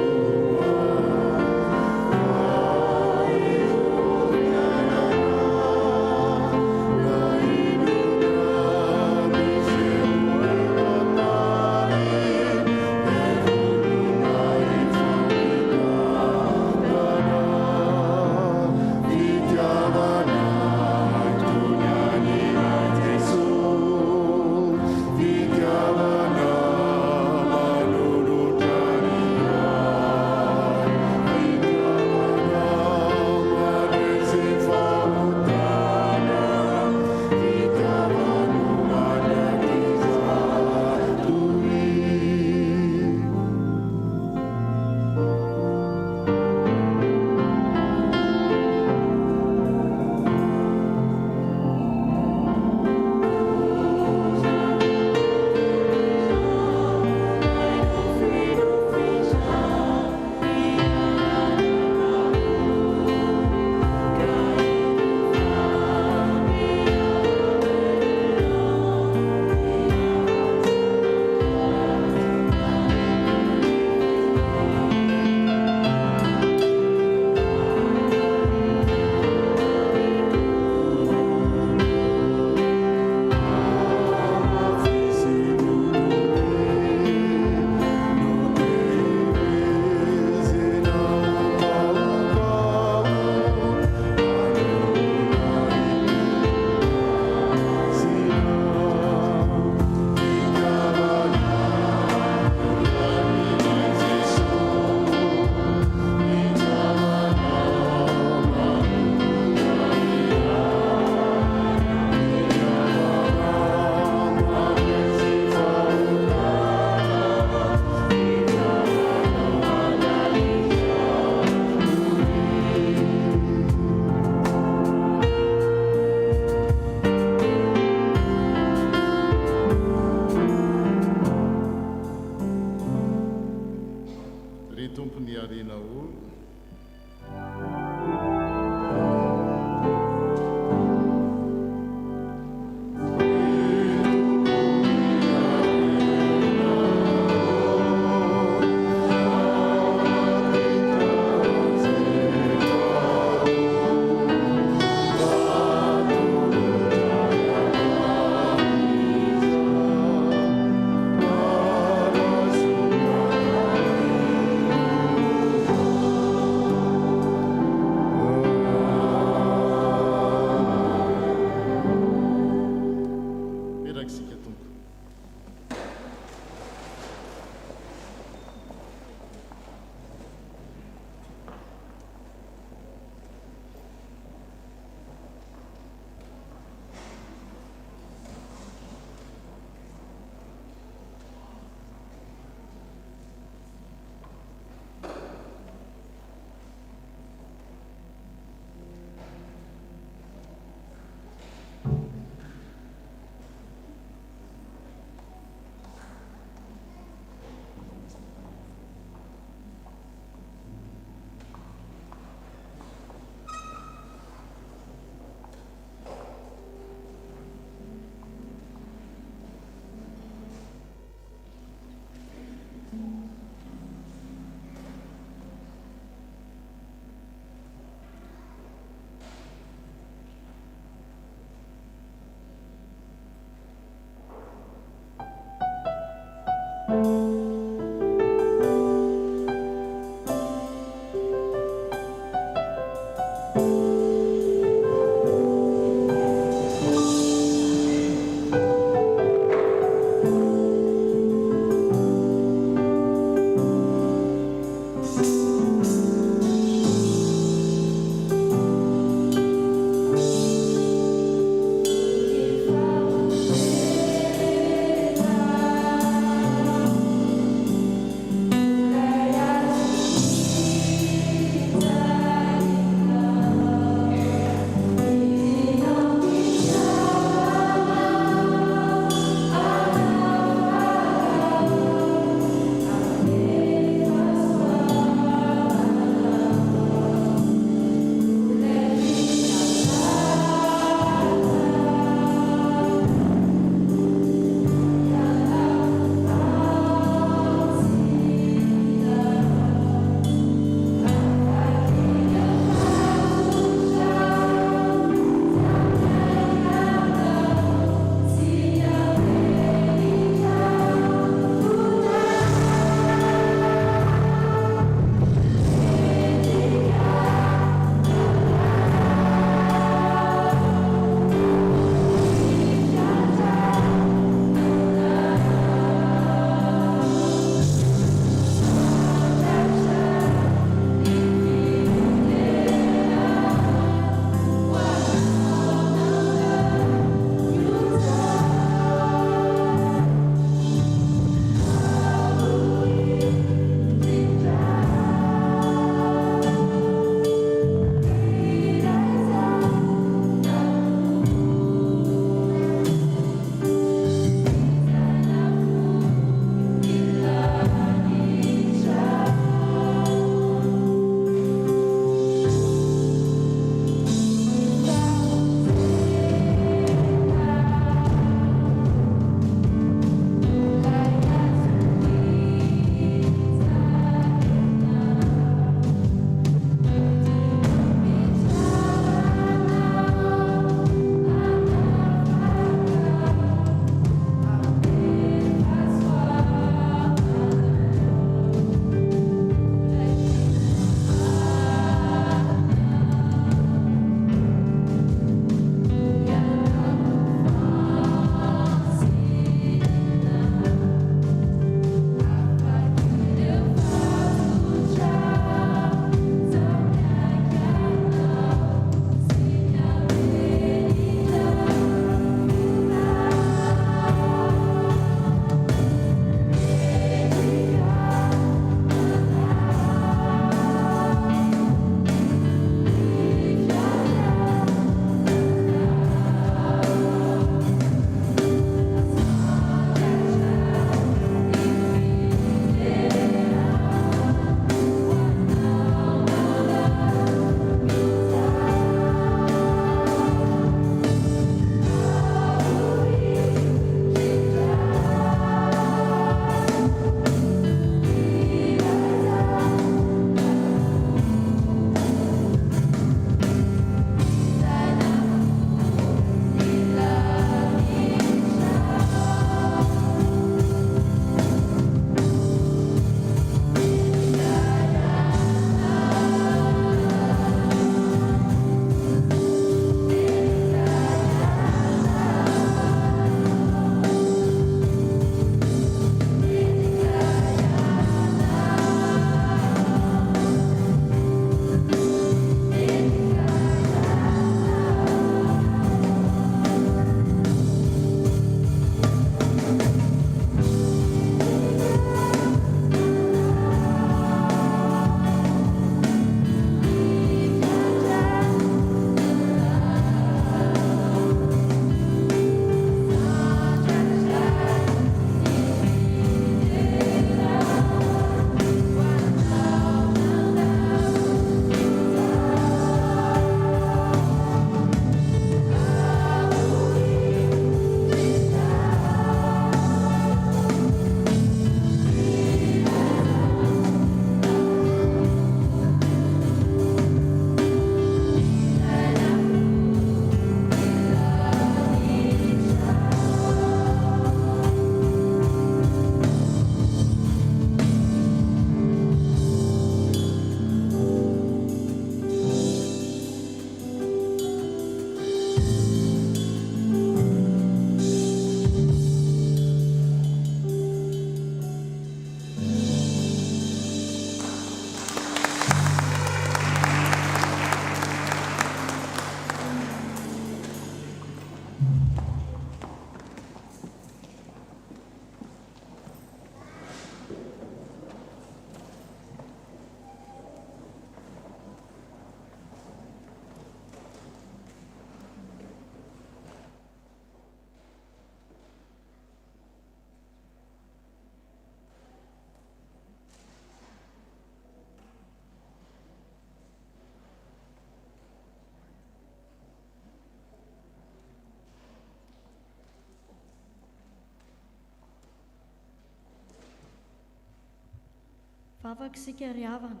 vavaka sika ry havana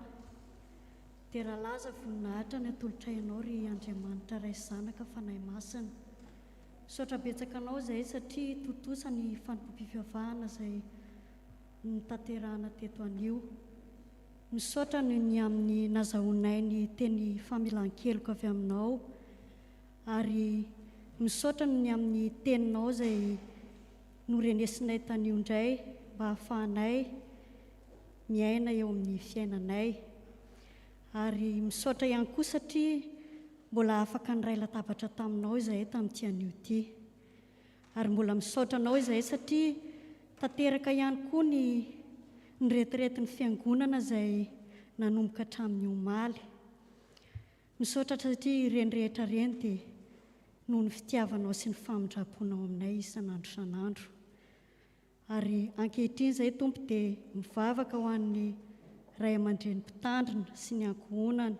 dia raha laza voninahitra ny atolotrainao ry Andriamanitra ray zanaka fanahy masina. Misaotra betsaka anao izay satria totosa ny fanompom-pivavahana izay nitanterahana teto anio. Misaotra ny amin'ny nazahoanay ny teny familan-keloka avy aminao, ary misaotra ny amin'ny teninao izay norenesinay tanio indray mba hahafahanay miaina eo amin'ny fiainanay. Ary misaotra ihany koa satria mbola afaka nyray latabatra taminao izahay tamin'ity anio ity. Ary mbola misaotra anao izahay satria tanteraka ihany koa ny retiretin'ny fiangonana izay nanomboka hatramin'ny omaly. Misaotra satria ireny rehetra ireny dia noho ny fitiavanao sy ny famindraponao aminay isan'andro isan'andro. Ary ankehitriny izay Tompo dia mivavaka ho an'ny ray aman-dreny mpitandrina sy ny ankohonany.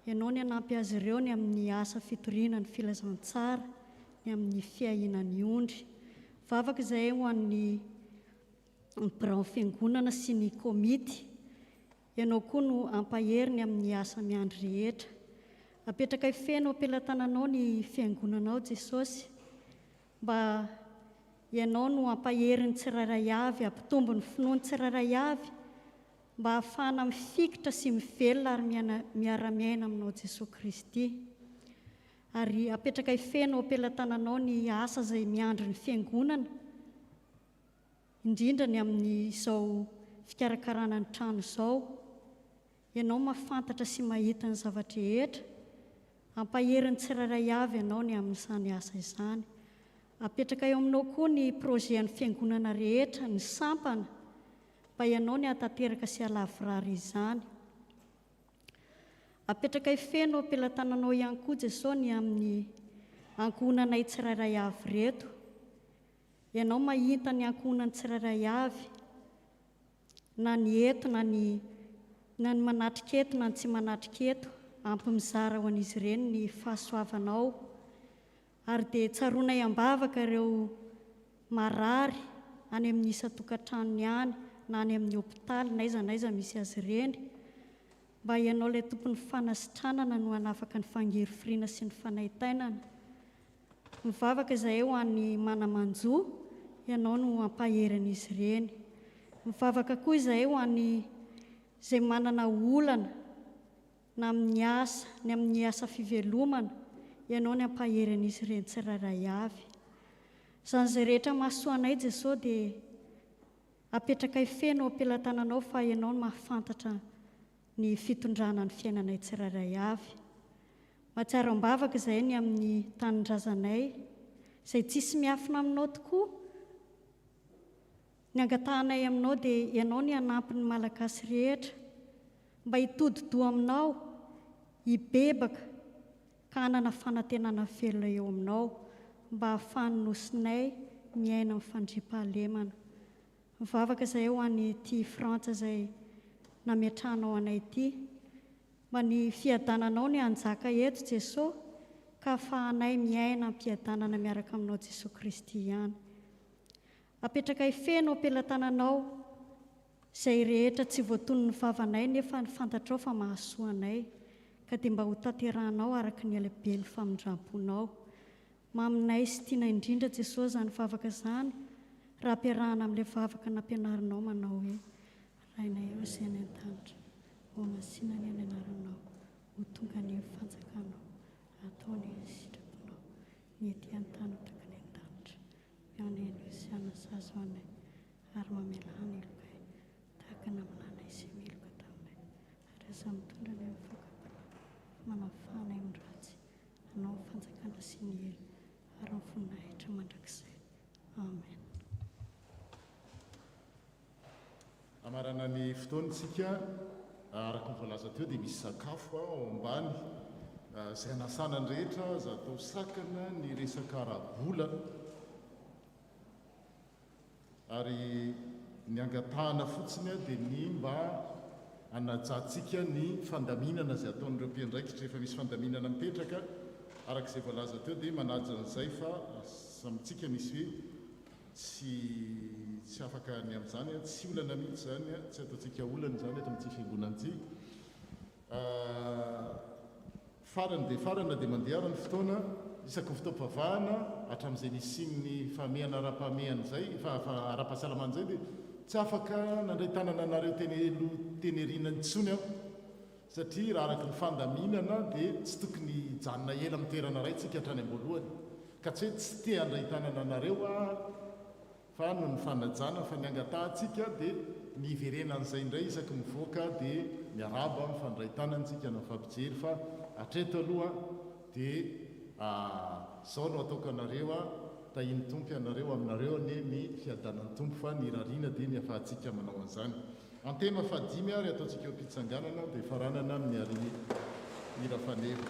Ianao ny hanampy azy ireo ny amin'ny asa fitoriana ny filazantsara, ny amin'ny fiahinany ondry. Vavaka izay ho an'ny birao fiangonana sy ny komity. Ianao koa no ampaheriny amin'ny asa miandry rehetra. Apetraka ifeno ampelantananao ny fiangonanao Jesosy, mba ianao no ampaheriny tsirairay avy, ampitombo ny finoany tsirairay avy, mba ahafahana mifikitra sy mivelona ary miara-miaina aminao Jesosy Kristy. Ary apetraka ifeno ampelantananao ny asa izay miandry ny fiangonana, indrindra ny amin'izao fikarakarana ny trano izao. Ianao mahafantatra sy mahita ny zavatra rehetra, ampaheriny tsirairay avy ianao ny amin'izany asa izany. Apetraka eo aminao koa ny projet ny fiangonana rehetra, ny sampana, mba ianao ny hatanteraka sy halavorary izany. Apetraka ifeno ampelantananao ihany koa Jesosy ny amin'ny ankohonanay tsirairay avy reto. Ianao mahita ny ankohonany tsirairay avy, na ny eto na ny manatrika eto na ny tsy manatrika eto, ampy mizara ho an'izy ireny ny fahasoavanao. Ary dia tsaroanay ambavaka ireo marary any amin'ny isa-tokantranony any na any amin'ny hôpitaly n'aiza misy azy ireny, mba ianao ilay tompon'ny fanasitranana no hanafaka ny fangerofirina sy ny fanaitainana. Mivavaka izay ho an'ny manamanjo, ianao no ampaheran'izy ireny. Mivavaka koa izay ho an'ny izay manana olana na amin'ny asa, ny amin'ny asa fivelomana, ianao ny ampaheran'izy ireny tsirairay avy. Izany izay rehetra mahasoanay Jesosy dia apetraka ifeno ampelantananao fa ianao no mahafantatra ny fitondrana ny fiainanay tsirairay avy. Mahatsiaro ambavaka izay ny amin'ny tanindrazanay izay tsisy miafina aminao tokoa. Ny angatahanay aminao dia ianao ny hanampy ny malagasy rehetra mba hitodi-doha aminao, hibebaka ka hanana fanantenana velona eo aminao, mba ahafahany nosinay miaina amin'ny fandriam-pahalemana. Mivavaka izay ho an'ny ity Frantsa izay nametrahanao anay ity, mba ny fiadananao ny anjaka eto Jesosy, ka ahafahanay miaina ampiadanana miaraka aminao Jesosy Kristy ihany. Apetraka ifeno ampelantananao izay rehetra tsy voatonony ny vavanay nefa ny fantatrao fa mahasoanay, ka dia mba ho tanterahanao araka ny elabe ny famindramponao. Maminay sy tiana indrindra Jesosy izany vavaka izany, raha ampiarahana amin'ilay vavaka nampianarinao manao hoe: Rainay eo izay any an-danitra, ho masinany any anaranao, ho tonga ny fanjakanao, ataony sitraponao, ny ety an-tany takany an-danitra, mianay ny sy anazazo anay, ary mamela hanelokay, tahaka naminanay sy miloka taminay, ary aza mitondra ny amin'ny fakapana, manafanay amin'ny ratsy, anao ny fanjakana sy ny hery, ary ny voninahitra mandrakizay. Amen. Amarana ny fotoantsika araka ny voalaza teo dia misy sakafo ao ambany izay anasana ny rehetra zatao sakana ny resaka ara-bola, ary ny angatahana fotsiny dia ny mba anajantsika ny fandaminana izay ataon'ireo mpiandraikitra rehefa misy fandaminana mipetraka. Araka izay voalaza teo dia manaja an'izay fa samitsika misy hoe tsy afaka ny amin'izany tsy olana mihitsy zany tsy ataontsika olana zany eto amin'ity fiangonan'ity farany dia farana dia mandeha ny fotoana isaky fotoam-pavahana hatramin'izay nisin'ny famehana ara-pahamehana zay ara-pahasalamana zay dia tsy afaka nandray tanana anareo teneriana ntsony aho satria raha araky ny fandaminana dia tsy tokony janona ela amin'ny toerana ray tsika hatrany am-boalohany ka tsy hoe tsy te handray tanana anareo fa no ny fanajana fa ny angatahntsika dia ny iverenan'izay indray isaky mivoaka dia miaraba mifandray tanantsika na fampijery fa atreto aloha dia zao no ataoko anareo tahiny tompo anareo aminareo ane ny fiadanany tompo fa ny rariana dia ny afahantsika manao an'izany antema fadimy ary ataontsika eo mpitsanganana dia faranana amin'ny ary mira faneva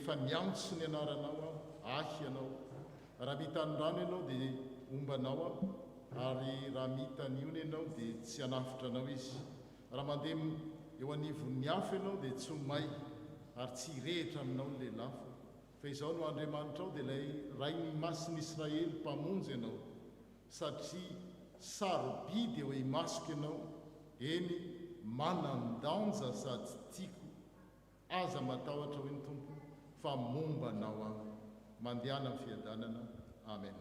efa miantso ny anaranao ahy ianao raha mitany rano ianao dia ombanao ary raha mitany ony ianao dia tsy hanafitra anao izy raha mandeha eo anivon'ny hafa ianao dia tsy homay ary tsy hirehitra aminao le lafo fa izao no Andriamanitra ao dia ilay ray ny masin'ny Israely mpamonjy ianao satria sarobidy eo imasoko ianao eny manandanja sady tiako aza matahotra hoe ny tompo fa mombanao aho mandehana amin'ny fiadanana amen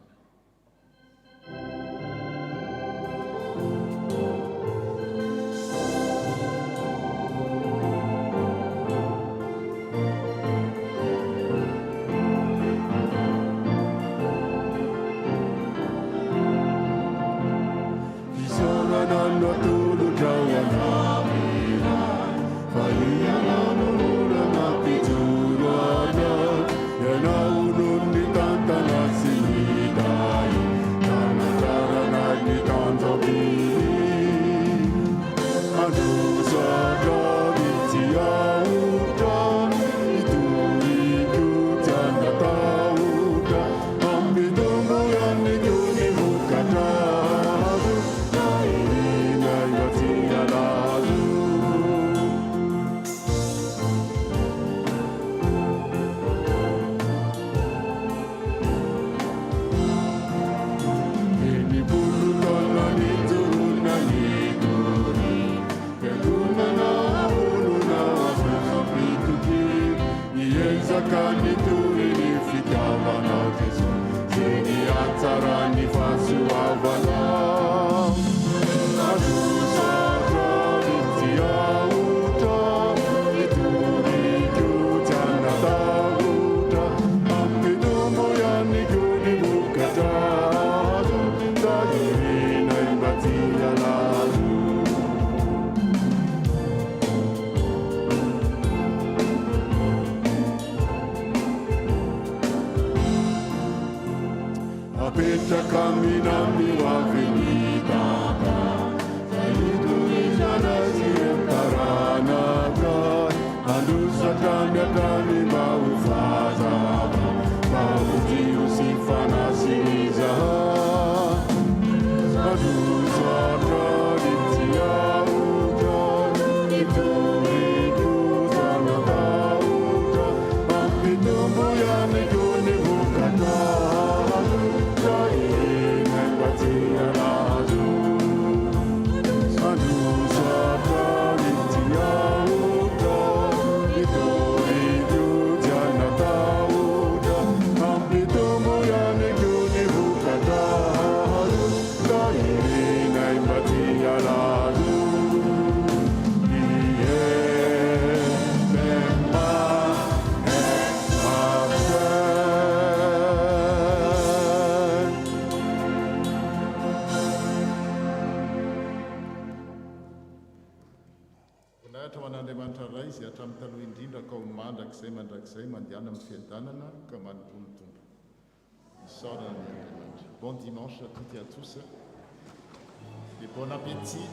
miatany mba ho fazava mba ho tiro sy fanasiniza adosatra ny tiaotra itoritoza nataotra ampitombo ihany ko ny vokatalo ka eny mbatsialazo adosatra ny tiaotra itoritoza nataotra ampitombo ihany ko ny vokatalo ka eny mbatsialazo nahatra hoan'andriamanitra ray izay hatramin'ny taloha indrindra ka ho mandrakizay mandrakizay mandehana amin'ny fiadanana ka manontolo tompo isaorana ny andriamanitra. Bon dimanche à toutes et à tous et bon appétit